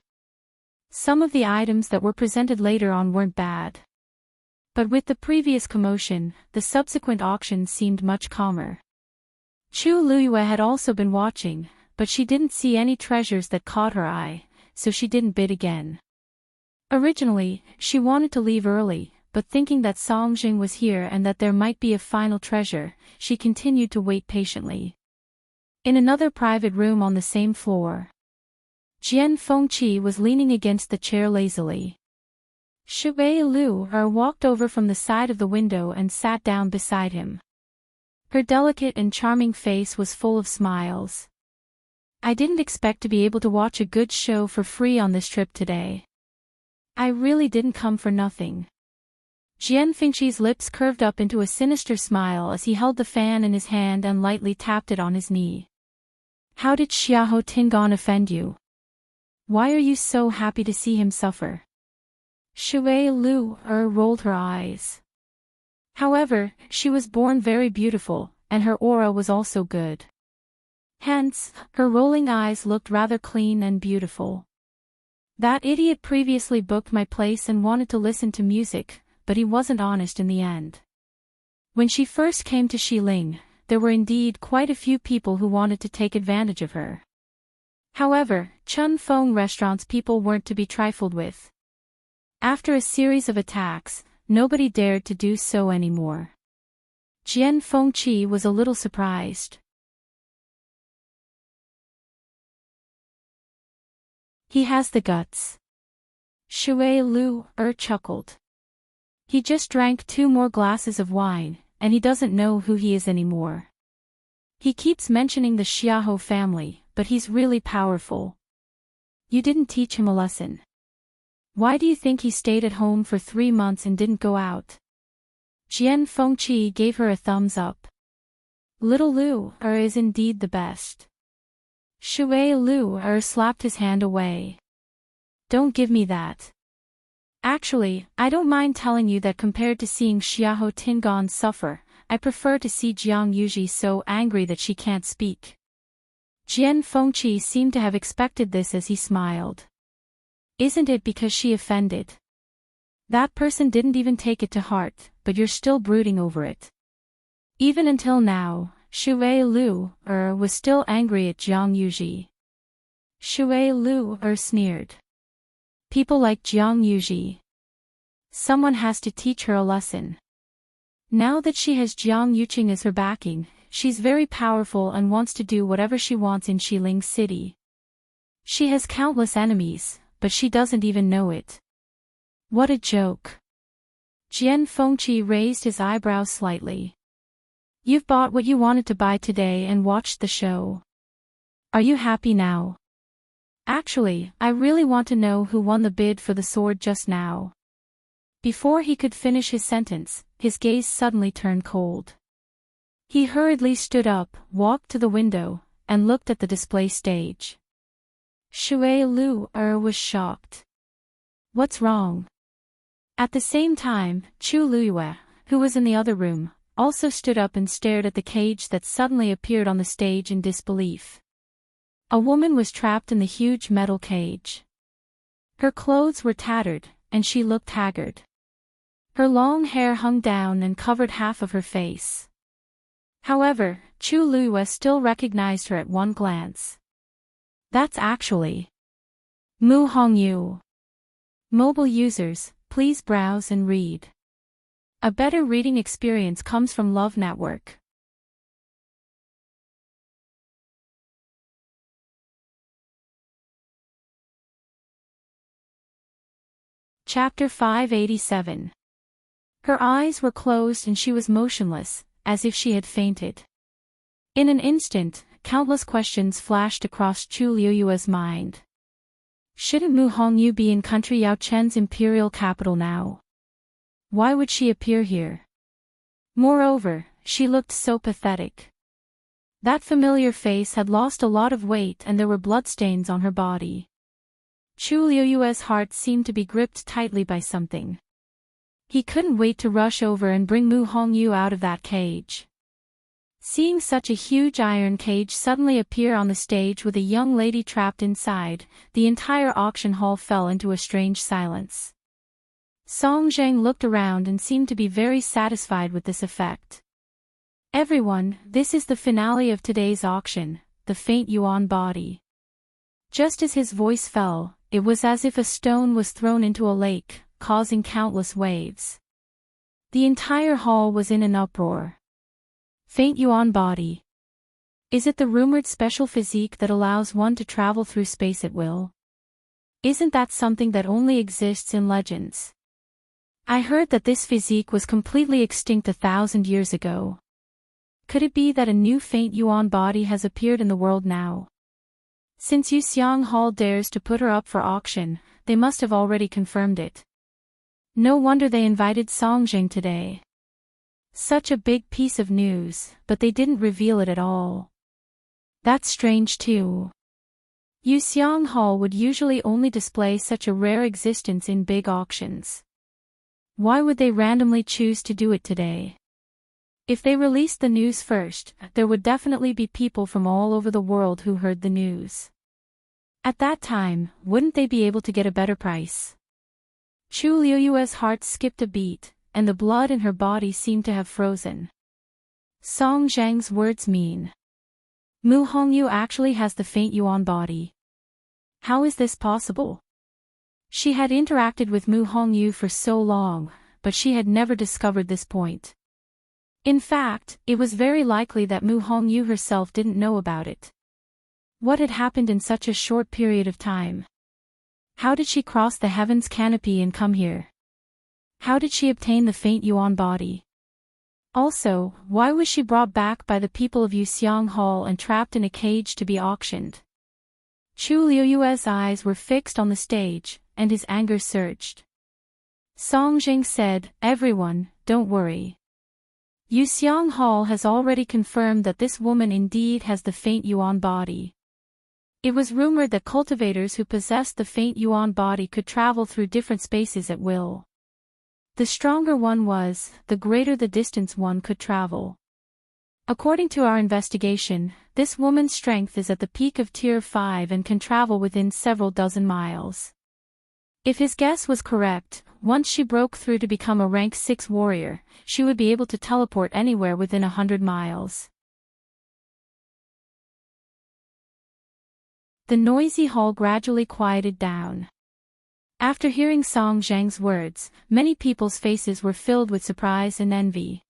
Some of the items that were presented later on weren't bad. But with the previous commotion, the subsequent auction seemed much calmer. Chu Luyue had also been watching, but she didn't see any treasures that caught her eye, so she didn't bid again. Originally, she wanted to leave early, but thinking that Songjing was here and that there might be a final treasure, she continued to wait patiently. In another private room on the same floor, Jian Fengqi was leaning against the chair lazily. Shui Lu walked over from the side of the window and sat down beside him. Her delicate and charming face was full of smiles. I didn't expect to be able to watch a good show for free on this trip today. I really didn't come for nothing. Jian Fengqi's lips curved up into a sinister smile as he held the fan in his hand and lightly tapped it on his knee. How did Xiahou Tingan offend you? Why are you so happy to see him suffer? Shui Lu rolled her eyes. However, she was born very beautiful, and her aura was also good. Hence, her rolling eyes looked rather clean and beautiful. That idiot previously booked my place and wanted to listen to music, but he wasn't honest in the end. When she first came to Xiling, there were indeed quite a few people who wanted to take advantage of her. However, Chun Feng Restaurant's people weren't to be trifled with. After a series of attacks, nobody dared to do so anymore. Jian Fengqi was a little surprised. He has the guts. Shui Lu chuckled. He just drank 2 more glasses of wine, and he doesn't know who he is anymore. He keeps mentioning the Xiahou family, but he's really powerful. You didn't teach him a lesson. Why do you think he stayed at home for 3 months and didn't go out? Jian Fengqi gave her a thumbs up. Little Lu is indeed the best. Shui Lu slapped his hand away. Don't give me that. Actually, I don't mind telling you that compared to seeing Xiahou Tingan suffer, I prefer to see Jiang Yuji so angry that she can't speak. Jian Fengqi seemed to have expected this as he smiled. Isn't it because she offended? That person didn't even take it to heart, but you're still brooding over it. Even until now, Shui Lu was still angry at Jiang Yuji. Shui Lu sneered. People like Jiang Yuji. Someone has to teach her a lesson. Now that she has Jiang Yuqing as her backing, she's very powerful and wants to do whatever she wants in Xiling City. She has countless enemies, but she doesn't even know it. What a joke. Jian Fengqi raised his eyebrows slightly. You've bought what you wanted to buy today and watched the show. Are you happy now? Actually, I really want to know who won the bid for the sword just now. Before he could finish his sentence, his gaze suddenly turned cold. He hurriedly stood up, walked to the window, and looked at the display stage. Shui Lu was shocked. What's wrong? At the same time, Chu Luyue, who was in the other room, also stood up and stared at the cage that suddenly appeared on the stage in disbelief. A woman was trapped in the huge metal cage. Her clothes were tattered, and she looked haggard. Her long hair hung down and covered half of her face. However, Chu Luyue still recognized her at one glance. That's actually Mu Hongyu. Mobile users, please browse and read. A better reading experience comes from Love Network. Chapter 587. Her eyes were closed and she was motionless, as if she had fainted. In an instant, countless questions flashed across Chu Liyue's mind. Shouldn't Mu Hongyu be in country Yao Chen's imperial capital now? Why would she appear here? Moreover, she looked so pathetic. That familiar face had lost a lot of weight and there were bloodstains on her body. Chu Liyue's heart seemed to be gripped tightly by something. He couldn't wait to rush over and bring Mu Hongyu out of that cage. Seeing such a huge iron cage suddenly appear on the stage with a young lady trapped inside, the entire auction hall fell into a strange silence. Song Zheng looked around and seemed to be very satisfied with this effect. Everyone, this is the finale of today's auction, the faint yuan body. Just as his voice fell, it was as if a stone was thrown into a lake, causing countless waves. The entire hall was in an uproar. Faint yuan body. Is it the rumored special physique that allows one to travel through space at will? Isn't that something that only exists in legends? I heard that this physique was completely extinct 1,000 years ago. Could it be that a new faint yuan body has appeared in the world now? Since Yuxiang Hall dares to put her up for auction, they must have already confirmed it. No wonder they invited Song Jing today. Such a big piece of news, but they didn't reveal it at all. That's strange too. Yuxiang Hall would usually only display such a rare existence in big auctions. Why would they randomly choose to do it today? If they released the news first, there would definitely be people from all over the world who heard the news. At that time, wouldn't they be able to get a better price? Chu Liyue's heart skipped a beat, and the blood in her body seemed to have frozen. Song Zhang's words mean. Mu Hongyu actually has the faint yuan body. How is this possible? She had interacted with Mu Hongyu for so long, but she had never discovered this point. In fact, it was very likely that Mu Hongyu herself didn't know about it. What had happened in such a short period of time? How did she cross the heavens canopy and come here? How did she obtain the faint yuan body? Also, why was she brought back by the people of Yuxiang Hall and trapped in a cage to be auctioned? Chu Liyue's eyes were fixed on the stage, and his anger surged. Song Jing said, "Everyone, don't worry. Yu Xiang Hall has already confirmed that this woman indeed has the faint Yuan body. It was rumored that cultivators who possessed the faint Yuan body could travel through different spaces at will. The stronger one was, the greater the distance one could travel. According to our investigation, this woman's strength is at the peak of Tier 5 and can travel within several dozen miles. If his guess was correct, once she broke through to become a rank 6 warrior, she would be able to teleport anywhere within 100 miles. The noisy hall gradually quieted down. After hearing Song Zhang's words, many people's faces were filled with surprise and envy.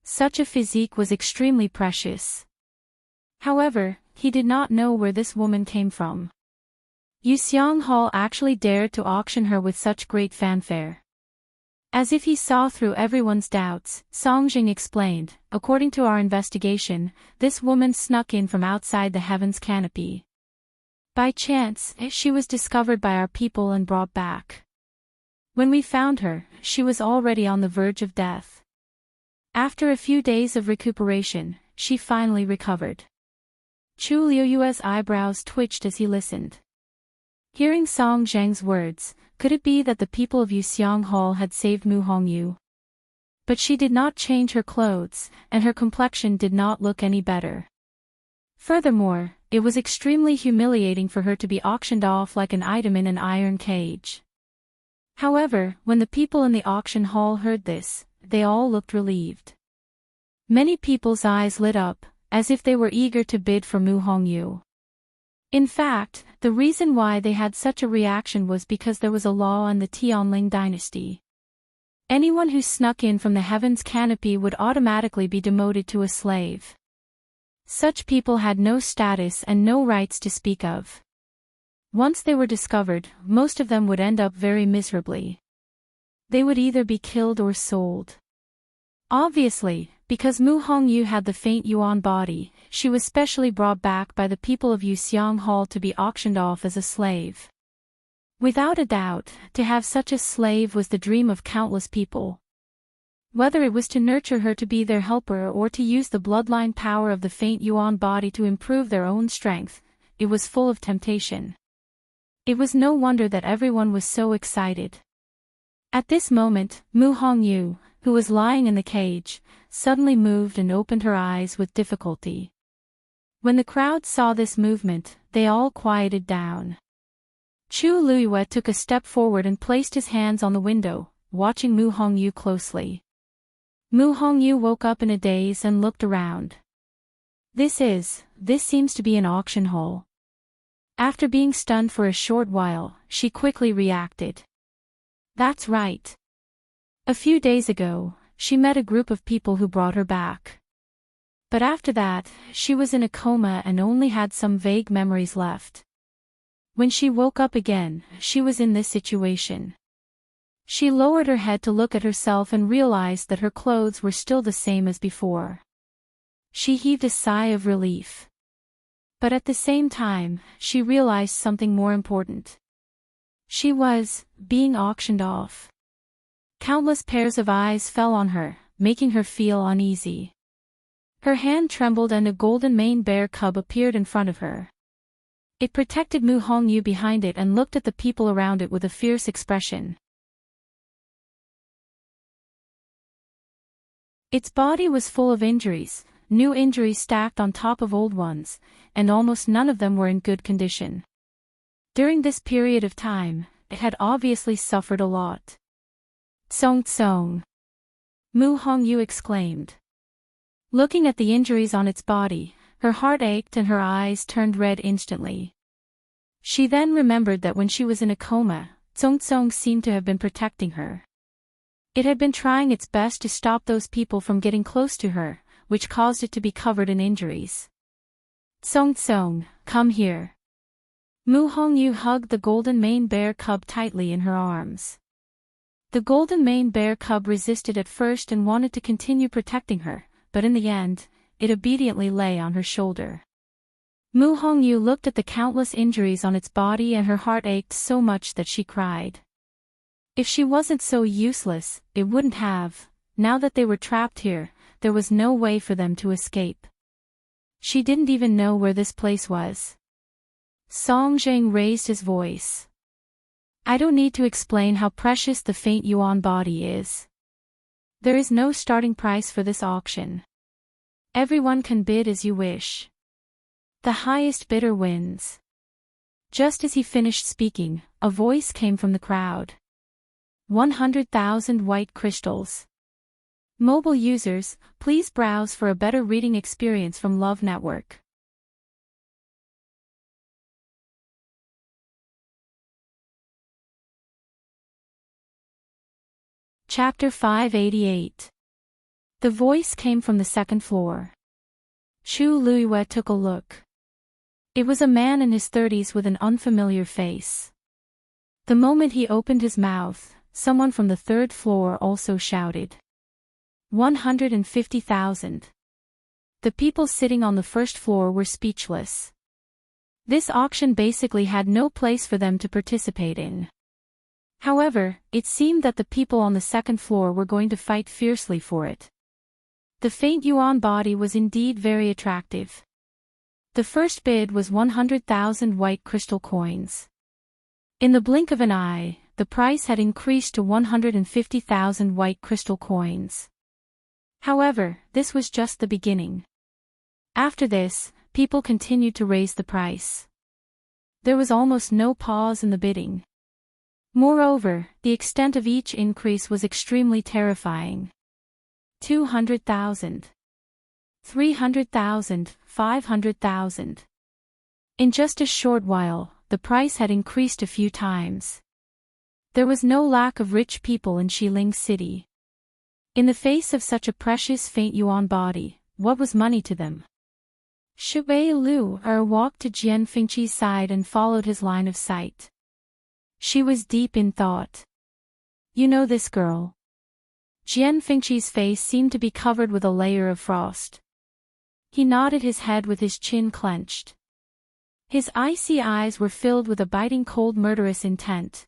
Such a physique was extremely precious. However, he did not know where this woman came from. Yu Xiang Hall actually dared to auction her with such great fanfare. As if he saw through everyone's doubts, Song Zhang explained, according to our investigation, this woman snuck in from outside the heaven's canopy. By chance, she was discovered by our people and brought back. When we found her, she was already on the verge of death. After a few days of recuperation, she finally recovered. Chu Liuyue's eyebrows twitched as he listened. Hearing Song Zhang's words, could it be that the people of Yuxiang Hall had saved Mu Hongyu? But she did not change her clothes, and her complexion did not look any better. Furthermore, it was extremely humiliating for her to be auctioned off like an item in an iron cage. However, when the people in the auction hall heard this, they all looked relieved. Many people's eyes lit up, as if they were eager to bid for Mu Hongyu. In fact, the reason why they had such a reaction was because there was a law in the Tianling dynasty. Anyone who snuck in from the heaven's canopy would automatically be demoted to a slave. Such people had no status and no rights to speak of. Once they were discovered, most of them would end up very miserably. They would either be killed or sold. Obviously, because Mu Hongyu had the faint Yuan body, she was specially brought back by the people of Yuxiang Hall to be auctioned off as a slave. Without a doubt, to have such a slave was the dream of countless people. Whether it was to nurture her to be their helper or to use the bloodline power of the faint Yuan body to improve their own strength, it was full of temptation. It was no wonder that everyone was so excited. At this moment, Mu Hongyu, who was lying in the cage, suddenly moved and opened her eyes with difficulty. When the crowd saw this movement, they all quieted down. Chu Liyue took a step forward and placed his hands on the window, watching Mu Hongyu closely. Mu Hongyu woke up in a daze and looked around. This seems to be an auction hall. After being stunned for a short while, she quickly reacted. That's right. A few days ago, she met a group of people who brought her back. But after that, she was in a coma and only had some vague memories left. When she woke up again, she was in this situation. She lowered her head to look at herself and realized that her clothes were still the same as before. She heaved a sigh of relief. But at the same time, she realized something more important. She was being auctioned off. Countless pairs of eyes fell on her, making her feel uneasy. Her hand trembled and a golden maned bear cub appeared in front of her. It protected Mu Hongyu behind it and looked at the people around it with a fierce expression. Its body was full of injuries, new injuries stacked on top of old ones, and almost none of them were in good condition. During this period of time, it had obviously suffered a lot. Tsong tsong! Mu Hongyu exclaimed. Looking at the injuries on its body, her heart ached and her eyes turned red instantly. She then remembered that when she was in a coma, Tsong tsong seemed to have been protecting her. It had been trying its best to stop those people from getting close to her, which caused it to be covered in injuries. Tsong tsong, come here. Mu Hongyu hugged the golden maned bear cub tightly in her arms. The golden maned bear cub resisted at first and wanted to continue protecting her, but in the end, it obediently lay on her shoulder. Mu Hongyu looked at the countless injuries on its body and her heart ached so much that she cried. If she wasn't so useless, it wouldn't have. Now that they were trapped here, there was no way for them to escape. She didn't even know where this place was. Song Jiang raised his voice. I don't need to explain how precious the faint yuan body is. There is no starting price for this auction. Everyone can bid as you wish. The highest bidder wins. Just as he finished speaking, a voice came from the crowd. 100,000 white crystals. Mobile users, please browse for a better reading experience from Love Network. Chapter 588. The voice came from the second floor. Chu Luiyue took a look. It was a man in his 30s with an unfamiliar face. The moment he opened his mouth, someone from the third floor also shouted. 150,000. The people sitting on the first floor were speechless. This auction basically had no place for them to participate in. However, it seemed that the people on the second floor were going to fight fiercely for it. The faint yuan body was indeed very attractive. The first bid was 100,000 white crystal coins. In the blink of an eye, the price had increased to 150,000 white crystal coins. However, this was just the beginning. After this, people continued to raise the price. There was almost no pause in the bidding. Moreover, the extent of each increase was extremely terrifying. 200,000. 300,000, 500,000. In just a short while, the price had increased a few times. There was no lack of rich people in Xiling City. In the face of such a precious faint yuan body, what was money to them? Shui Lu walked to Jian Fengqi's side and followed his line of sight. She was deep in thought. You know this girl? Jian Fengqi's face seemed to be covered with a layer of frost. He nodded his head with his chin clenched. His icy eyes were filled with a biting cold murderous intent.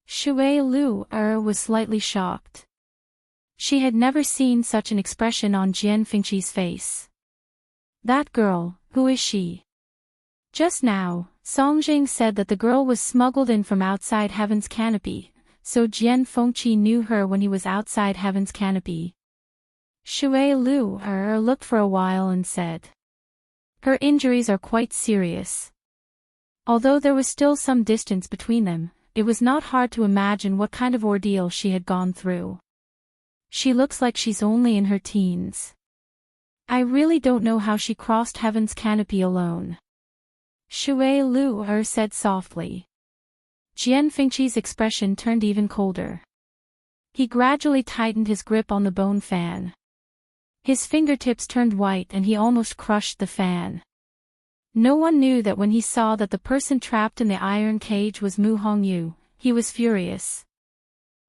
Shui Lu was slightly shocked. She had never seen such an expression on Jian Fengqi's face. That girl, who is she? Just now, Song Jiang said that the girl was smuggled in from outside Heaven's Canopy, so Jian Fengqi knew her when he was outside Heaven's Canopy. Shui Lu looked for a while and said. Her injuries are quite serious. Although there was still some distance between them, it was not hard to imagine what kind of ordeal she had gone through. She looks like she's only in her teens. I really don't know how she crossed Heaven's Canopy alone. Shui Lu said softly. Jian Fengqi's expression turned even colder. He gradually tightened his grip on the bone fan. His fingertips turned white and he almost crushed the fan. No one knew that when he saw that the person trapped in the iron cage was Mu Hongyu, he was furious.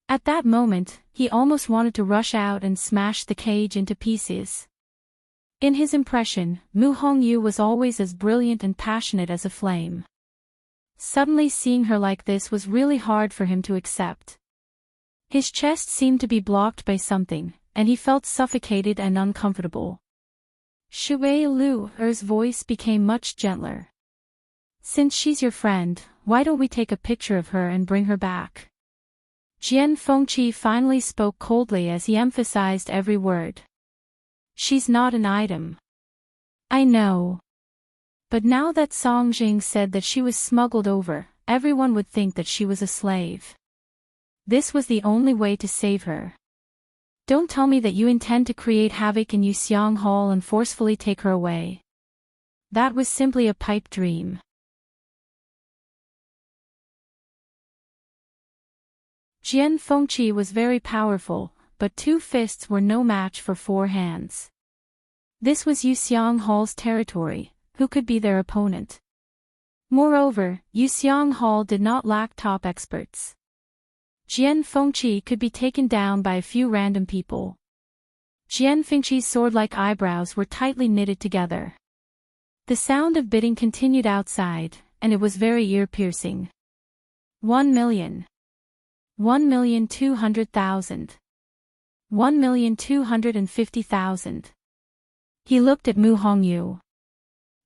At that moment, he almost wanted to rush out and smash the cage into pieces. In his impression, Mu Hongyu was always as brilliant and passionate as a flame. Suddenly seeing her like this was really hard for him to accept. His chest seemed to be blocked by something, and he felt suffocated and uncomfortable. Shui Lu's voice became much gentler. Since she's your friend, why don't we take a picture of her and bring her back? Jian Fengqi finally spoke coldly as he emphasized every word. She's not an item. I know. But now that Song Jiang said that she was smuggled over, everyone would think that she was a slave. This was the only way to save her. Don't tell me that you intend to create havoc in Yuxiang Hall and forcefully take her away. That was simply a pipe dream. Jian Fengqi was very powerful, but 2 fists were no match for 4 hands. This was Yuxiang Hall's territory, who could be their opponent? Moreover, Yuxiang Hall did not lack top experts. Jian Fengqi could be taken down by a few random people. Jian Fengqi's sword-like eyebrows were tightly knitted together. The sound of bidding continued outside, and it was very ear-piercing. 1 million. 1,200,000. 1,250,000. He looked at Mu Hongyu.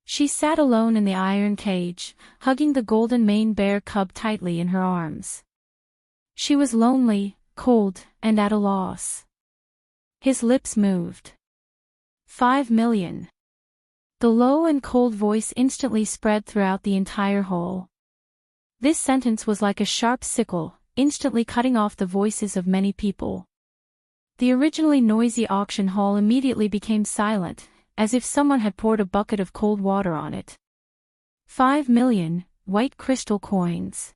She sat alone in the iron cage, hugging the golden mane bear cub tightly in her arms. She was lonely, cold, and at a loss. His lips moved. 5 million. The low and cold voice instantly spread throughout the entire hall. This sentence was like a sharp sickle, instantly cutting off the voices of many people. The originally noisy auction hall immediately became silent, as if someone had poured a bucket of cold water on it. 5 million, white crystal coins.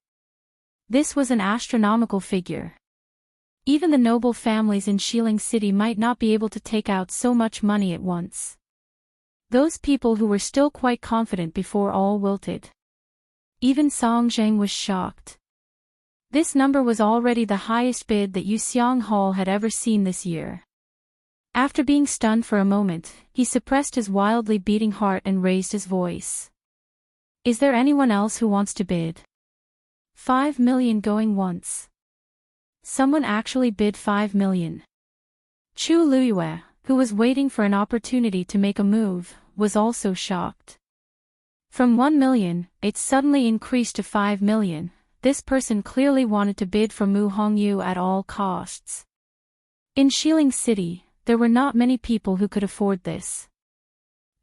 This was an astronomical figure. Even the noble families in Shilling City might not be able to take out so much money at once. Those people who were still quite confident before all wilted. Even Song Zheng was shocked. This number was already the highest bid that Yuxiang Hall had ever seen this year. After being stunned for a moment, he suppressed his wildly beating heart and raised his voice. Is there anyone else who wants to bid? 5 million going once. Someone actually bid 5 million. Chu Luiyue, who was waiting for an opportunity to make a move, was also shocked. From 1 million, it suddenly increased to 5 million. This person clearly wanted to bid for Mu Hongyu at all costs. In Shilling City, there were not many people who could afford this.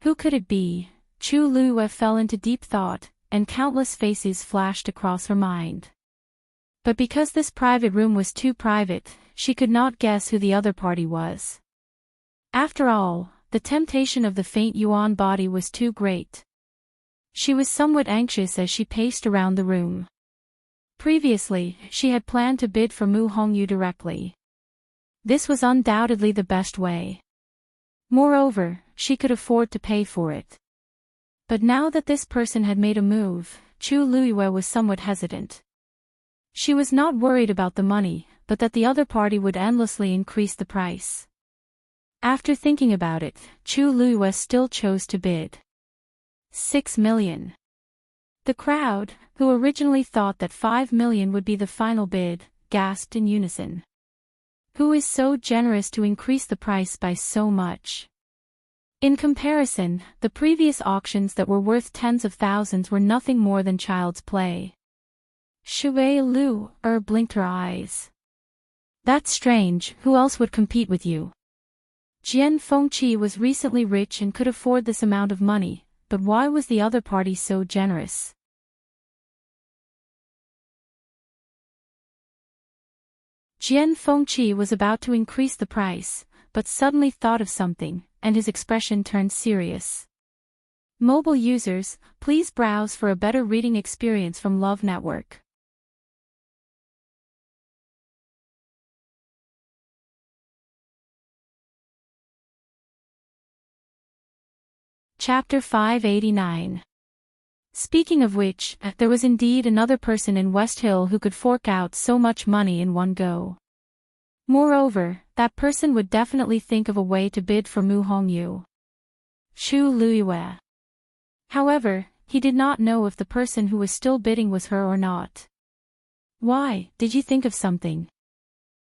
Who could it be? Chu Luiyue fell into deep thought, and countless faces flashed across her mind. But because this private room was too private, she could not guess who the other party was. After all, the temptation of the faint Yuan body was too great. She was somewhat anxious as she paced around the room. Previously, she had planned to bid for Mu Hongyu directly. This was undoubtedly the best way. Moreover, she could afford to pay for it. But now that this person had made a move, Chu Luiyue was somewhat hesitant. She was not worried about the money, but that the other party would endlessly increase the price. After thinking about it, Chu Luiyue still chose to bid. 6 million. The crowd, who originally thought that 5 million would be the final bid, gasped in unison. Who is so generous to increase the price by so much? In comparison, the previous auctions that were worth tens of thousands were nothing more than child's play. Shui Lu blinked her eyes. That's strange, who else would compete with you? Jian Fengqi was recently rich and could afford this amount of money, but why was the other party so generous? Jian Fengqi was about to increase the price, but suddenly thought of something, and his expression turned serious. Mobile users, please browse for a better reading experience from Love Network. Chapter 589. Speaking of which, there was indeed another person in West Hill who could fork out so much money in one go. Moreover, that person would definitely think of a way to bid for Mu Hongyu. Chu Luiyue. However, he did not know if the person who was still bidding was her or not. Why, did you think of something?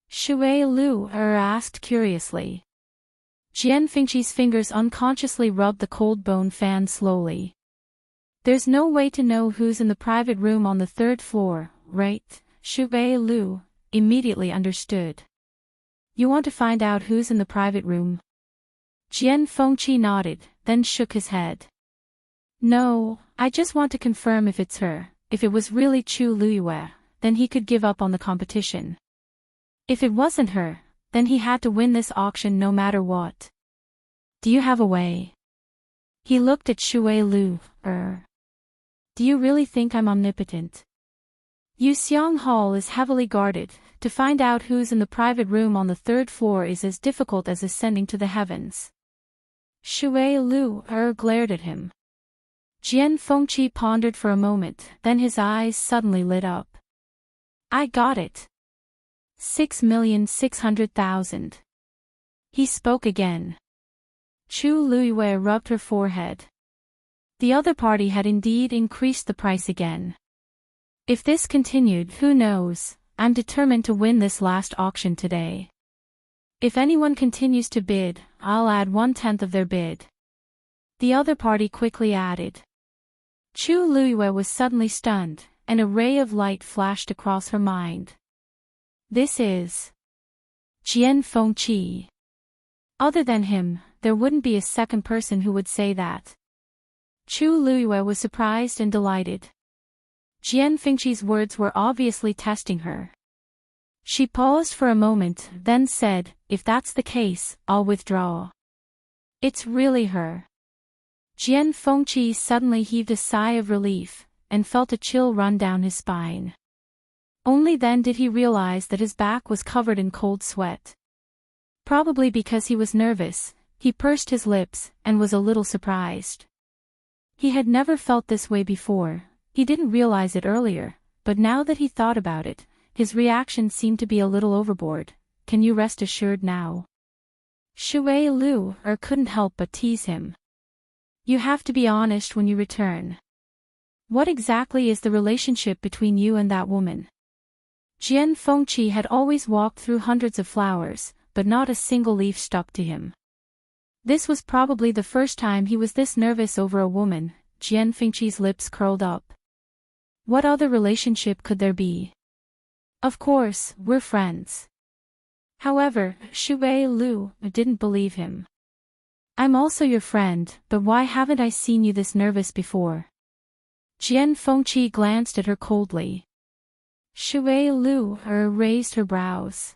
Shui Lu asked curiously. Jian Fengqi's fingers unconsciously rubbed the cold bone fan slowly. There's no way to know who's in the private room on the third floor, right? Shui Lu immediately understood. You want to find out who's in the private room? Jian Fengqi nodded, then shook his head. No, I just want to confirm if it's her. If it was really Chu Luiyue, then he could give up on the competition. If it wasn't her, then he had to win this auction no matter what. Do you have a way? He looked at Shui Lu. Do you really think I'm omnipotent? Yuxiang Hall is heavily guarded. To find out who's in the private room on the third floor is as difficult as ascending to the heavens. Shui Lu glared at him. Jian Fengqi pondered for a moment, then his eyes suddenly lit up. I got it. 6,600,000. He spoke again. Chu Luiyue rubbed her forehead. The other party had indeed increased the price again. If this continued, who knows, I'm determined to win this last auction today. If anyone continues to bid, I'll add 1/10 of their bid. The other party quickly added. Chu Luiyue was suddenly stunned, and a ray of light flashed across her mind. This is Jian Fengqi. Other than him, there wouldn't be a second person who would say that. Chu Luiyue was surprised and delighted. Jian Fengqi's words were obviously testing her. She paused for a moment, then said, "If that's the case, I'll withdraw." It's really her. Jian Fengqi suddenly heaved a sigh of relief, and felt a chill run down his spine. Only then did he realize that his back was covered in cold sweat. Probably because he was nervous, he pursed his lips, and was a little surprised. He had never felt this way before. He didn't realize it earlier, but now that he thought about it, his reaction seemed to be a little overboard. Can you rest assured now? Shui Lu couldn't help but tease him. You have to be honest when you return. What exactly is the relationship between you and that woman? Jian Fengqi had always walked through hundreds of flowers, but not a single leaf stuck to him. This was probably the first time he was this nervous over a woman. Jian Fengqi's lips curled up. What other relationship could there be? Of course, we're friends. However, Shui Lu didn't believe him. I'm also your friend, but why haven't I seen you this nervous before? Jian Fengqi glanced at her coldly. Shui Lu raised her brows.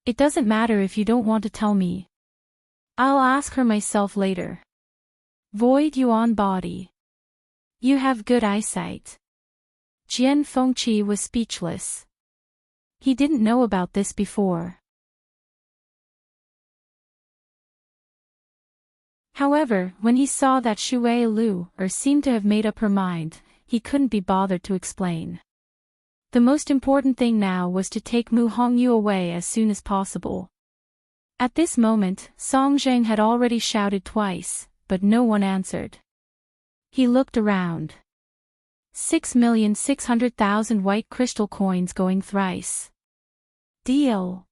It doesn't matter if you don't want to tell me. I'll ask her myself later. Void Yuan body. You have good eyesight. Jian Fengqi was speechless. He didn't know about this before. However, when he saw that Shui Lu seemed to have made up her mind, he couldn't be bothered to explain. The most important thing now was to take Mu Hongyu away as soon as possible. At this moment, Song Zheng had already shouted twice, but no one answered. He looked around. 6,600,000 white crystal coins going thrice. Deal.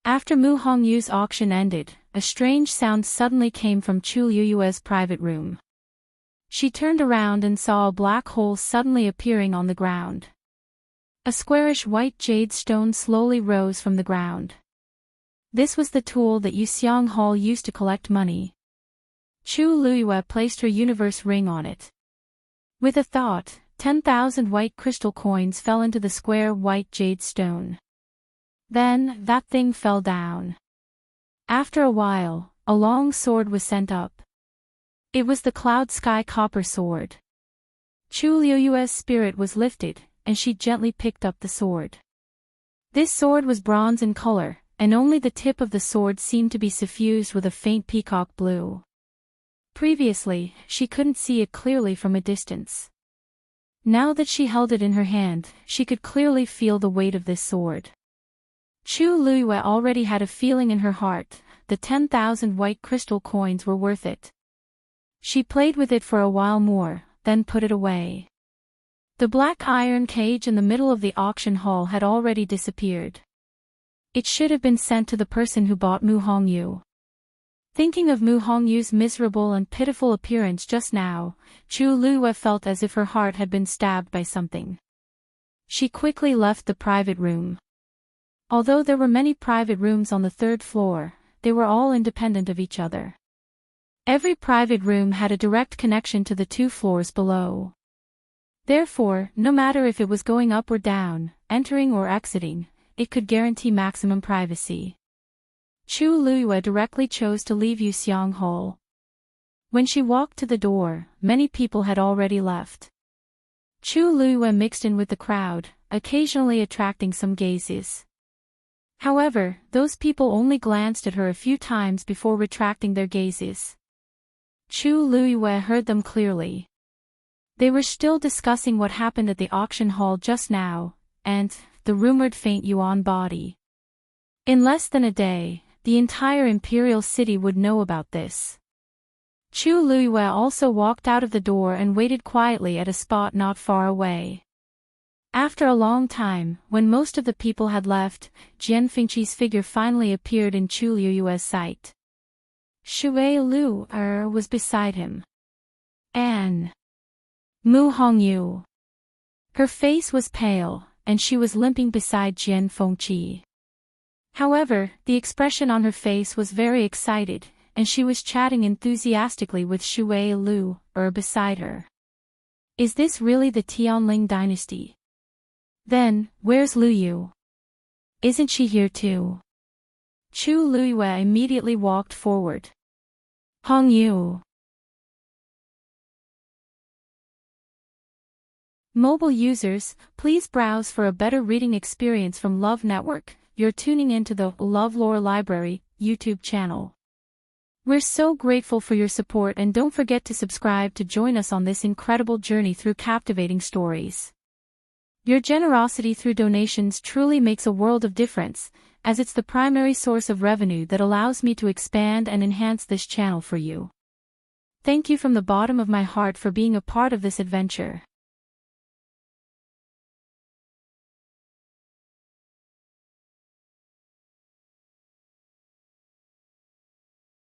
After Mu Hongyu's auction ended, a strange sound suddenly came from Chu Liyue's private room. She turned around and saw a black hole suddenly appearing on the ground. A squarish white jade stone slowly rose from the ground. This was the tool that Yuxiang Hall used to collect money. Chu Liyue placed her universe ring on it. With a thought, 10,000 white crystal coins fell into the square white jade stone. Then, that thing fell down. After a while, a long sword was sent up. It was the Cloud Sky Copper Sword. Chu Liyue's spirit was lifted, and she gently picked up the sword. This sword was bronze in color, and only the tip of the sword seemed to be suffused with a faint peacock blue. Previously, she couldn't see it clearly from a distance. Now that she held it in her hand, she could clearly feel the weight of this sword. Chu Liyue already had a feeling in her heart, the 10,000 white crystal coins were worth it. She played with it for a while more, then put it away. The black iron cage in the middle of the auction hall had already disappeared. It should have been sent to the person who bought Mu Hongyu. Thinking of Mu Hongyu's miserable and pitiful appearance just now, Chu Liyue felt as if her heart had been stabbed by something. She quickly left the private room. Although there were many private rooms on the third floor, they were all independent of each other. Every private room had a direct connection to the 2 floors below. Therefore, no matter if it was going up or down, entering or exiting, it could guarantee maximum privacy. Chu Liyue directly chose to leave Yuxiang Hall. When she walked to the door, many people had already left. Chu Liyue mixed in with the crowd, occasionally attracting some gazes. However, those people only glanced at her a few times before retracting their gazes. Chu Liyue heard them clearly. They were still discussing what happened at the auction hall just now, and the rumored faint yuan body. In less than a day, the entire Imperial city would know about this. Chu Liyue also walked out of the door and waited quietly at a spot not far away. After a long time, when most of the people had left, Jian Fengqi's figure finally appeared in Chu Liuyue's sight. Shui Lu was beside him. And Mu Hongyu. Her face was pale, and she was limping beside Jian Fengqi. However, the expression on her face was very excited, and she was chatting enthusiastically with Shui Lu beside her. Is this really the Tianling dynasty? Then, where's Lu Yu? Isn't she here too? Chu Liyue immediately walked forward. Hong Yu. Mobile users, please browse for a better reading experience from Love Network. You're tuning into the LoveLore Library YouTube channel. We're so grateful for your support, and don't forget to subscribe to join us on this incredible journey through captivating stories. Your generosity through donations truly makes a world of difference, as it's the primary source of revenue that allows me to expand and enhance this channel for you. Thank you from the bottom of my heart for being a part of this adventure.